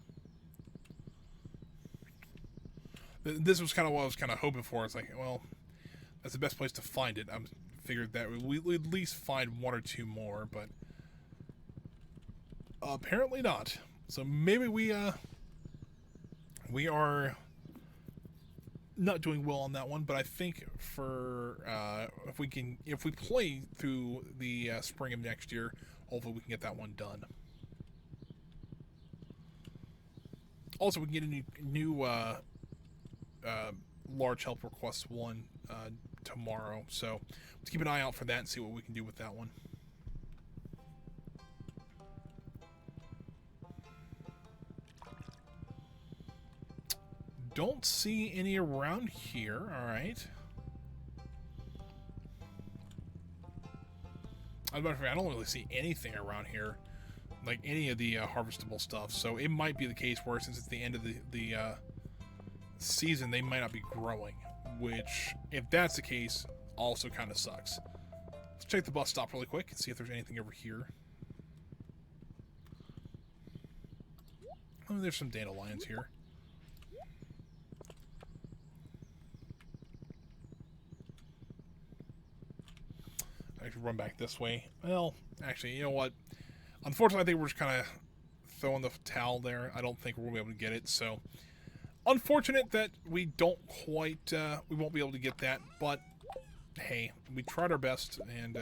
This was kind of what I was kind of hoping for. It's like, well, that's the best place to find it. I figured that we'd at least find one or two more, but apparently not. So maybe we are not doing well on that one, but I think for if we play through the spring of next year, hopefully we can get that one done. Also, we can get a new large help request one tomorrow, so let's keep an eye out for that and see what we can do with that one. Don't see any around here. All right. I don't really see anything around here, like any of the harvestable stuff. So it might be the case where, since it's the end of the season, they might not be growing. Which, if that's the case, also kind of sucks. Let's check the bus stop really quick and see if there's anything over here. Oh, there's some dandelions here. I should run back this way. Well, actually, you know what? Unfortunately, I think we're just kind of throwing the towel there. I don't think we're going to be able to get it, so unfortunate that we don't quite, we won't be able to get that, but hey, we tried our best, and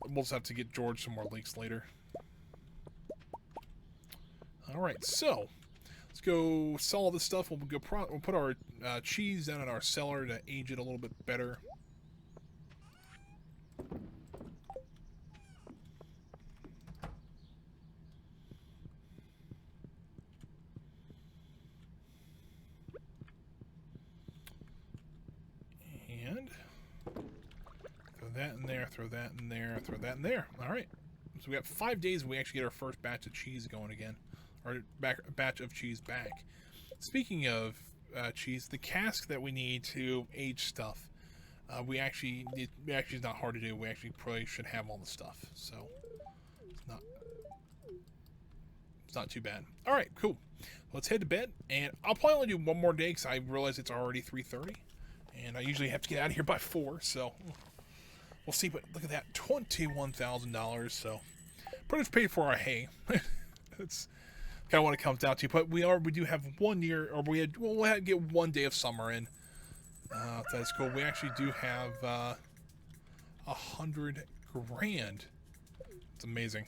we'll just have to get George some more leeks later. Alright, so let's go sell all this stuff. We'll put our cheese down in our cellar to age it a little bit better. That in there, throw that in there, throw that in there. All right. So we got 5 days and we actually get our first batch of cheese going again. Or batch of cheese back. Speaking of cheese, the cask that we need to age stuff, it's not hard to do. We actually probably should have all the stuff. So it's not too bad. All right, cool. Let's head to bed. And I'll probably only do one more day because I realize it's already 3:30. And I usually have to get out of here by 4, so we'll see. But look at that, $21,000. So pretty much paid for our hay. That's kind of what it comes down to. But we do have 1 year, or we'll have to get 1 day of summer in. That's cool. We actually do have $100 grand. It's amazing.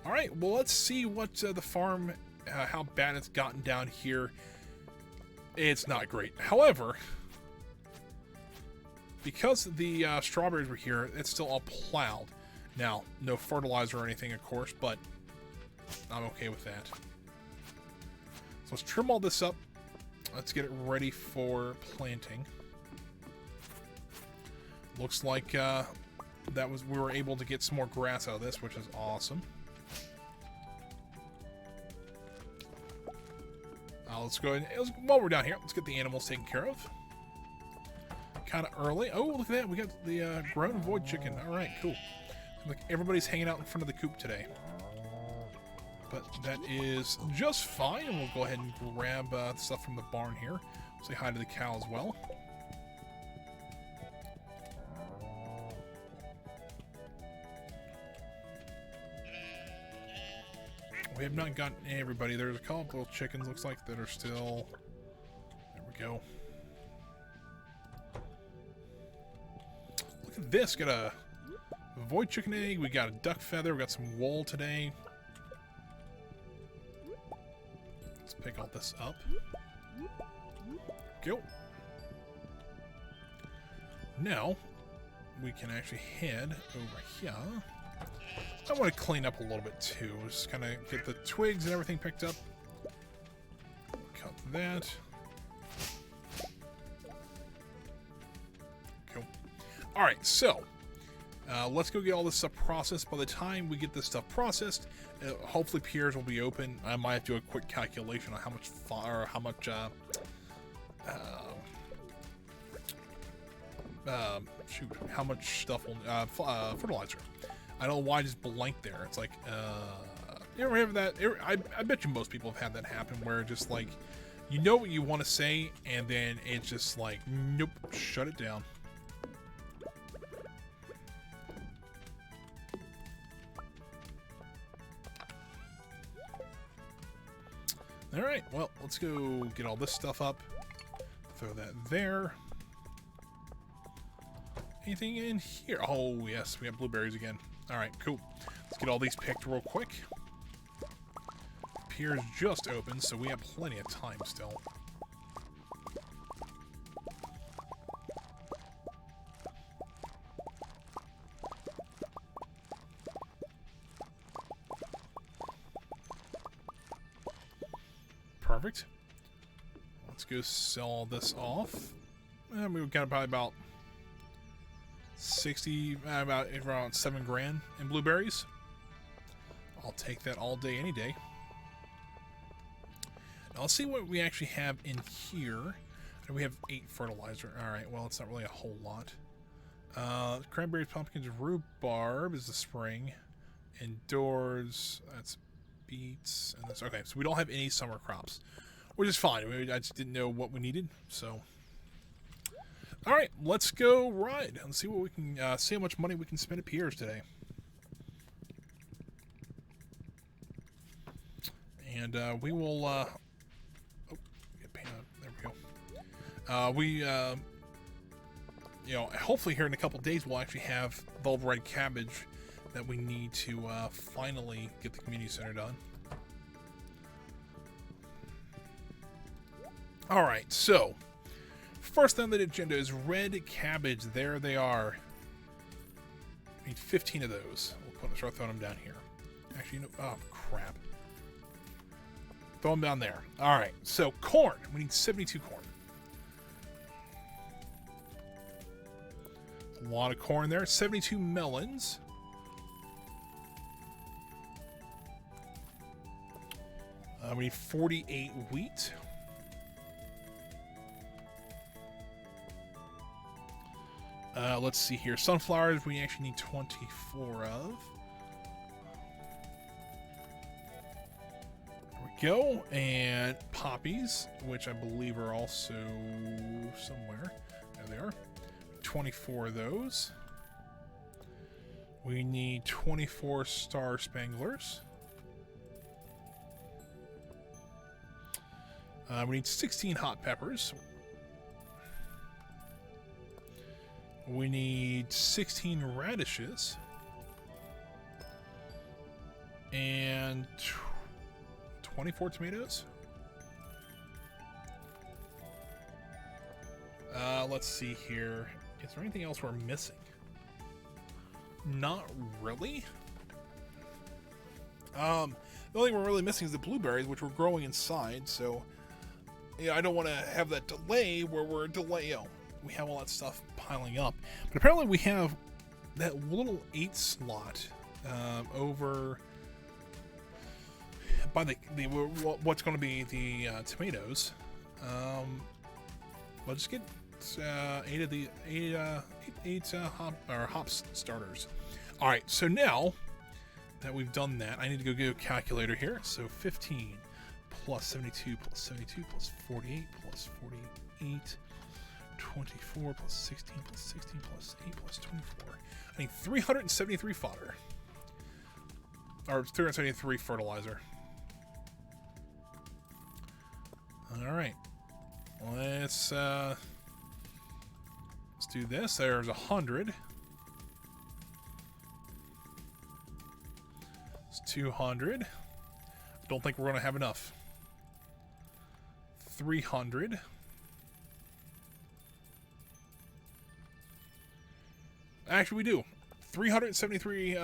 All right. Well, let's see what the farm, how bad it's gotten down here. It's not great. However, because the strawberries were here, it's still all plowed. Now, no fertilizer or anything, of course, but I'm okay with that. So let's trim all this up. Let's get it ready for planting. Looks like we were able to get some more grass out of this, which is awesome. Let's go ahead and, while we're down here, let's get the animals taken care of. Kind of early. Oh, look at that. We got the grown void chicken. All right, cool. Look, everybody's hanging out in front of the coop today. But that is just fine. And we'll go ahead and grab stuff from the barn here. Say hi to the cow as well. We have not gotten everybody. There's a couple of little chickens, looks like, that are still... There we go. Look at this. Got a void chicken egg. We got a duck feather. We got some wool today. Let's pick all this up. Go. Now, we can actually head over here. I want to clean up a little bit too. Just kind of get the twigs and everything picked up. Cut that. Cool. Alright, so let's go get all this stuff processed. By the time we get this stuff processed, hopefully Pierre's will be open. I might have to do a quick calculation on how much how much stuff will fertilizer. I don't know why I just blanked there. It's like, you ever have that? I bet you most people have had that happen where just like, you know what you want to say, and then it's just like, nope, shut it down. Alright, well, let's go get all this stuff up. Throw that there. Anything in here? Oh, yes, we have blueberries again. Alright, cool. Let's get all these picked real quick. Pierre's just open, so we have plenty of time still. Perfect. Let's go sell all this off. And we've got probably about 60, about around 7 grand in blueberries. I'll take that all day, any day. Now let's see what we actually have in here. We have 8 fertilizer. Alright, well, it's not really a whole lot. Cranberries, pumpkins, rhubarb is the spring. Indoors, that's beets. And this. Okay, so we don't have any summer crops, which is fine. I just didn't know what we needed, so. Alright, let's go ride. Let's see what we can, see how much money we can spend at Pierre's today. And we will, oh, get paint on. There we go. You know, hopefully here in a couple days we'll actually have the red cabbage that we need to finally get the community center done. Alright, so first on the agenda is red cabbage. There they are. We need 15 of those. We'll start throwing them down here. Actually, no, oh crap. Throw them down there. Alright, so corn. We need 72 corn. A lot of corn there. 72 melons. We need 48 wheat. Let's see here. Sunflowers, we actually need 24 of. There we go. And poppies, which I believe are also somewhere. There they are. 24 of those. We need 24 star spanglers. We need 16 hot peppers. We need 16 radishes. And 24 tomatoes. Let's see here. Is there anything else we're missing? Not really. The only thing we're really missing is the blueberries, which we're growing inside, so yeah, I don't want to have that delay where we're we have all that stuff piling up. But apparently we have that little 8 slot over by the what's going to be the tomatoes. Let's just get 8 of the 8 hops starters. All right, so now that we've done that, I need to go get a calculator here. So 15 plus 72 plus 72 plus 48 plus 48, 24 plus 16 plus 16 plus 8 plus 24. I need 373 fodder. Or 373 fertilizer. Alright. Let's do this. There's 100. It's 200. Don't think we're going to have enough. 300. Actually, we do. 373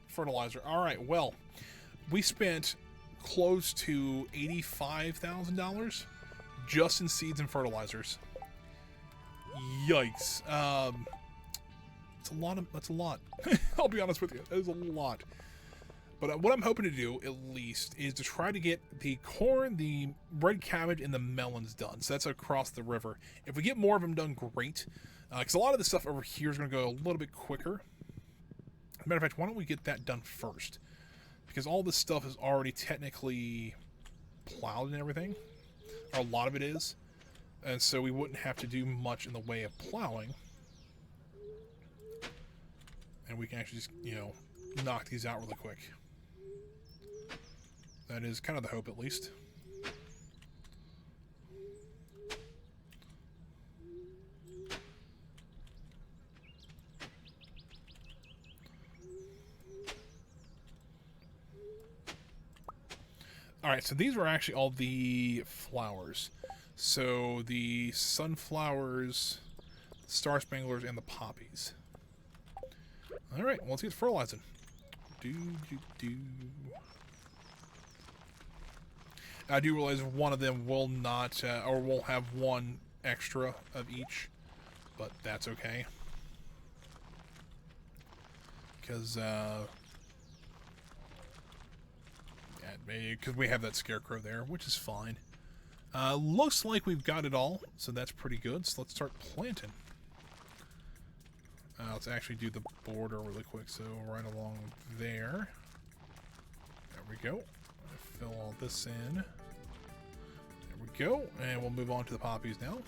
fertilizer. All right, well, we spent close to $85,000 just in seeds and fertilizers. Yikes. It's a lot. That's a lot. I'll be honest with you. That is a lot. But what I'm hoping to do, at least, is to try to get the corn, the red cabbage, and the melons done. So that's across the river. If we get more of them done, great. Because a lot of the stuff over here is going to go a little bit quicker. As a matter of fact, why don't we get that done first? Because all this stuff is already technically plowed and everything. Or a lot of it is. And so we wouldn't have to do much in the way of plowing. And we can actually just, you know, knock these out really quick. That is kind of the hope, at least. Alright, so these were actually all the flowers. So the sunflowers, star spanglers, and the poppies. Alright, well, let's get fertilizing. I do realize one of them will not, or will have one extra of each, but that's okay. Because, because we have that scarecrow there, which is fine. Looks like we've got it all, so that's pretty good. So let's start planting. Let's actually do the border really quick. So right along there. There we go. Fill all this in. There we go. And we'll move on to the poppies now.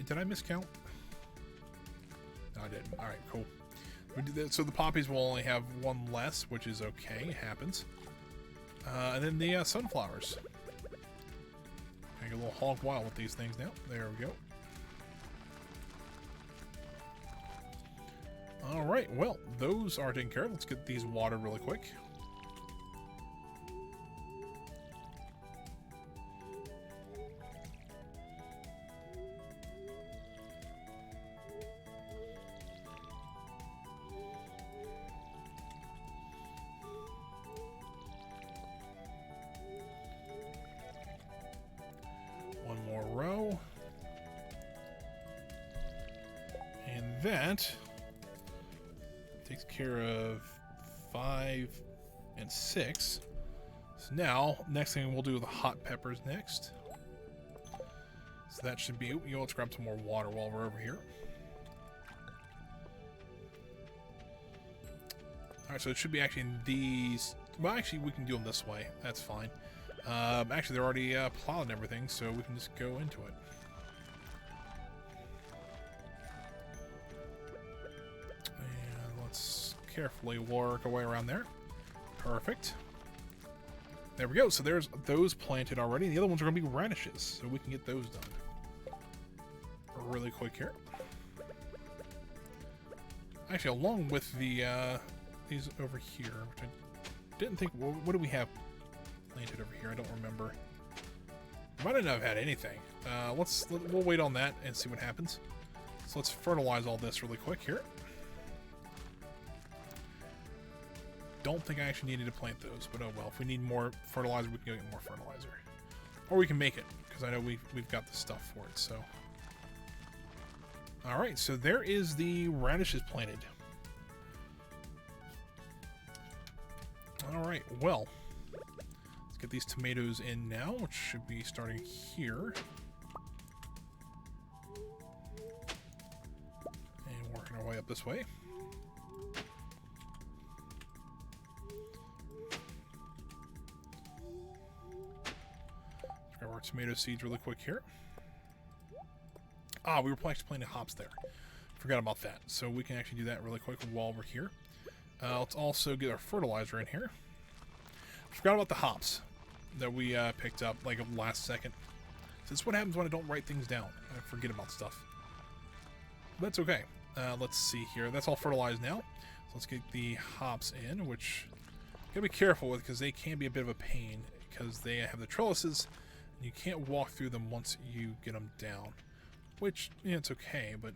Did I miscount? No, I didn't. Alright, cool. We did that, so the poppies will only have one less, which is okay. It happens. And then the sunflowers. I get a little hog wild with these things now. There we go. Alright, well, those are taken care of. Let's get these watered really quick. One more row. And that takes care of 5 and 6. So now, next thing we'll do the hot peppers next. So that should be, you know, let's grab some more water while we're over here. Alright, so it should be actually in these, well actually we can do them this way, that's fine. Actually they're already plowed and everything, so we can just go into it. And let's carefully work our way around there. Perfect. There we go. So there's those planted already. The other ones are going to be radishes, so we can get those done really quick here. Actually, along with the these over here, which I didn't think. What do we have planted over here? I don't remember. Might not have had anything. We'll wait on that and see what happens. So let's fertilize all this really quick here. Don't think I actually needed to plant those, but oh well. If we need more fertilizer, we can go get more fertilizer, or we can make it because I know we've got the stuff for it. So, all right. So there is the radishes planted. All right. Well, let's get these tomatoes in now, which should be starting here, and working our way up this way. Grab our tomato seeds really quick here. Ah, we were actually planting hops there. Forgot about that. So we can actually do that really quick while we're here. Let's also get our fertilizer in here. Forgot about the hops that we picked up like last second. So this is what happens when I don't write things down. I forget about stuff. But that's okay. Let's see here. That's all fertilized now. So let's get the hops in, which you gotta be careful with because they can be a bit of a pain because they have the trellises. You can't walk through them once you get them down, which, yeah, it's okay, but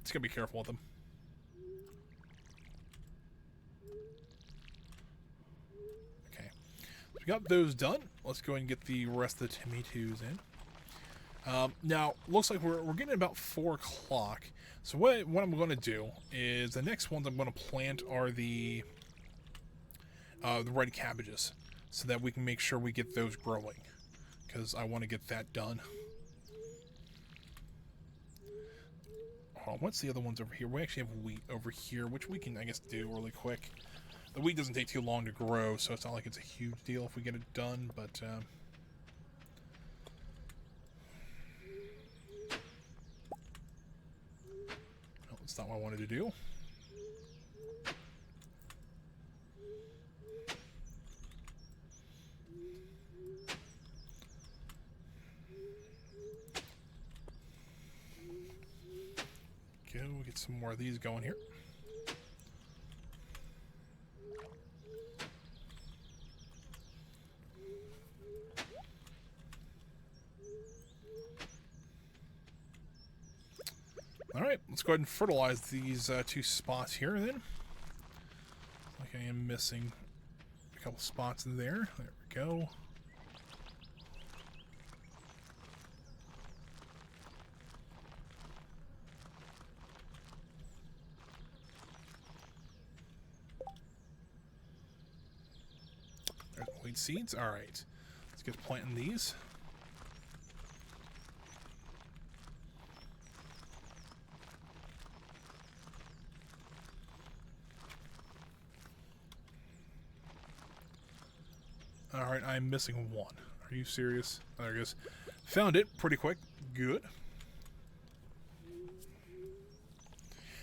it's gotta be careful with them. Okay, so we got those done. Let's go ahead and get the rest of the tomatoes in. Now, looks like we're getting about 4 o'clock. So what I'm going to do is the next ones I'm going to plant are the red cabbages, so that we can make sure we get those growing. Because I want to get that done. Oh, what's the other ones over here? We actually have wheat over here, which we can, I guess, do really quick. The wheat doesn't take too long to grow, so it's not like it's a huge deal if we get it done, but... well, that's not what I wanted to do. some more of these going here. Alright, let's go ahead and fertilize these 2 spots here then. Like I am missing a couple spots in there. There we go. There's wheat seeds. Alright, let's get planting these. Alright, I'm missing one. Are you serious? There it is. Found it pretty quick. Good.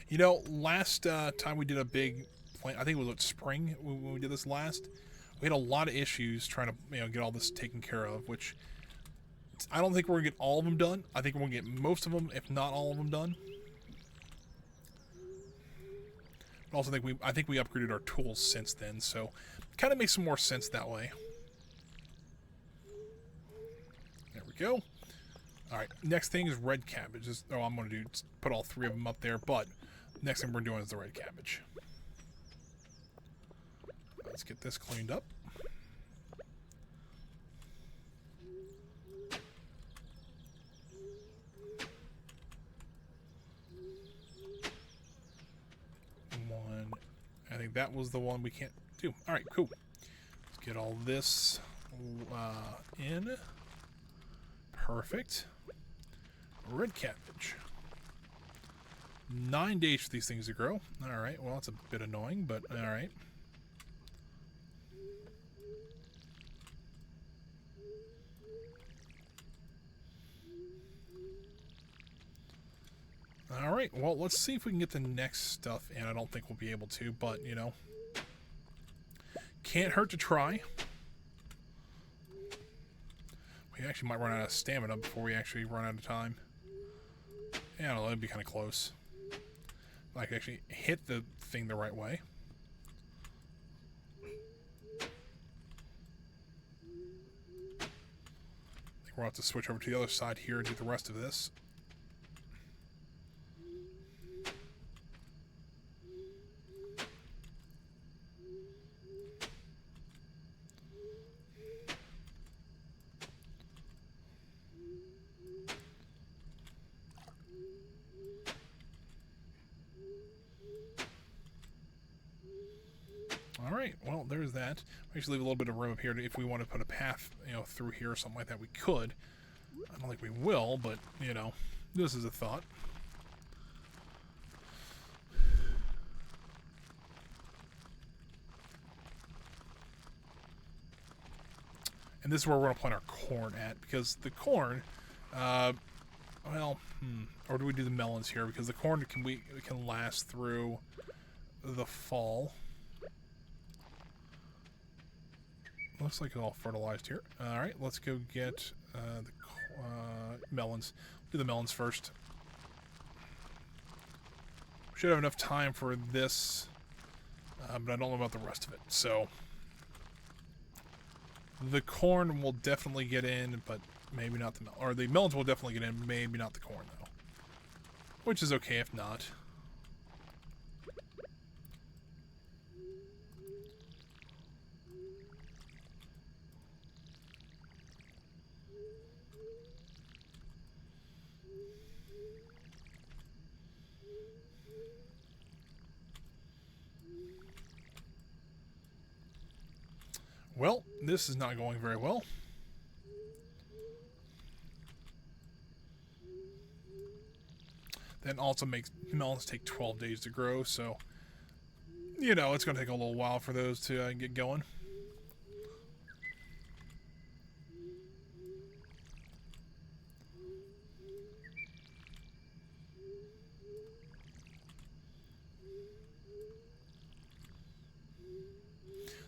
You know, last time we did a big plant, I think it was spring when we did this last, we had a lot of issues trying to, you know, get all this taken care of, which I don't think we're going to get all of them done. I think we're going to get most of them, if not all of them done. But also I think we upgraded our tools since then, so it kind of makes some more sense that way. There we go. Alright, next thing is red cabbage. I'm going to put all 3 of them up there, but next thing we're doing is the red cabbage. Let's get this cleaned up. One. I think that was the one we can't do. Alright, cool. Let's get all this in. Perfect. Red cabbage. 9 days for these things to grow. Alright, well, that's a bit annoying, but alright. Alright, well, let's see if we can get the next stuff in. I don't think we'll be able to, but, you know. Can't hurt to try. We actually might run out of stamina before we actually run out of time. Yeah, I don't know, it'd be kind of close. Like, actually hit the thing the right way. I think we'll have to switch over to the other side here and do the rest of this. Alright, well, there's that. We actually leave a little bit of room up here if we want to put a path, you know, through here or something like that. We could. I don't think we will, but, you know, this is a thought. And this is where we're going to plant our corn at, because the corn, well, or do we do the melons here? Because the corn can last through the fall. Looks like it's all fertilized here. Alright, let's go get the melons. Do the melons first. Should have enough time for this, but I don't know about the rest of it. So, the corn will definitely get in, but maybe not the melons. Or the melons will definitely get in, maybe not the corn, though. Which is okay if not. Well, this is not going very well. That also makes melons take 12 days to grow, so, you know, it's going to take a little while for those to get going.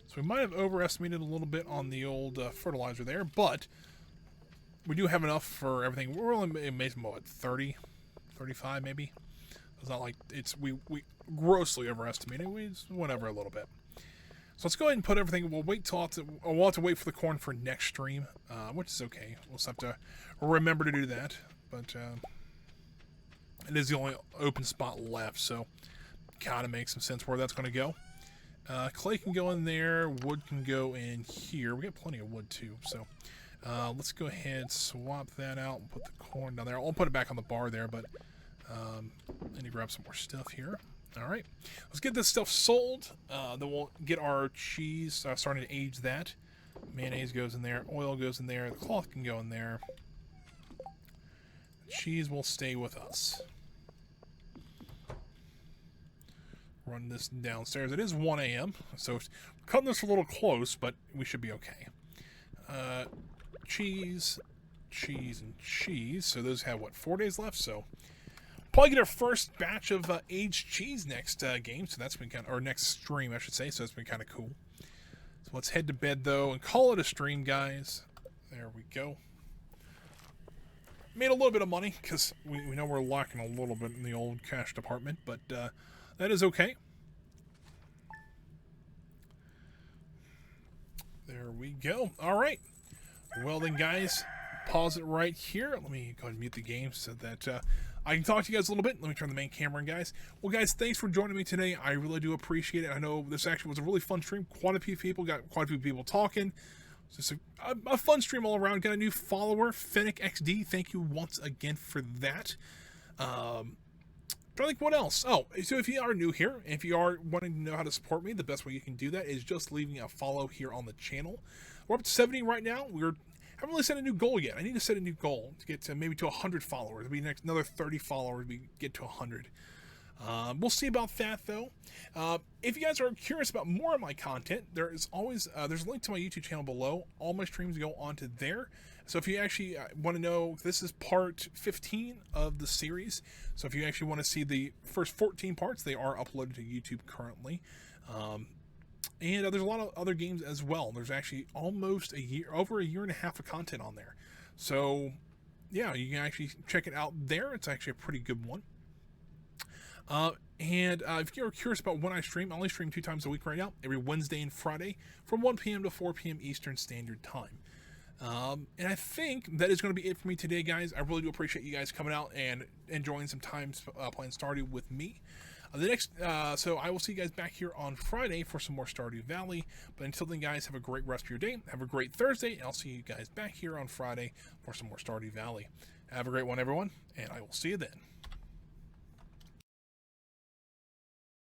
So we might have overestimated a little bit on the old fertilizer there, but we do have enough for everything. We're only making, what, 30, 35 maybe? It's not like we grossly overestimated. We just went over a little bit. So let's go ahead and put everything. We'll wait till we'll have to wait for the corn for next stream, which is okay. We'll just have to remember to do that. But it is the only open spot left, so kind of makes some sense where that's going to go. Clay can go in there. Wood can go in here. We got plenty of wood too, so let's go ahead and swap that out and put the corn down there. I'll put it back on the bar there, but I need to grab some more stuff here. All right, let's get this stuff sold. Then we'll get our cheese, starting to age that. Mayonnaise goes in there. Oil goes in there. The cloth can go in there. The cheese will stay with us. Run this downstairs. It is 1 a.m., so we're cutting this a little close, but we should be okay. Cheese, cheese, and cheese. So those have, what, 4 days left? So probably get our first batch of aged cheese next game. So that's been kind of, or next stream, I should say. So that's been kind of cool. So let's head to bed, though, and call it a stream, guys. There we go. Made a little bit of money, because we know we're lacking a little bit in the old cash department, but that is okay. There we go. All right. Well then, guys, pause it right here. Let me go ahead and mute the game so that I can talk to you guys a little bit. Let me turn the main camera on, guys. Well, guys, thanks for joining me today. I really do appreciate it. I know this actually was a really fun stream. Quite a few people got quite a few people talking. Just a fun stream all around. Got a new follower, Fennec XD. Thank you once again for that. But I think what else? Oh, so if you are new here, if you are wanting to know how to support me, the best way you can do that is just leaving a follow here on the channel. We're up to 70 right now. Haven't really set a new goal yet. I need to set a new goal to get to maybe to 100 followers. It'll be another 30 followers. We get to 100. We'll see about that, though. If you guys are curious about more of my content, there is always there's a link to my YouTube channel below. All my streams go onto there. So if you actually want to know, this is part 15 of the series. So if you actually want to see the first 14 parts, they are uploaded to YouTube currently. And there's a lot of other games as well. There's actually almost over a year and a half of content on there. So yeah, you can actually check it out there. It's actually a pretty good one. And if you're curious about when I stream, I only stream 2 times a week right now, every Wednesday and Friday from 1 p.m. to 4 p.m. Eastern Standard Time. And I think that is going to be it for me today, guys. I really do appreciate you guys coming out and enjoying some time playing Stardew with me. So I will see you guys back here on Friday for some more Stardew Valley. But until then, guys, have a great rest of your day. Have a great Thursday, and I'll see you guys back here on Friday for some more Stardew Valley. Have a great one, everyone, and I will see you then.